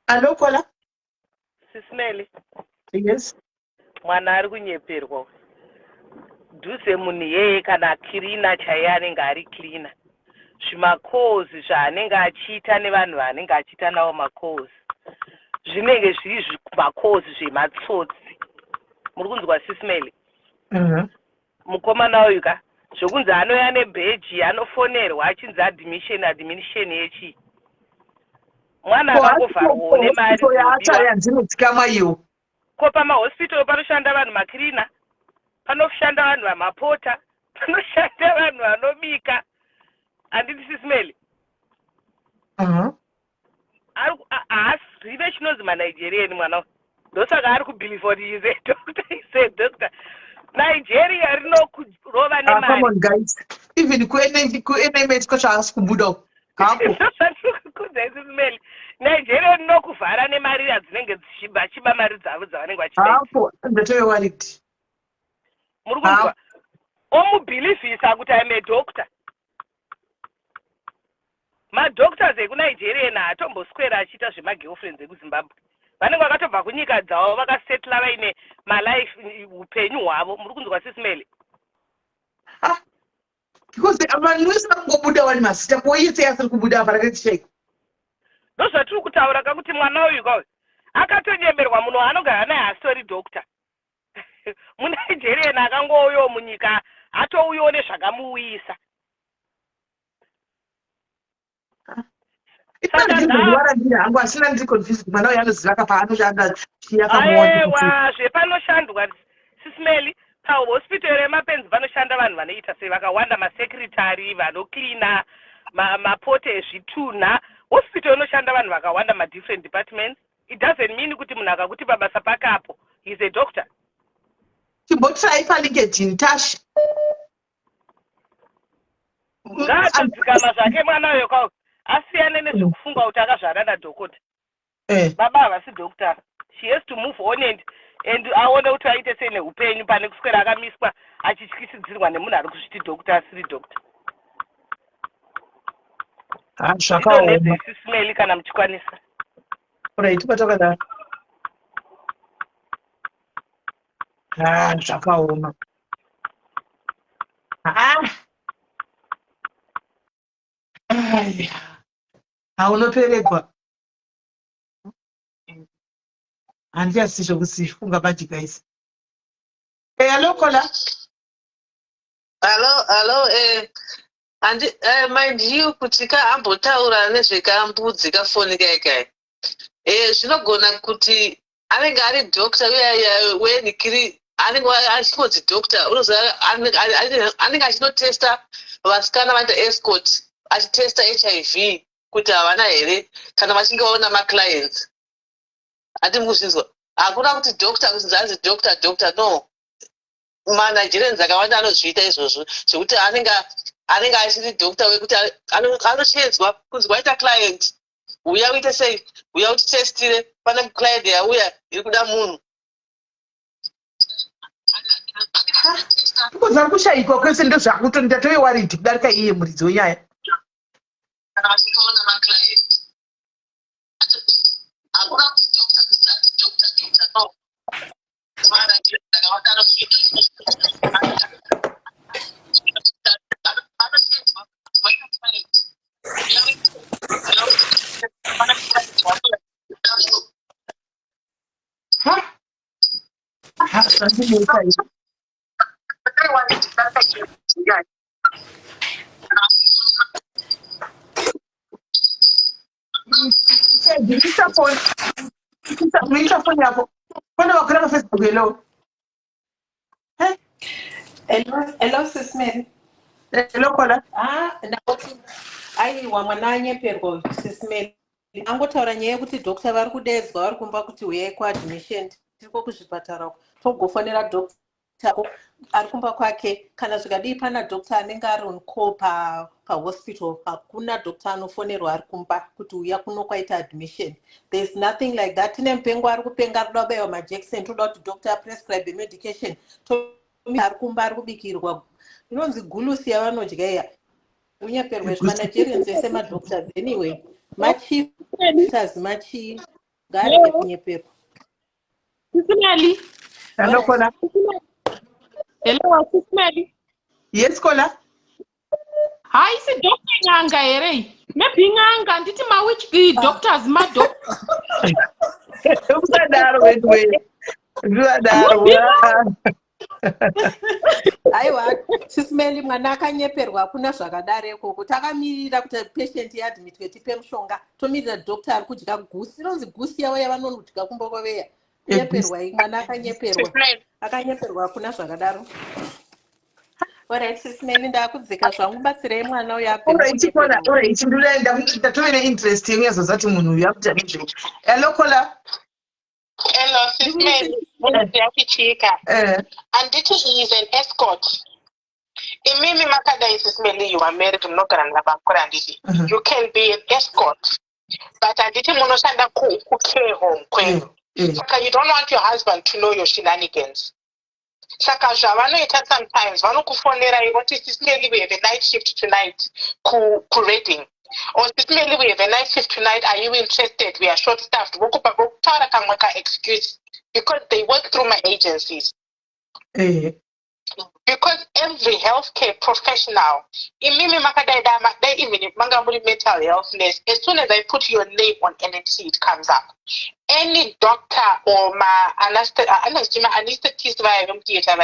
Hello, Kola? Sismeli. Yes. Mwana ari kunyeperwa. Dhuse munhu yeye kana kirina chaiye anenge ari kirina. Zvimakozi zvaanenge achiita nevanhu vaanenge achiita navo makozi. Zvinenge zviri zvimakozi zvematsotsi. Muri kunzwa Sismeli? Mukomana uyu ka zvokunzi anouya nebheji anofonerwa achinzi admission yechi. Mwana akangovharwawo nemari dzinodzikamwa ko pamahospitalo panoshanda vanhu makirina, panoshanda vanhu vamapota, panoshanda vanhu vanobika. Handiti Sismeli? Haasive chinonzi maNigerian mwana. Ndosaka ari kubhiliva kuti he is a doctor, he is a doctor. Nigeria rinokurova nemari. Come on guys. Even ku-NMH kwazvaasi kubuda. Sismeli. Nigeria rinokuvhara nemari dzinenge dzichiba mari dzavo dzavanenge vachiita. Hapo ndatoyo worried. Muri kunzwa? Omubhilivhisa kuti I'm a doctor. Madoctors ekuNigeria haatomboswera achiita zvemagirlfriends ekuZimbabwe. Vanenge vakatobva kunyika dzavo vakasetla vaine malife upenyu hwavo. Muri kunzwa Sismeli? Because vanhu vese vangobuda wani mazita poyese asiri kubuda parakacheka. Ndozvatiri kutaura kakuti mwana uyu kauyu akatonyemerwa munhu anogara naye astori doctor. MuNigeria akangouyawo munyika atouyawo nezvakamuuyisa. Hangu asina ndiri confused mwana uyu anoziva paanoshanda aiwa zvepanoshandwa Sismeli pahospitari yemapenzi panoshanda vanhu vanoita sei vakawanda, masekretari vanoklina mapote ezvitunha. Hospital inoshanda vanhu vakawanda madifferent departments. It doesn't mean kuti munhu akakuti pabasa pake apo he is a doctor. Chimbotry paLinkedIn Tash. Ngatodzikama zvake mwana uyo kwao asiyane nezvekufunga kuti akazvara nadhokota. Baba havasi doctor. She has to move on and aone kuti aite sei neupenyu pane kuswera akamiswa achityisidzirwa nemunhu ari kuzviti doctor asiri doctor. Sismeli kana muchikwanisa. Right, patokadaro. Zvakaoma. Unoperekwa. Handiyasi zvokusifunga bati guys. Hello Kola. Hello, and mind you, kutika ambotaura nezvekambudzi kafonika ikai. Zvinogona kuti anenge ari doctor wenikiri anenge achingodzi doctor unoziva anenge achinotesta vasikana vanoita escort achitesta HIV kuti havana here kana vachinge vaona maclients. Hati mukuzvinzwa. Hakuna kuti doctor kuzinzi anzi doctor no. MaNigerians akawanda anozviita izvozvo zvekuti anenge achiri doctor wekuti anochedzwa kunzi waita client uya uite sei uya utitestire pane client yauya iri kuda munhu. Kuza kushaikwa kwese ndo zvakuto ndatowe wariti kudarika iye muridzi wenyaya. Kana vachikaona maclient. Hakuna kuti doctor kuzinzi doctor no. Hello, Sis Mary. Hello Kola. Aiwa mwana anyeperwa Sis Mary. Angotaura nyaya yekuti doctor vari kudedzwa vari kumba kuti uyai kuadmission tiriko kuzvipatara togofonera doctor ari kumba kwake kana zvikadii pana doctor anenge ari on call pahospital hakuna doctor anofonerwa ari kumba kuti uya kuno kwaita admission. There's nothing like that. Tine mupengo ari kupenga kuda kubaiwa majekiseni toda kuti doctor prescribe medication ari kumba ari kubikirwa inonzi gulusi yavanodya iya unyeperwe zvamanigerians vese madoctors anyway machifs machi ngareke kunyeperwa. Sisimali. Hello Kola. Hello Sisimali. Yes Kola. Hi, si doctor Nyanga here. Maybe Nyanga nditi ma which the doctors ma doctor. Usadaro wewe. Usadaro. Aiwa Sisimeli mwana akanyeperwa hakuna zvakadareko kuti akamirira kuti patient yaadmitwe tipe mushonga tomirira doctor ari kudya gusi inonzi gusi yavo yavanodya kumba kwaveya nyeperwa mwana akanyeperwa hakuna zvakadaro. Alright Sisimeli ndakudzika zvangu batsirei mwana uyo Alright ndatove neinterest yenyazozati munhu uyu akuita nezvei. Hello Kola. Hello, Sisimeli. Anditi he is an escort. Imimi makadai Sisimeli, you are married, munogara nabakora anditi. You can be an escort. But anditi munoshanda ku care home kwenu. Saka you don't want your husband to know your shenanigans. Saka zvavanoita sometimes vanokufonera voti Sisimeli, we have a night shift tonight ku Reading. Or Sisimeli, we have a night shift tonight, are you interested? We are short staffed. Vokutaura kamwe ka excuse because they work through my agencies. Because every healthcare professional, imimi makadai they even mangamuri mental health nurse, as soon as I put your name on NMC, it comes up. Any doctor or anesthetist vaya vemutheater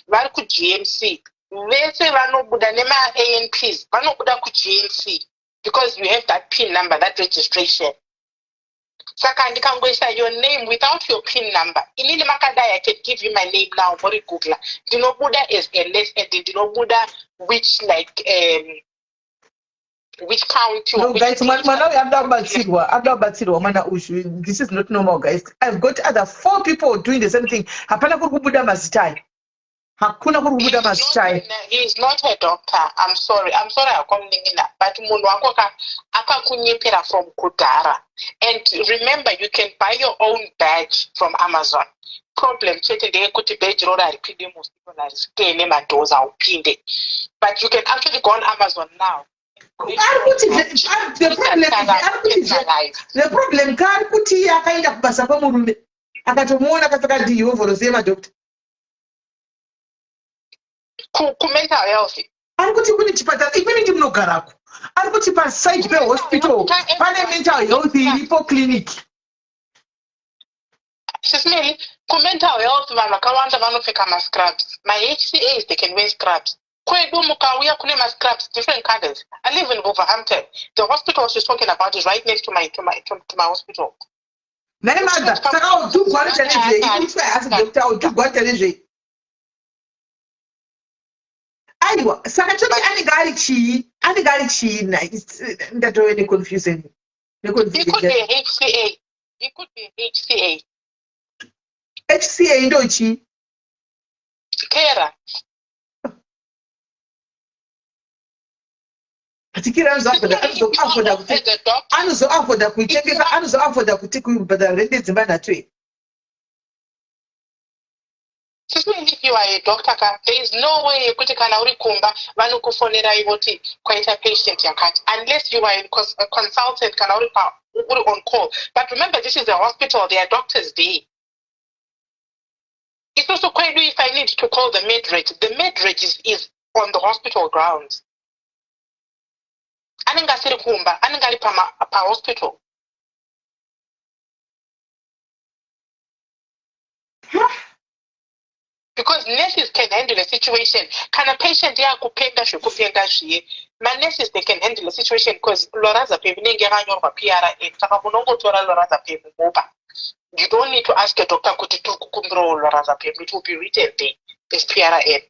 vari ku GMC vese vanobuda nema ANPs vanobuda ku GMC because you have that PIN number, that registration. Saka ndikangoisa your name without your PIN number. Inini makadai I can give you my name now for Google. Dinobuda is a list and dinobuda which which county or no, guys, this is not normal, guys. I've got other 4 people doing the same thing. Hapana kubuda masitai. Hakuna kubuda masitai. He is not a doctor. I'm sorry akomningina. But munhu wako akakunyepera from kudhara. And remember, you can buy your own badge from Amazon. Problem chete ndeyekuti badge rora ripinde musipona risikene madoza upinde. But you can actually go on Amazon now. The problem kari kuti akaenda kubasa pamurume akatomuona akapfeka dhihovhoro sema doctor Mental health. Ari kuti kune chipatara imweni ndimunogarako. Ari kuti paside pehospital pane mental health iripo clinic. Sismeli, mental health vanhu vakawanda vanopfeka mascrubs. My HCAs, they can wear scrubs. Kwedu mukauya kune mascrubs, different colors. I live in Wolverhampton. The hospital she's talking about is right next to my hospital. Nai mother, saka udugwa nezve, ife as doctor udugwa nezve. Aiwa, saka choti anenge ari chii na ndatove neconfusion. It could be HCA. It could be HCA. HCA ndo chi? Kera. Atikira anozoafoda kuitengesa, anozoafoda kuti kubhadhara rende dzimba natwe. If you are a doctor, there is no way kuti kana uri kumba vanokufonera ivoti kwaita patient yakati, unless you are a consultant kana uri on call. But remember, this is a hospital, there are doctors there. It's also quite if I need to call the med-reg is on the hospital grounds. Anenga siri kumba, anenga ali pa hospital. Because nurses can handle a situation. Can a patient kupenga zviye? My nurses, they can handle a situation because loraza pepi nenge yakanyorwa PRN. Saka munongotora loraza pepi mopa. You don't need to ask a doctor kuti kukumbira loraza pepi. It will be written there as PRN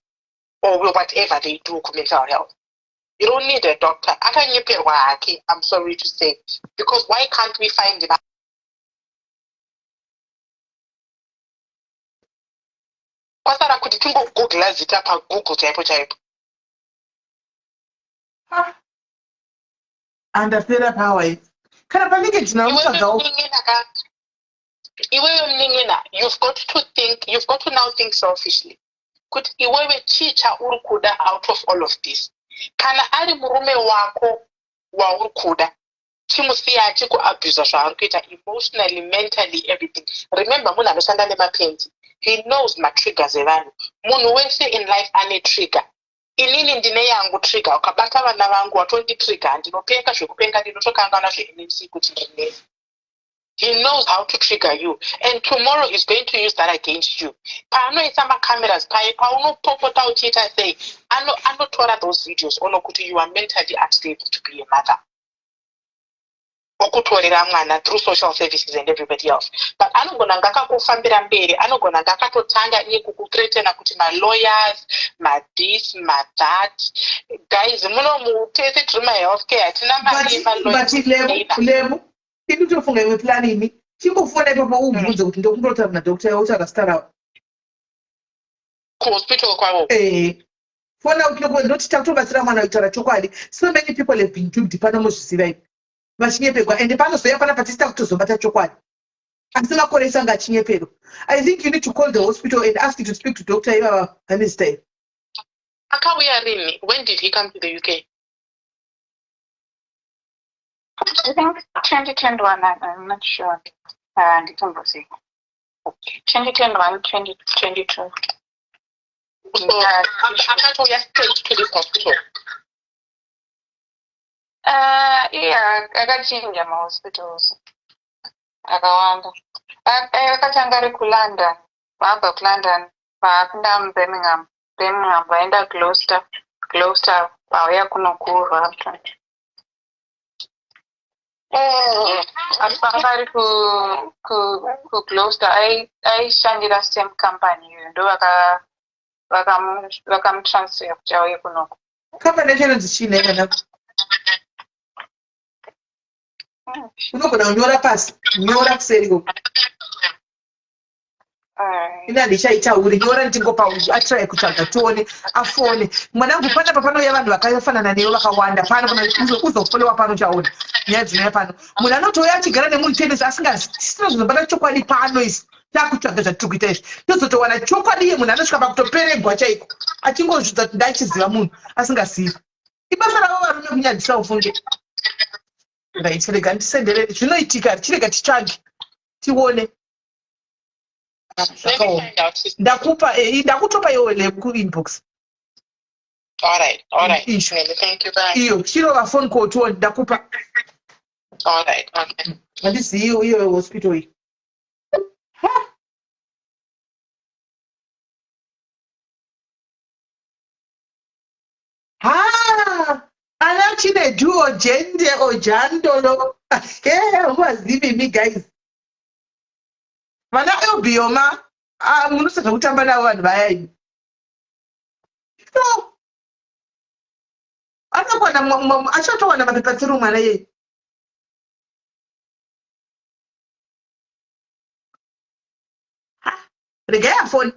or whatever they do for mental health. You don't need a doctor. I'm sorry to say. Because why can't we find them? Pasara kuti Google zita pa Google chaipo. Andapera power. Kana panenge ndinamutsvagawo. Iwewe mningina, you've got to now think selfishly. Kuti iwewe chicha uri kuda out of all of this. Kana ari murume wako wauri kuda. Chimusiya achikuabuse zvaari kuita emotionally, mentally, everything. Remember, munhu anoshanda nemapenzi. He knows my triggers evanhu. Munhu wese in life ane trigger. Inini ndine yangu trigger. Ukabata vana vangu watondi trigger. Ndinopenga zvekupenga ndinotokangana zveNMC kuti ndinesi. He knows how to trigger you. And tomorrow he's going to use that against you. Paanoisa macameras paunopopota uchiita sei. Anotora those videos onokuti you are mentally unstable to be a mother. Okutorera mwana through social services and everybody else. But anogona ngakakufambira mberi, anogona ngakatotanga iye kukuthreatena kuti my lawyers, my this, my that. Guys, mutese tiri my healthcare, hatina mari But level. Tiri tofunga imwe plan ini. Chingofona ipapo ubvunze kuti ndokundotaura nadokta yauti akasitara. Kuhospital kwavo. Fona ndoti takutobatsira mwana kutaura chokwadi. So many people have been duped pano muzviziva ipi. Vachinyepegwa ende panozoya pana patisita kutozobata chokwadi. Asingakoresa ngachinyepero. I think you need to call the hospital and ask you to speak to Dr. Eva Hanistay. Akauya rini? When did he come to the UK? I think 2021, I'm not sure. And 2021, 2022. So, akauya straight to the hospital. Yeah, akachinja mahospitals. Akawanda. Akatanga ari kuLondon. Vabva kuLondon, vakapinda muBirmingham. Vaenda Gloucester. Vauya kuno kuWolverhampton. Akapanga ari kuGloucester. Aishandira same company iyoyo. Ndo vakamutransfer kuti auye kunoko. Company yacho chine kana unogona kunyora pasi, nyora kuseri. Ina ndichaitauri nyora ndingopa atry kutsvaga tione afone. Mwanangu panapa panouya vanhu vakafanana newe vakawanda. Pano kana uzofolewa pano chaona. Nyaya dzinouya pano. Munhu anotouya achigara nemunhu tenesi asingasisina zvizobata chokwadi pano isi. Takutsvaga zvatiri kuita izvi. Tozotowana chokwadi yemunhu anosvika pakutoperembwa chaiko. Achingozvidza kuti ndachiziva munhu asingazivi. Ibasa ravo varume kunyadzisa ufunge. Ngaitsirega ndisenderere zvinoitika chirega titsvage tione. Ndakupa ndakutopa iwe kuinbox. All right. Isho. Thank you, bye. Iyo chirova phone call to ndakupa. All right, okay. Handisi iyo hospital iyi. Ana chine duo jende ojandolo. Wazivi mi guys. Mana eobioma. Munosaka kutamba navo vanhu vaya ini. No. Achatowana mapepatiro mwana yeye. Regaya phone,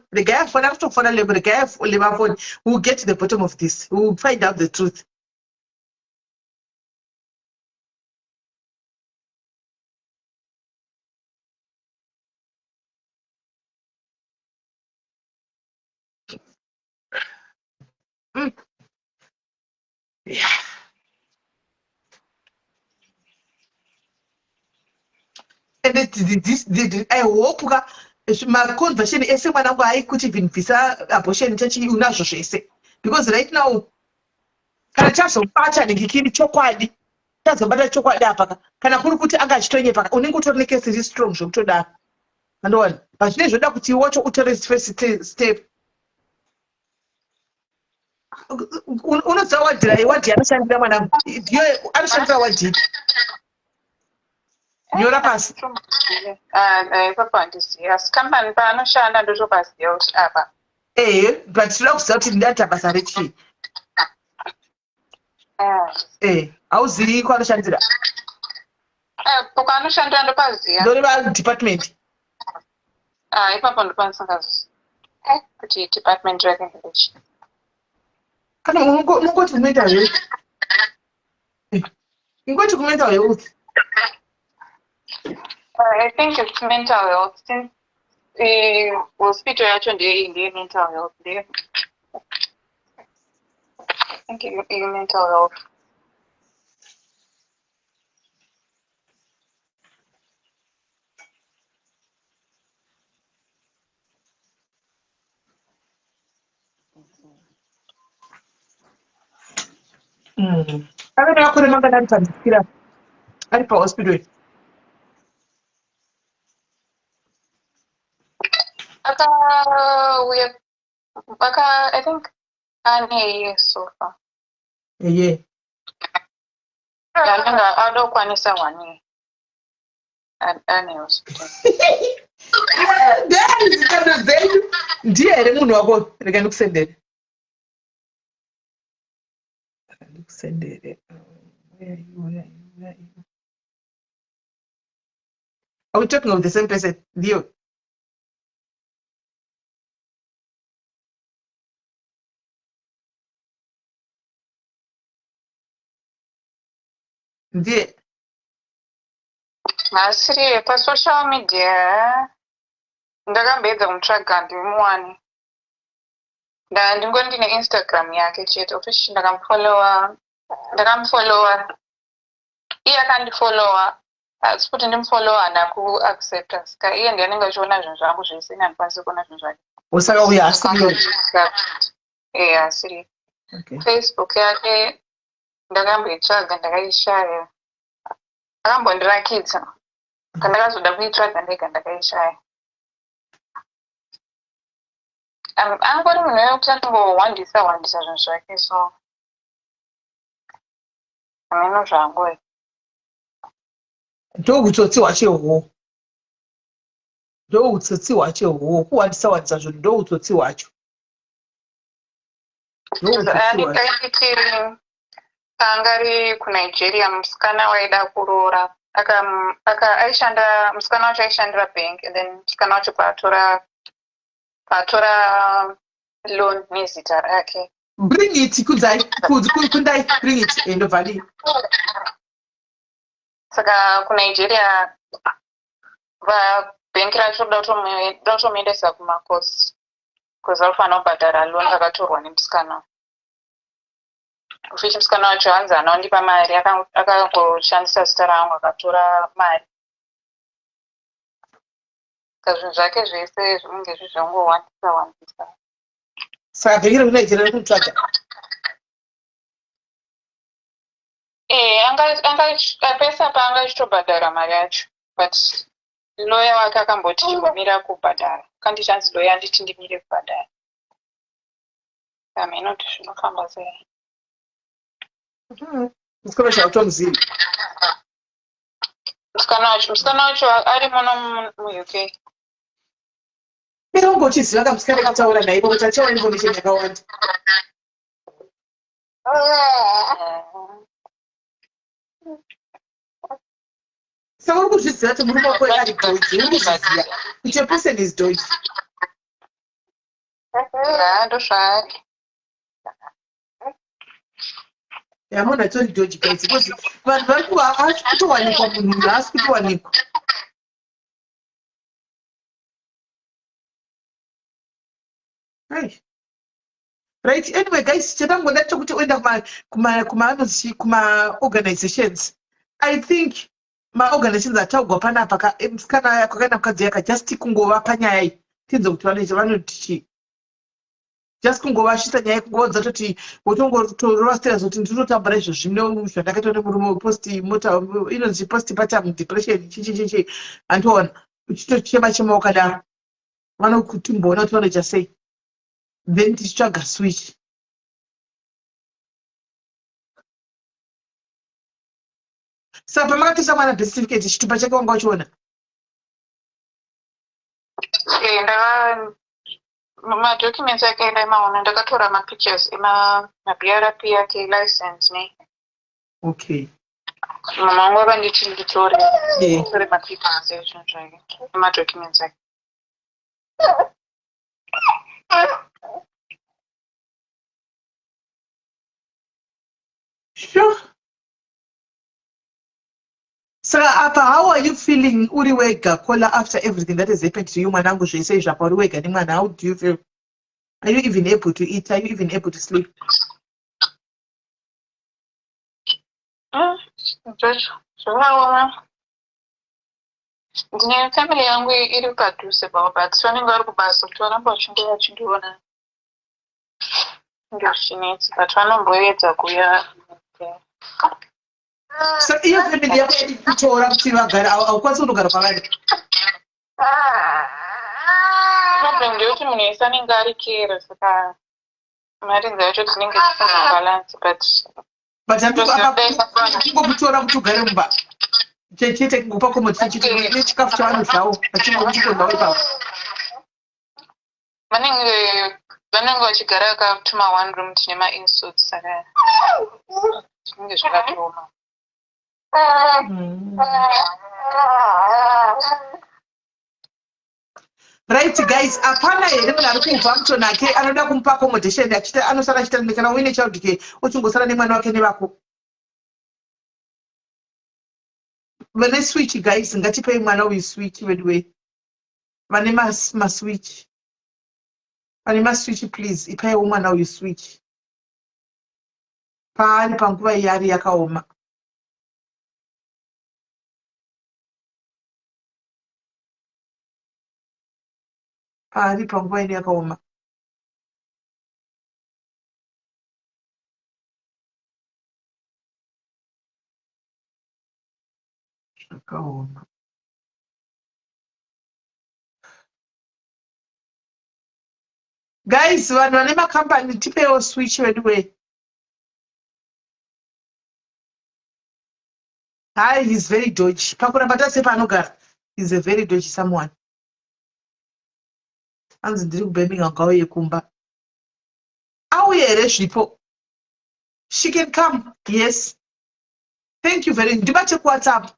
after level, regaya phone. We'll get to the bottom of this. We'll find out the truth. Yeah. And I hope my conversion is when I could even visa abortion chachi unazvo zvese. Because right now, kana chazobata ngikiri chokwadi. Chazobata chokwadi apa. Kana kuri kuti anga chitonye paka. Unenge utori nekesi iri strong zvokutodaro. Andowani. Pazvine zvoda kuti wacho utore first step. Unoziva wadhi anoshandira mwanangu. Ndiyo anoshandira wadhi. Nyora pasi. Papa handisiya. Company paanoshanda ndotopaziva kuti apa. But tinoda kuziva kuti ndata basa rechii. Hauzivi kwaanoshandira. Kwaanoshandira ndopaziva. Ndoreva department. Ipapo ndopandisingazvizivi. Kuti department rake ndechi. Kana mungoti kumental health. Ingoti kumental health. I think it's mental health. Since hospital yacho ndeye mental health. I think it's mental health. Avana yakore mangana aripanzikira ari pahospital. I think ane so far. Yeah. Yananga adokwanisa wani. Ane hospital. There is the value. Ndiye here munhu wako rega ndikusendere. Where are you? Are we talking of the same person? Dio. Ndiye. Masiri pasocial media ndakambedza kumutsvaga ndimuwane. Ndingori ndine Instagram yake chete official ndakamufollowa. Iye akandifollowa. Asi kuti ndimufollowa haana kuaccepta. Saka iye ndiye anenge achiona zvinhu zvangu zvese handikwanisi kuona zvinhu zvake. Usaka uya asiriyo. Asiri. Facebook yake ndakamboitsvaga ndakaishaya. Akambondirakidza. Kandakazoda kuitsvaga ndega ndakaishaya. Angori munhu wekuti anombowandisa zvinhu zvake so hameno zvangu. Ndokutsotsi hwacho. Ndokutsotsi hwacho. Kuwandisa zvinhu ndokutsotsi hwacho. Angari kuNigeria musikana waida kuroora. Musikana wacho aishandira bank and then musikana wacho patora loan nezita rake. Bring it, kundai, bring it, endovali. Saka kuNigeria bhengi racho dotomuendesa kumakosi because anofanira kubhadhara loan rakatorwa nemusikana. Ufichi musikana wacho hanzi anaondipa mari akangoshandisa zita rangu akatora mari. Saka zvinhu zvake zvese zvinenge zvizvongowandisa. Saka bhengi rekuNigeria riri kumutsvaga. Pesa paangachitobhadhara mari yacho, but lawyer wake akamboti mira kubhadhara. Kandichanzi lawyer anditi ndimire kubhadhara. Inoti zvinofamba sei? Musikana zvautomuzivi. Musikana wacho ari muno muUK. Ungochiziva kamusikana kataura naye kuti achaona information yakawanda. Saka uri kuzviziva kuti murume wako ari Deutsch, uri kuzviziva kuti a person is Deutsch. Ndozvaari. Yamuna atori Deutsch guys, because vanhu vari kutowanikwa munhu haasi kutowanikwa. Right, anyway guys, chatangoda chokuti oenda kuma-organizations. I think ma-organizations ataugwa panapa musikana kwakaenda mukadzi yaka just kungovapa nyaya iyi tinzo kuti vanoti just kungovashisa nyaya kungoudza toti wotongotorostera zoti ndinotambura izvozvino zvandakaita nemurume weposti mota inonzi post partum depression chichichichi antoona uchitochema wakadaro vanokutimboona kuti vanoita sei, then tichitsvaga switch. Saka pamakatisa mwana birth certificate chitupa chake wanga uchiona? Madocuments ake ndaimaona, ndakatora mapictures ema-BRP yake, license ne. Okay. Mama wangu akanditi nditore mapictures ezvinhu zvake, emadocuments ake. Sure. So, how are you feeling, uri wega, Kola, after everything that has happened to you, Manangu, she says, uri wega, how do you feel? Are you even able to eat? Are you even able to sleep? Ndine family yangu iri padhuze pavo, but vanenge vari kubasa kuti varamba vachingoya vachindiona ngezvinetsi, but vanomboedza kuuya. So, iyo family yako iri kutora kuti vagara, haukwanisi kutogara kwavari? Problem ndeyekuti munhu wese anenge ari kera, saka marinzi yacho tinenge tisina balance, but kungokutora kuti ugare mumba chete kungopa komoti nechikafu chavanodyawo vachingokuchikondawo ipapo. Vanenge vachigara vakatuma one room tine ma-insuits, saka zvinenge zvakatooma. Right guys, apana here munhu ari kubva mutonake anoda kumupa accommodation achita anosara achita kana uine child care ochingosara nemwana wake nevako. Vane switch guys, ngatipei mwana uyu switch anyway. Vane maswitch. Vane maswitch please, ipaiwo mwana uyu switch. Paari panguva iyari yakaoma. Paari panguva iyari yakaoma. Zvakaoma. Guys, vanhu vane makambani tipeiwo switch anyway. Hi, he's very dodgy. Pakuramba tasepa anogara. He's a very dodgy someone. Anzi ndiri kubhembinga ngawo yekumba. Auye here zvipo. She can come. Yes. Thank you very much. Ndibate kuWhatsApp.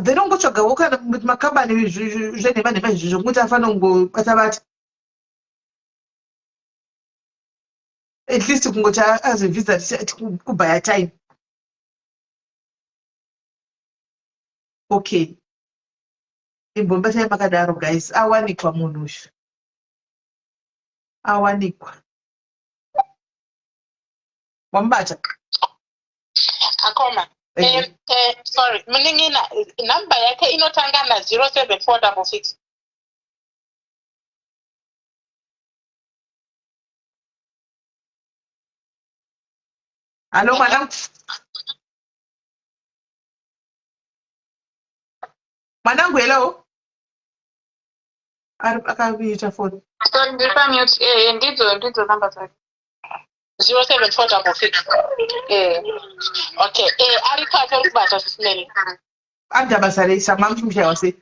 Then ungotsvagawo kana makambani zvenhema izvi zvokuti afana kungobata-bata. At least kungoti azivhisa kubhaya time. Okay. Imbombatai makadaro guys. Awanikwa munhu uyu. Awanikwa. Wambata? Akoma. Sorry, muningina number yake inotanga na 07466. Hello, madam. Madam, hello. I can't be your phone. So ndipamute ndidzo number dzake 07466. Okay. Ari papo ari kubata Sisimeli. Andabasalisa mamchumsha wase.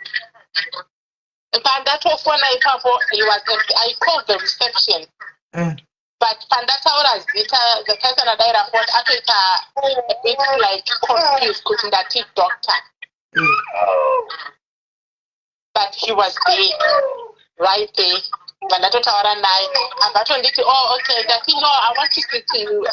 Pandatofona ipapo I called the reception. But pandataura zita the person that I report a bit like confused couldn't that doctor. But he was there, right there. Pandatotaura nai. Abatonditi, oh okay, that I want to speak to you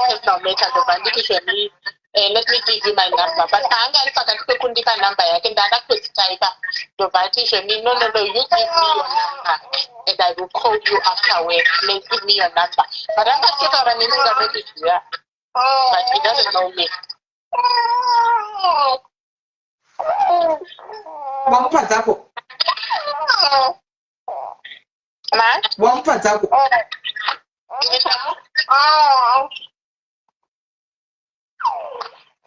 personal matter of banditi let me give you my number. But hanga alipaka kundika number yake ndana kwetaipa. Dovati shoni no, you give me your number and I will call you afterwards. Please give me your number. But I'm not sure I'm maybe here. But he doesn't know me. Wampa zako. Man? Wampa zako.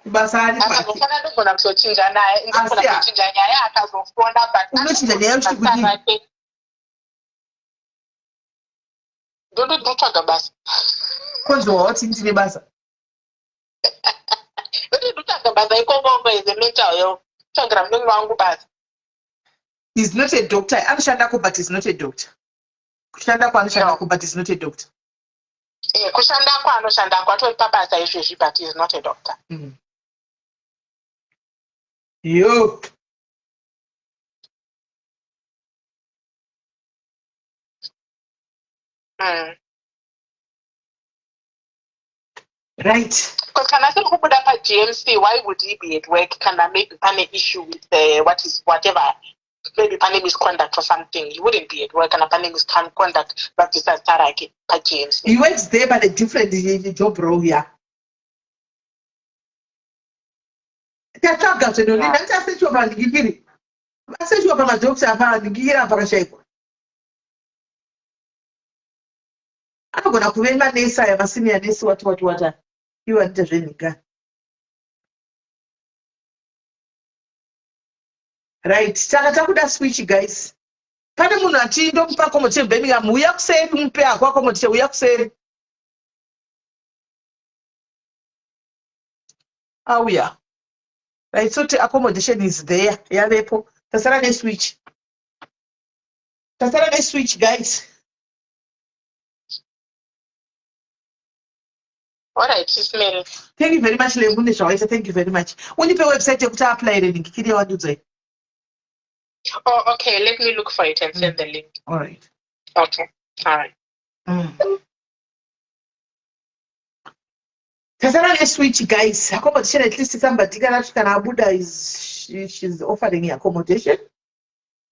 Basari pati. Akakufana ndokona kuzochinja naye, ndokona kuchinja nyaya akazofona but unochinja naye uchikuti. Ndondo ndotsvaga basa. Konzi wawati ndine basa. Ndondo ndotsvaga basa ikongo is a mental health. Tsvagira munenge wangu basa. He's not a doctor. Anoshandako but he's not a doctor. Kushandako anoshandako but he's not a doctor. Kushandako anoshandako atori pabasa izvezvi but he's not a doctor. Yo. Right. Because kana siri kubuda pa GMC, why would he be at work? Kana maybe pane issue with whatever, maybe pane misconduct or something. He wouldn't be at work. Kana pane misconduct, but it's a taraki pa GMC. He works there but a different job role here. Tatsvaga zvinhu ndinatsasechiwa pandikipiri. Vasechiwa pamadhokita pandikira pakashaikwa. Anogona kuve manesi aya masenior nesi wati. Iwo anoita zvenhika. Right, saka takuda switch guys. Pane munhu atindomupa accommodation Birmingham, uya kuseri umupe ako accommodation, uya kuseri. Auya. Right, so the accommodation is there. Yavepo. Tasara ne switch. Tasara ne switch guys. All right, Sisimeli. Thank you very much, Lembune Shawaisa. Thank you very much. When you pay website, you can apply it. Oh, okay. Let me look for it and send the link. All right. Okay. All right. Tasara ne switch guys. Accommodation at least somebody can Abuda she's offering accommodation.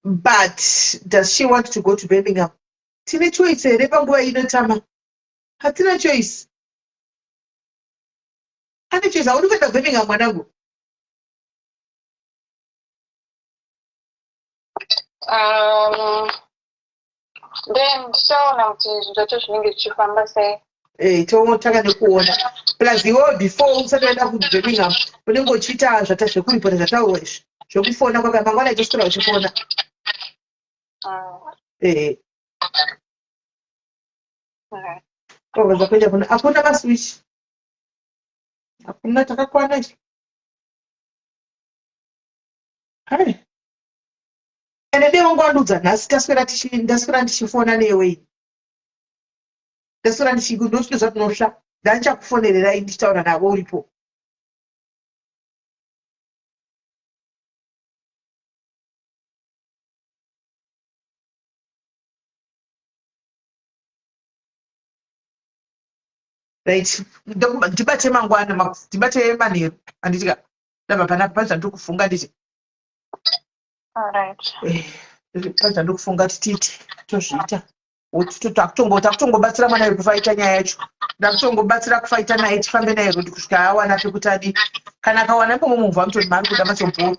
But does she want to go to Birmingham? Tina choice. Hatina choice. Hatina choice. I want to go to Birmingham, mwanangu. Then shaona kuti zvacho zvinenge zvichifamba sei. Totaka nekuona. Plus iwewe before usati waenda kuBirmingham unenge uchiita zvekuripota zvataurwa izvi. Zvokufona mangwana ichoswera uchifona. Kwabva kuenda kuna hakuna maswitch. Hakuna takakwana izvi. Hai. Ene dei wangwandudza nhasi ndaswera ndichifona newe. Ndaswera ndosvika zvatinotya. Ndichakufonererai ndichitaura navo uripo. Right. Ndibate mangwana, ndibate manheru. Anditika ndabva panapa panzvandokufunga nditi. All right. Panzvandokufunga titi tozviita. Takutongobatsira mwana kufaita nyaya yacho. Ndakutongobatsira kufaita naye tifambe naye rodi kusvika awana pekuti adi. Kana akawana ipo mumuvha mutoti mari kuda machombo.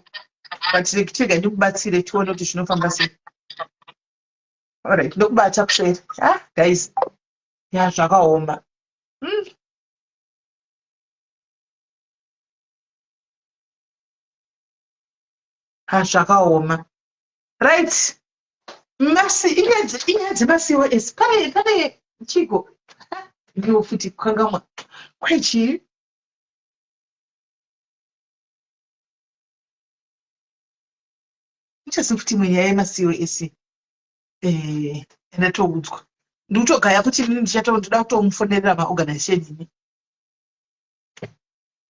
But tega ndikubatsire tione kuti zvinofamba sei. All right, ndokubata kuseri. Guys. Ya zvakaoma. zvakaoma. Right. Masi inyadzi masiwo esi pane chigo ndiwo futi kukangamwa kwechii ichasi futi mwenyaya yemasiwo esi ndatoudzwa ndikutogaya kuti ndoda kutomufonerera maorganization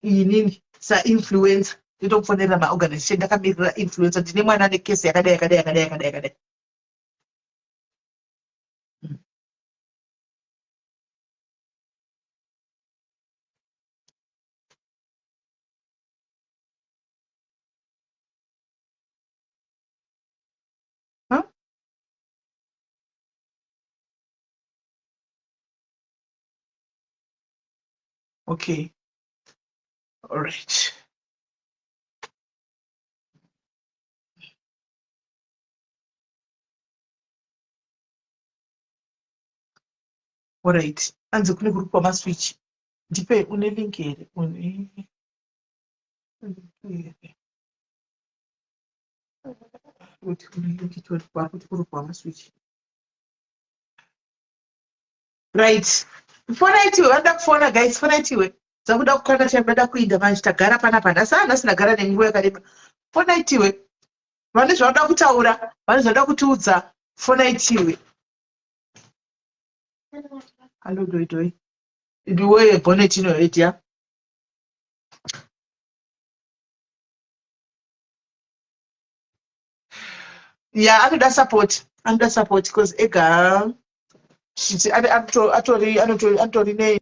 inini sainfluencer nditomufonerera maorganization ndakamirira influencer ndine mwana nekesi yakadai. Huh? Okay. All right. All right. Anze kune kuri kwamaswitch. Ndipe une link here. Kuti kune link kuti kuri kwamaswitch. Right. Fona itiwe vanoda kufona guys, fona itiwe. Zakuda kukanda chamboda kuinda manje tagara panapa. Ndasana sinagara nenguva yakareba. Fona itiwe. Vane zvanoda kutaura, vane zvanoda kutiudza. Fona itiwe. Hello doi. Idiwe bonnet ino edia. Yeah, anoda support because ega atori